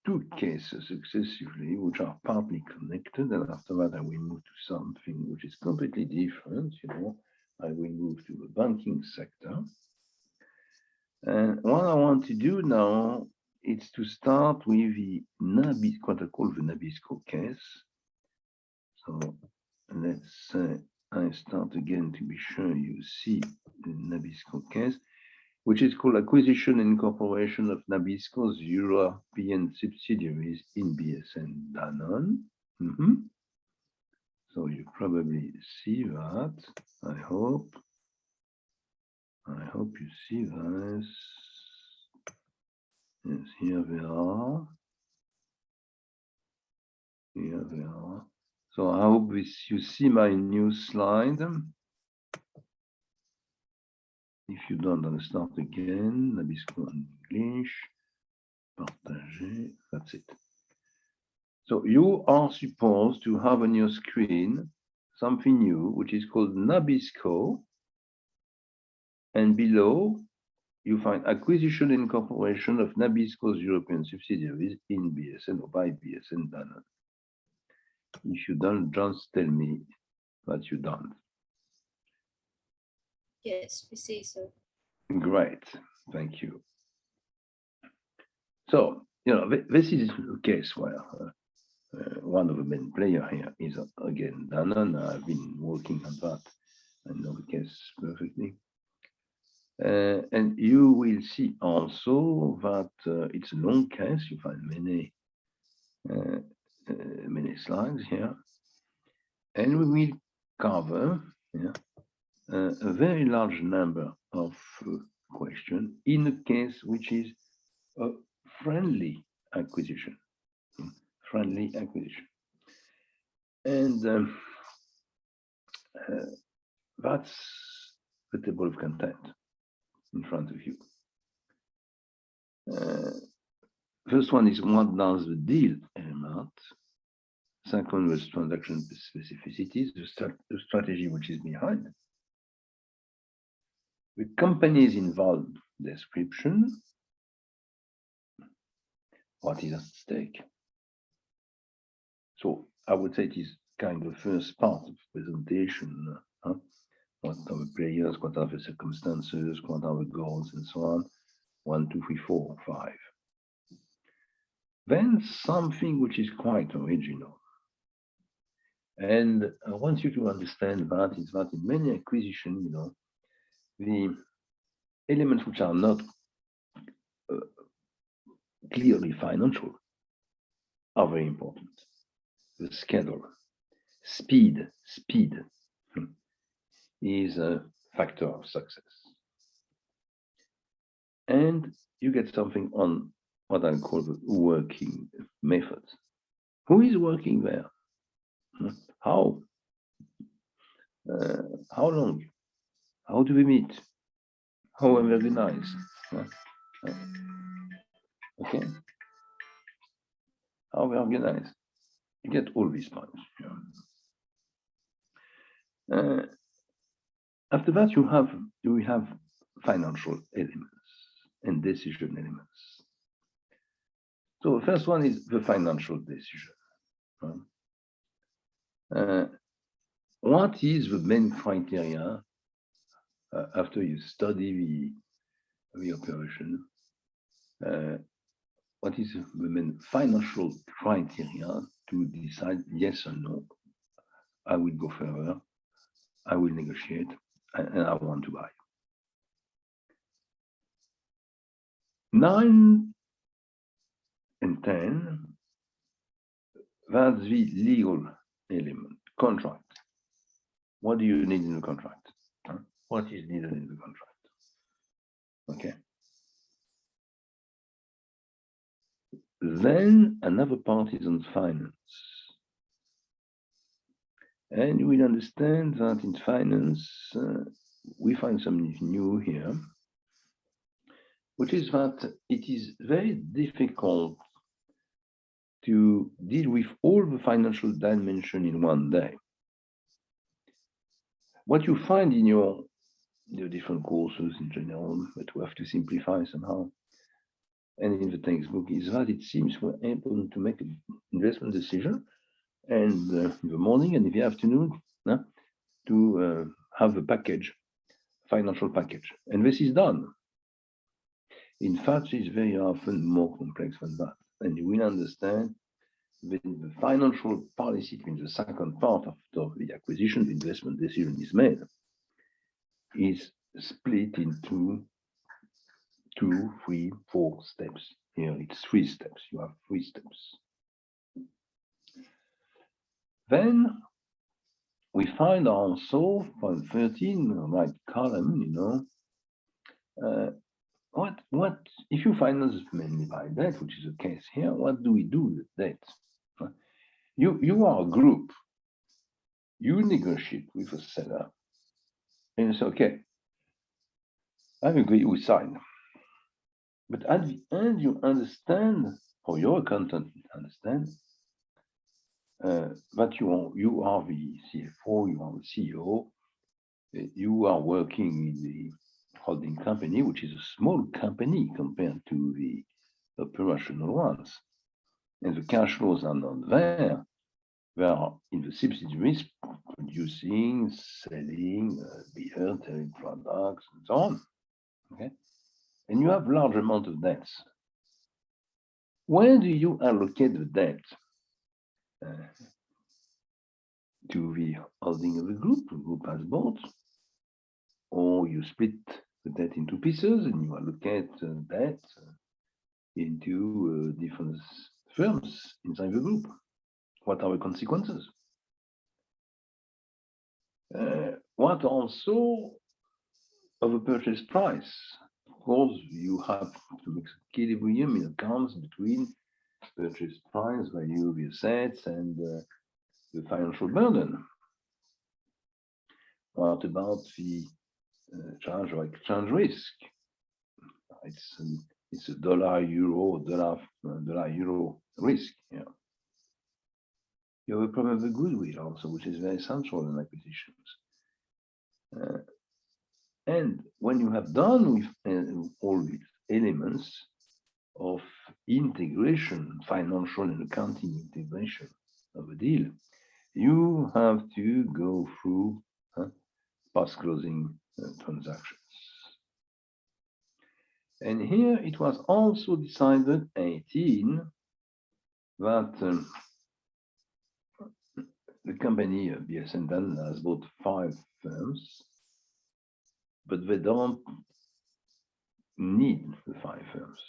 two cases successively, which are partly connected, and after that I will move to something which is completely different, I will move to the banking sector. And what I want to do now is to start with the what I call the Nabisco case. So let's say I start again to be sure you see the Nabisco case, which is called acquisition and incorporation of Nabisco's European subsidiaries in BSN Danone. So you probably see that, I hope. I hope you see this. Yes, here they are. Here they are. So I hope you see my new slide. If you don't, I'll start again. Nabisco in English. Partager. That's it. So you are supposed to have on your screen something new, which is called Nabisco. And below, you find acquisition and incorporation of Nabisco's European subsidiaries in BSN or by BSN Danone. If you don't, just tell me what you done. Yes, we see so. Great, thank you. So, this is a case where one of the main players here is again Danone. I've been working on that. I know the case perfectly. And you will see also that it's a long case. You find many slides here, and we will cover a very large number of questions in a case which is a friendly acquisition. And that's the table of content in front of you. First one is what does the deal aim at? Second was transaction specificities, the strategy which is behind. The companies involved, description, what is at stake. So I would say it is kind of first part of presentation. What are the players, what are the circumstances, what are the goals, and so on. 1, 2, 3, 4, 5. Then something which is quite original. And I want you to understand that is that in many acquisitions, the elements which are not clearly financial are very important. The schedule, speed is a factor of success. And you get something on what I call the working method. Who is working there? How? How long? How do we meet? How organized? Okay. How we organize? You get all these points. After that, you have financial elements and decision elements. So the first one is the financial decision. What is the main criteria after you study the operation? What is the main financial criteria to decide yes or no? I will go further, I will negotiate, and I want to buy. 9 and 10, that's the legal element, contract. What do you need in the contract? What is needed in the contract? Okay. Then another part is on finance. And you will understand that in finance, we find something new here, which is that it is very difficult to deal with all the financial dimension in one day. What you find in your different courses in general, but we have to simplify somehow, and in the textbook, is that it seems we're able to make an investment decision and in the morning and in the afternoon to have a package, financial package. And this is done. In fact, it's very often more complex than that. And you will understand that the financial policy between the second part after the acquisition, the investment decision is made, is split into 2, 3, 4 steps. Here it's 3 steps. You have 3 steps. Then we find also from 13, right column, what if you finance mainly by debt, which is the case here, what do we do with debt? You are a group. You negotiate with a seller, and it's okay. I agree, we sign. But at the end, you understand, or your accountant understands, that you are the CFO, you are the CEO, you are working in the holding company, which is a small company compared to the operational ones. And the cash flows are not there. They are in the subsidiaries producing, selling beer, dairy products, and so on. Okay, and you have large amount of debts. Where do you allocate the debt? To the holding of the group has bought, or you split the debt into pieces and you allocate debt into different firms inside the group. What are the consequences? What also of a purchase price? Of course, you have to make equilibrium in accounts between purchase price, value of the assets, and the financial burden. What about the charge or exchange risk? It's a dollar-euro risk. Yeah. You have a problem with goodwill also, which is very central in acquisitions. And when you have done with all these elements of integration, financial and accounting integration of a deal, you have to go through post-closing transactions. And here it was also decided, 18, that the company, BSN has bought 5 firms, but they don't need the 5 firms.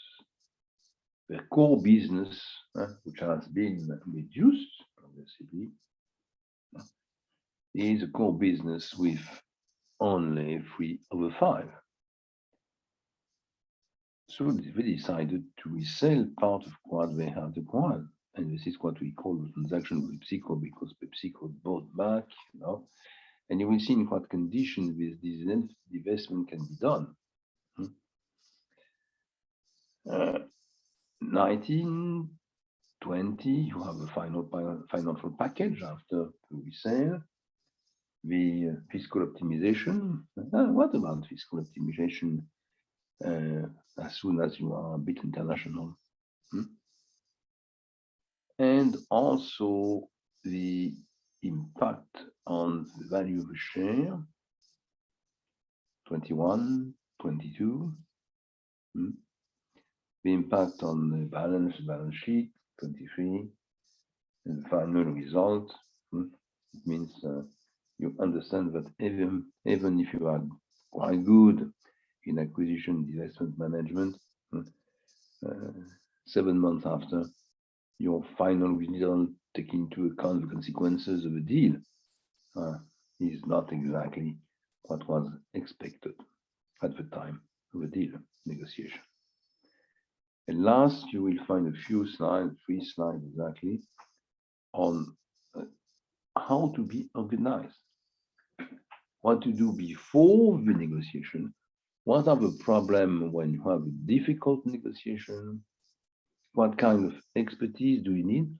Their core business, which has been reduced progressively, is a core business with only 3 over 5. So they decided to resell part of what they had acquired. And this is what we call the transaction with PepsiCo, because PepsiCo bought back, and you will see in what conditions this divestment can be done. 1920, you have a financial package after the resale, the fiscal optimization. What about fiscal optimization as soon as you are a bit international? And also the impact on the value of a share, 21, 22. The impact on the balance sheet, 23. And the final result, it means you understand that even if you are quite good in acquisition divestment management, 7 months after, your final result, taking into account the consequences of a deal, is not exactly what was expected at the time of a deal negotiation. And last, you will find a few slides, 3 slides exactly, on how to be organized, what to do before the negotiation, what are the problems when you have a difficult negotiation, what kind of expertise do you need,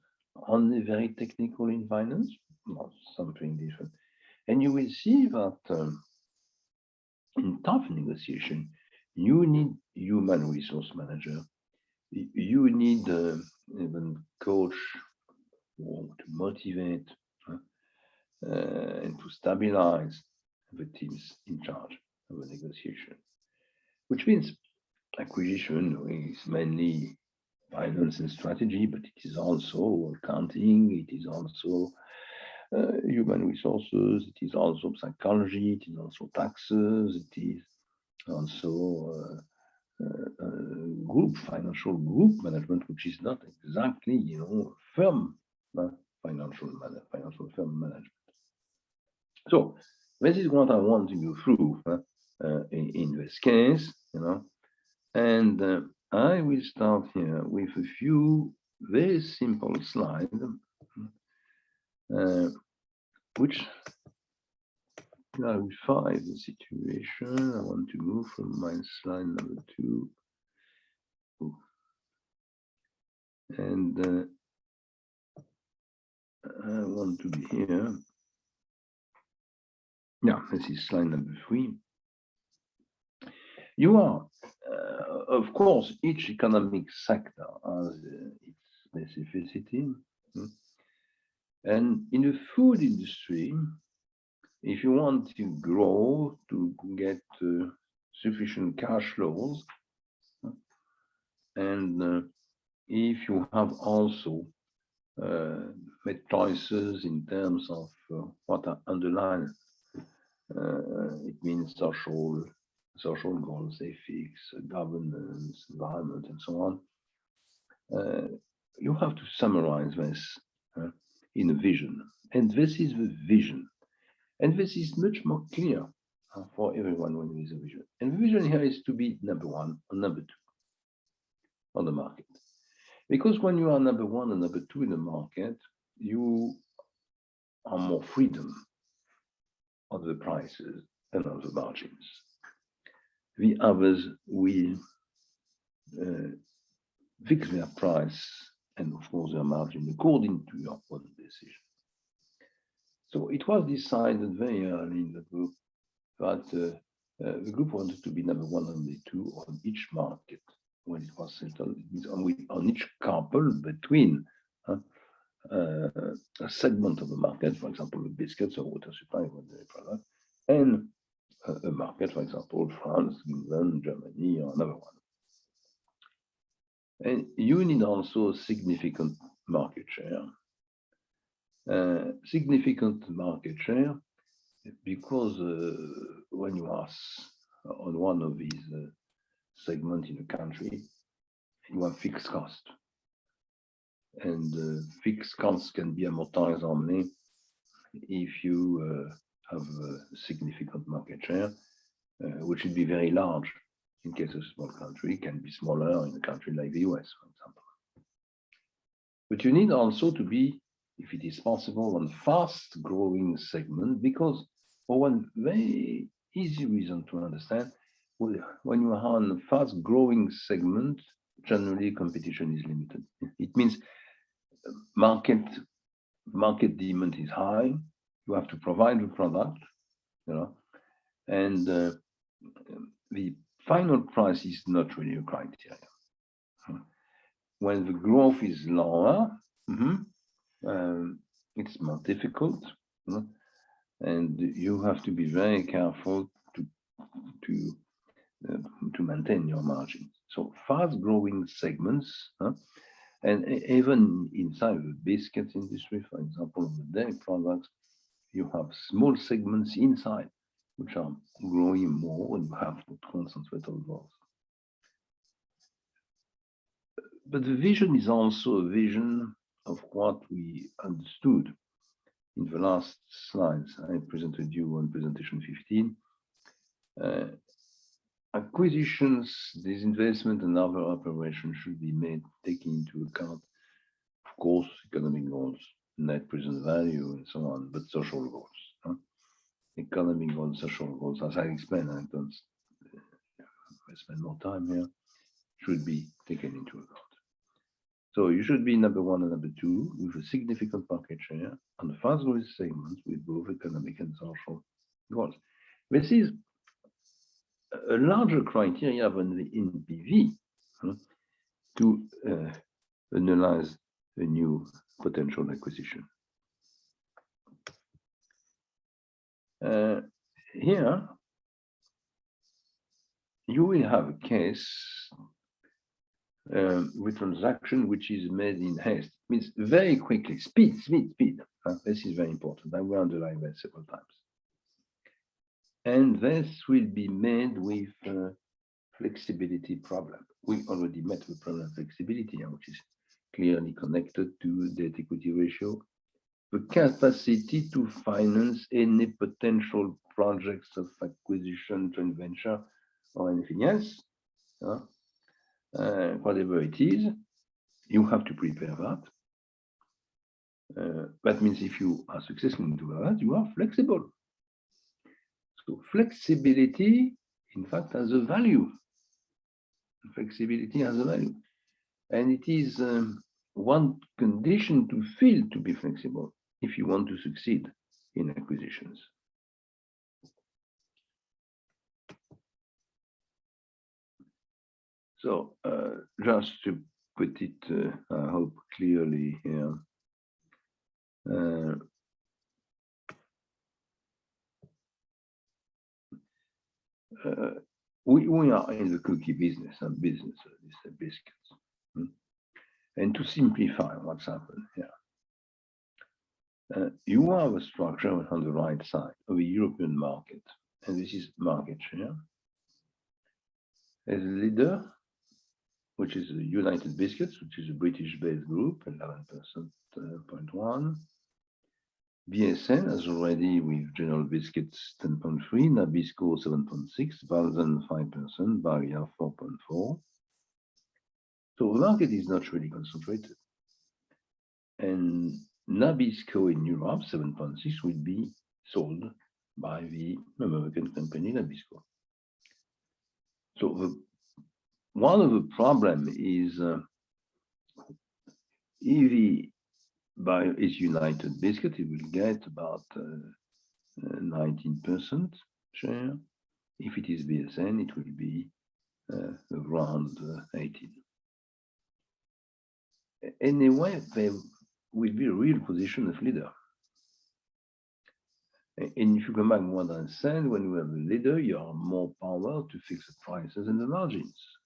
only very technical in finance, not something different. And you will see that in tough negotiation, you need human resource manager, you need even coach to motivate and to stabilize the teams in charge of the negotiation, which means acquisition is mainly finance and strategy, but it is also accounting, it is also human resources, it is also psychology, it is also taxes, it is also financial group management, which is not exactly, firm financial firm management. So this is what I want to go through in this case, and I will start here with a few very simple slides, which clarify the situation. I want to move from my slide number 2. And I want to be here. Yeah, this is slide number 3. You are, of course, each economic sector has its specificity. And in the food industry, if you want to grow, to get sufficient cash flows, and if you have also made choices in terms of what are underlined, it means social goals, ethics, governance, environment, and so on. You have to summarize this in a vision, and this is the vision, and this is much more clear for everyone when there is a vision. And the vision here is to be number 1 or number 2 on the market, because when you are number 1 and number 2 in the market, you are more freedom on the prices and on the margins. The others will fix their price and of course their margin according to your own decision. So it was decided very early in the group that the group wanted to be number 1 and number 2 on each market when it was settled. It means on each couple between a segment of the market, for example, the biscuits or water supply product, and a market, for example, France, England, Germany, or another one. And you need also significant market share. Significant market share, because when you are on one of these segments in the country, you have fixed cost. And fixed costs can be amortized only if you have a significant market share, which should be very large in case of a small country, can be smaller in a country like the US, for example. But you need also to be, if it is possible, on fast growing segment, because for one very easy reason to understand, when you are on a fast growing segment, generally competition is limited. It means market demand is high, you have to provide the product, and the final price is not really a criteria. When the growth is lower, it's more difficult, and you have to be very careful to maintain your margins. So fast-growing segments, and even inside the biscuits industry, for example, the dairy products, you have small segments inside which are growing more, and you have to concentrate on growth. But the vision is also a vision of what we understood in the last slides. I presented you on presentation 15. Acquisitions, disinvestment, and other operations should be made taking into account, of course, economic goals, net present value, and so on, but social goals. Economic goals, social goals, as I explained, I don't spend more time here, should be taken into account. So you should be number one and number two with a significant market share on the fast-growing segments with both economic and social goals. This is a larger criteria than the NPV to analyze a new potential acquisition. Here, you will have a case with transaction which is made in haste. It means very quickly, speed. This is very important. I will underline that several times. And this will be made with flexibility problem. We already met the problem of flexibility, which is clearly connected to debt equity ratio. The capacity to finance any potential projects of acquisition, joint venture, or anything else, whatever it is, you have to prepare that. That means if you are successful in doing that, you are flexible. So flexibility, in fact, has a value. Flexibility has a value. And it is one condition to feel to be flexible if you want to succeed in acquisitions. So just to put it, I hope, clearly here, we are in the cookie business and business is biscuits. And to simplify what's happened here, you have a structure on the right side of the European market, and this is market share. As a leader, which is United Biscuits, which is a British-based group, 11.1%. BSN has already, with General Biscuits 10.3%, Nabisco 7.6%, Walden 5%, Barilla 4.4%. So the market is not really concentrated. And Nabisco in Europe, 7.6%, will be sold by the American company Nabisco. So one of the problems is if is United Biscuit, it will get about 19% share. If it is BSN, it will be around 18%. Anyway, there will be a real position of leader. And if you come back more than said, when you have a leader, you have more power to fix the prices and the margins.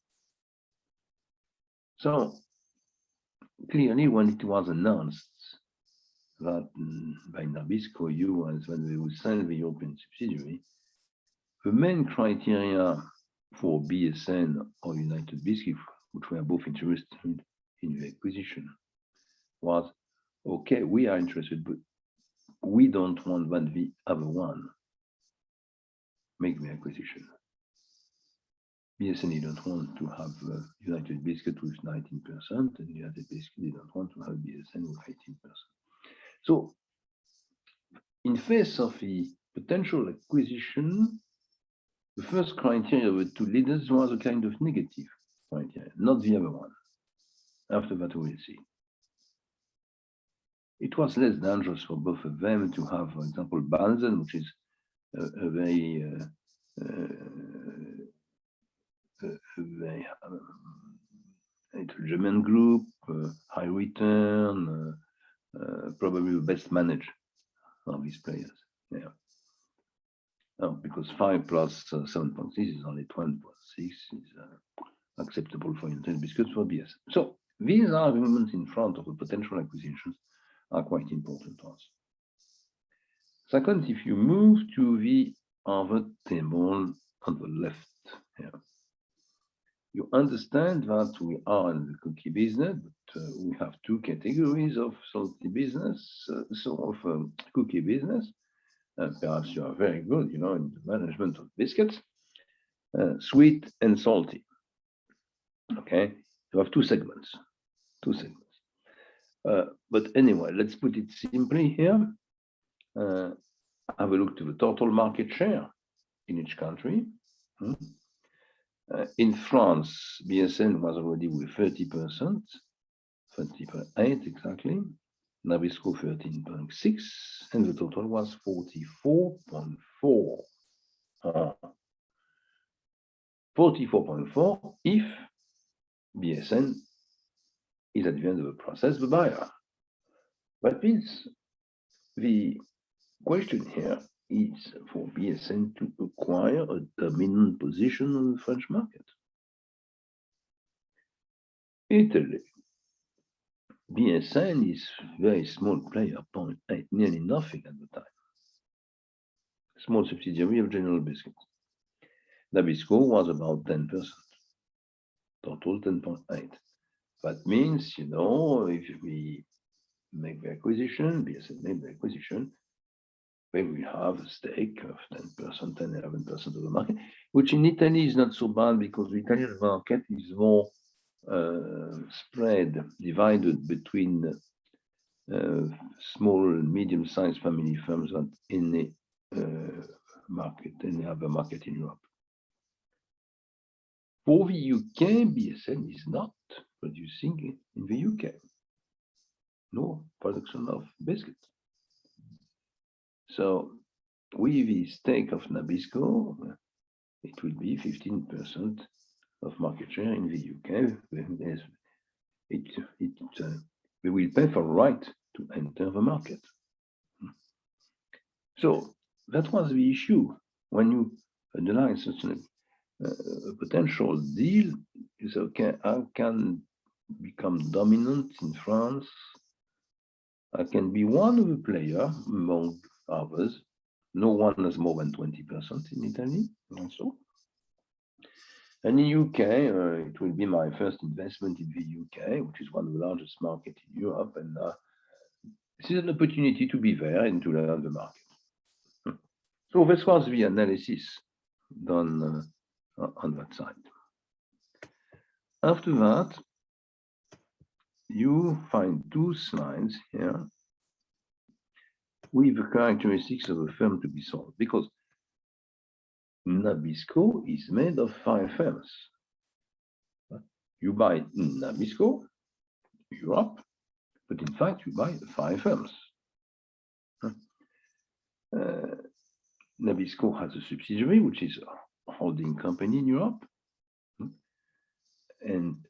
So clearly, when it was announced that by Nabisco US, when they would sell the European subsidiary, the main criteria for BSN or United Biscuit, which we are both interested in the acquisition, was, okay, we are interested, but we don't want that the other one make the acquisition. BSN don't want to have United Biscuit with 19%, and United Biscuit don't want to have BSN with 18%. So, in face of the potential acquisition, the first criteria of the two leaders was a kind of negative criteria, not the other one. After that, we will see. It was less dangerous for both of them to have, for example, Balzen, which is a very German group, high return, probably the best managed of these players. Yeah. Because 5 plus 7.6 is only 12.6 is acceptable for United Biscuits for BS. So these arguments in front of the potential acquisitions are quite important to us. Second, if you move to the other table on the left here, you understand that we are in the cookie business, but we have two categories of salty business, cookie business. Perhaps you are very good, in the management of biscuits, sweet and salty. Okay, you have two segments. But anyway, let's put it simply here. Have a look to the total market share in each country. In France, BSN was already with 30%, 30.8 exactly. Nabisco 13.6, and the total was 44.4. 44.4 if BSN is at the end of the process the buyer. That means the question here is for BSN to acquire a dominant position on the French market. Italy. BSN is very small player, 0.8, nearly nothing at the time. Small subsidiary of General Biscuits. Nabisco was about 10%, total 10.8. That means, if we make the acquisition, BSN made the acquisition, then we have a stake of 10%, 10, 11% of the market, which in Italy is not so bad because the Italian market is more spread, divided between small and medium-sized family firms than any market, any other market in Europe. For the UK, BSN is not producing in the UK. No production of biscuits. So with the stake of Nabisco, it will be 15% of market share in the UK. We will pay for right to enter the market. So that was the issue. When you analyze such a potential deal, you say, okay, I can become dominant in France. I can be one of the players among others. No one has more than 20% in Italy also. And in UK, it will be my first investment in the UK, which is one of the largest markets in Europe. And this is an opportunity to be there and to learn the market. So this was the analysis done on that side. After that, you find two slides here with the characteristics of a firm to be sold, because Nabisco is made of 5 firms. You buy Nabisco, Europe, but in fact you buy 5 firms. Nabisco has a subsidiary, which is a holding company in Europe, and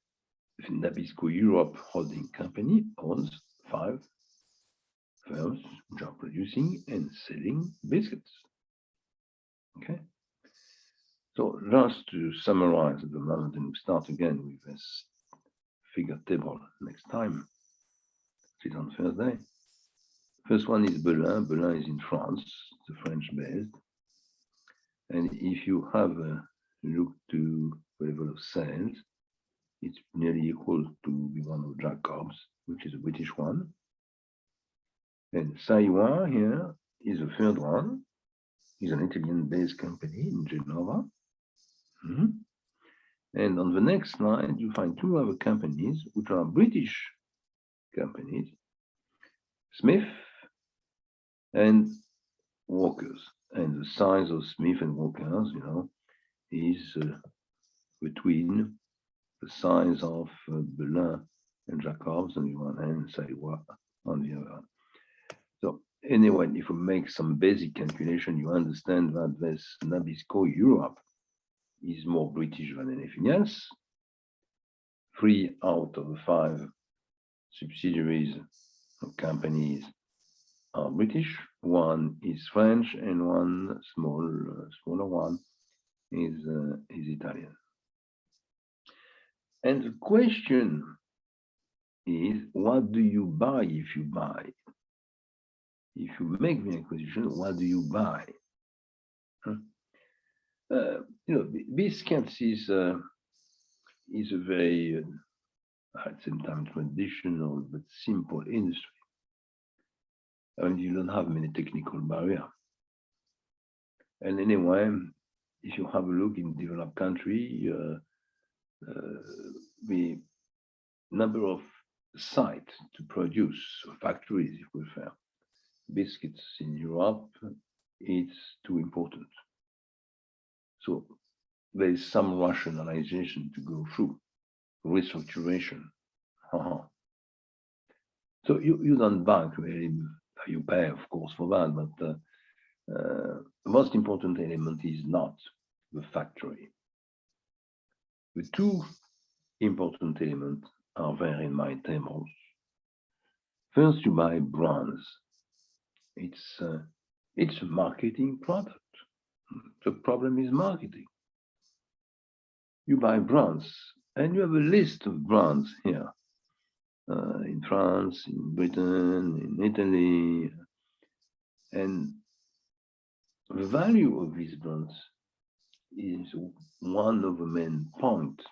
Nabisco Europe holding company owns 5 firms which are producing and selling biscuits. Okay. So just to summarize at the moment, and we start again with this figure table next time, which is on Thursday. First one is Belin. Belin is in France, it's a French based. And if you have a look to the level of sales, it's nearly equal to the one of Jacobs, which is a British one. And Saiwa here is the third one. It's an Italian-based company in Genova. And on the next slide, you find two other companies, which are British companies, Smith and Walkers. And the size of Smith and Walkers, is between the size of Belin and Jacobs on the one hand, Saiwa on the other. So anyway, if we make some basic calculation, you understand that this Nabisco Europe is more British than anything else. 3 out of the 5 subsidiaries of companies are British, 1 is French, and 1 smaller one is Italian. And the question is, what do you buy if you buy? If you make the acquisition, what do you buy? Biscuits is a very, at the same time, traditional but simple industry. And you don't have many technical barriers. And anyway, if you have a look in developed country, the number of sites to produce, factories, if you prefer, biscuits in Europe, it's too important. So there is some rationalization to go through, restructuration. So you don't buy, you pay, of course, for that, but the most important element is not the factory. The two important elements are there in my tables. First, you buy brands. It's a marketing product. The problem is marketing. You buy brands, and you have a list of brands here in France, in Britain, in Italy, and the value of these brands is one of the main points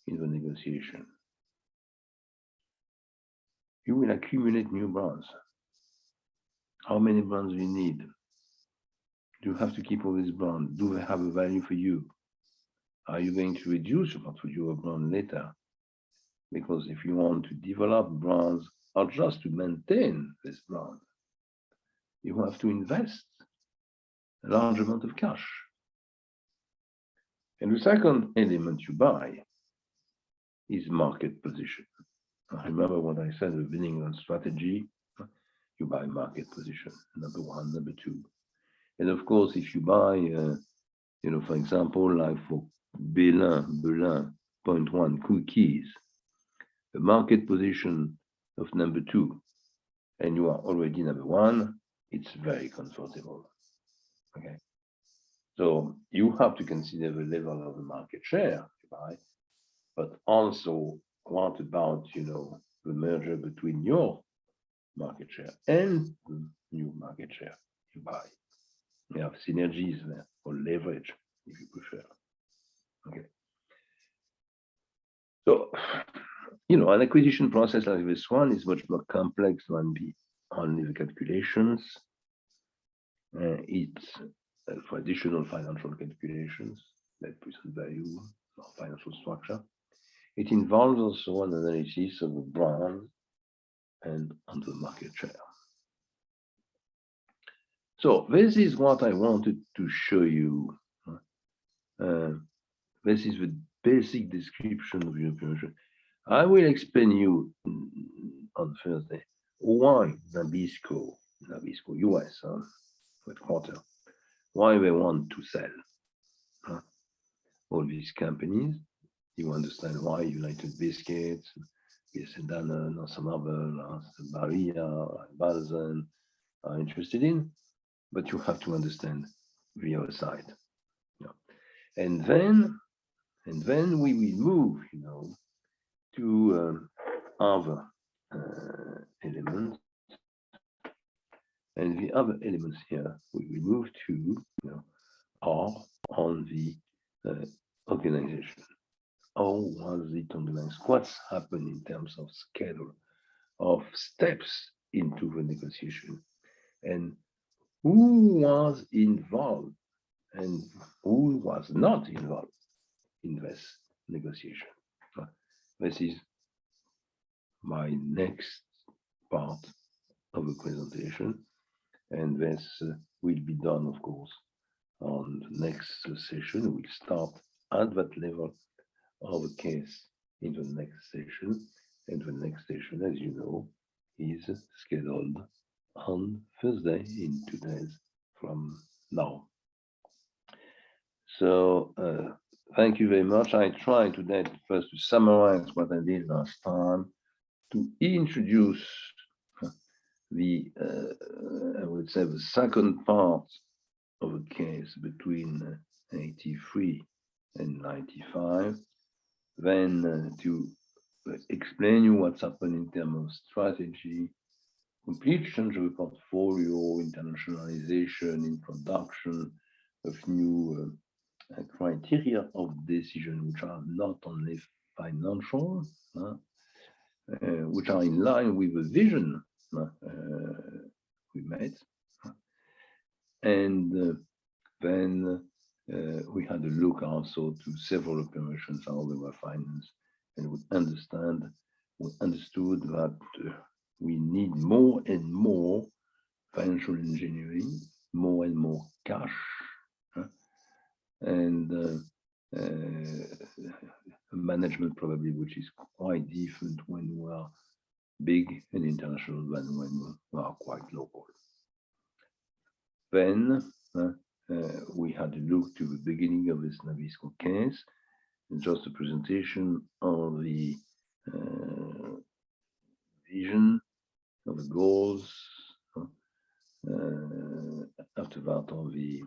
in the negotiation. You will accumulate new brands. How many brands do you need? Do you have to keep all these brands? Do they have a value for you? Are you going to reduce your portfolio of brands later? Because if you want to develop brands or just to maintain this brand, you have to invest a large amount of cash. And the second element you buy is market position. Remember what I said at the beginning on strategy, you buy market position, number 1, number 2. And of course, if you buy, for example, like for Belin, point 1 cookies, the market position of number 2, and you are already number 1, it's very comfortable. Okay. So you have to consider the level of the market share you buy, but also what about, the merger between your market share and the new market share you buy. You have synergies there, or leverage, if you prefer. Okay. So, an acquisition process like this one is much more complex than only the calculations. It's for additional financial calculations, net present value, or financial structure. It involves also an analysis of the brand and on the market share. So this is what I wanted to show you. This is the basic description of your operation. I will explain you on Thursday why Nabisco US headquarters, why they want to sell all these companies. You understand why United Biscuits, Danone, some other, Barilla, Balzen are interested in, but you have to understand the other side. And then we will move, to other elements. And the other elements here, we will move to, are on the organization. How was it organized? What's happened in terms of schedule, of steps into the negotiation, and who was involved and who was not involved in this negotiation. This is my next part of the presentation, and this will be done, of course, on the next session. We'll start at that level of the case in the next session, and the next session, as you know, is scheduled on Thursday in 2 days from now. So thank you very much. I tried today first to summarize what I did last time, to introduce the, I would say, the second part of the case between 83 and 95, then to explain you what's happened in terms of strategy, complete change of the portfolio, internationalization, introduction of new criteria of decision, which are not only financial, which are in line with the vision we made. And then we had a look also to several operations, how they were financed, and we understood that we need more and more financial engineering, more and more cash, and management probably, which is quite different when you are big and international than when we are quite local. Then we had a look to the beginning of this Naviesco case, and just a presentation of the vision, of the goals, after that of the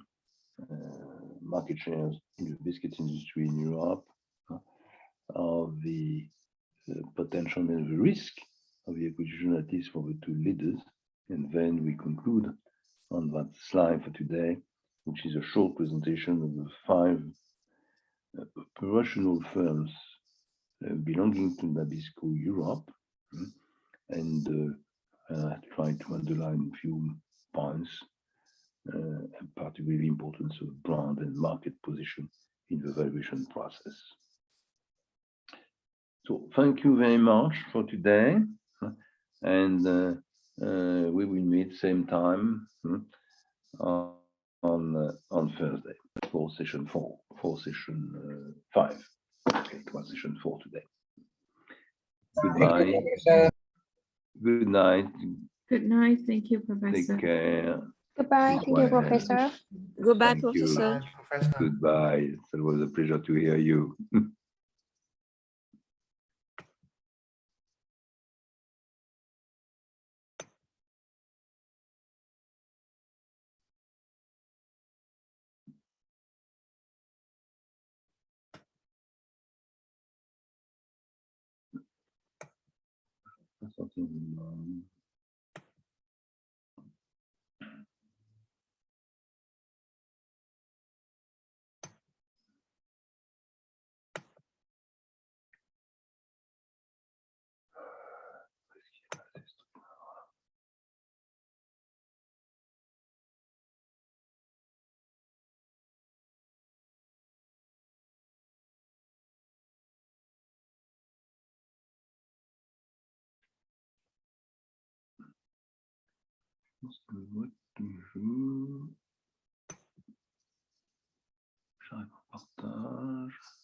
market shares in the biscuit industry in Europe, of the potential and the risk of the acquisition, at least for the two leaders. And then we conclude on that slide for today, which is a short presentation of the 5 operational firms belonging to Naviesco Europe, and try to underline a few points, particularly the importance of brand and market position in the valuation process. So thank you very much for today, and we will meet same time on Thursday for session 4, for session 5. Okay, it was session 4 today. Goodbye. Good night. Good night. Thank you, Professor. Take care. Goodbye. Thank you, Professor. Goodbye, Thank you. Professor. Goodbye. It was a pleasure to hear you. Something, J'arrive en partage.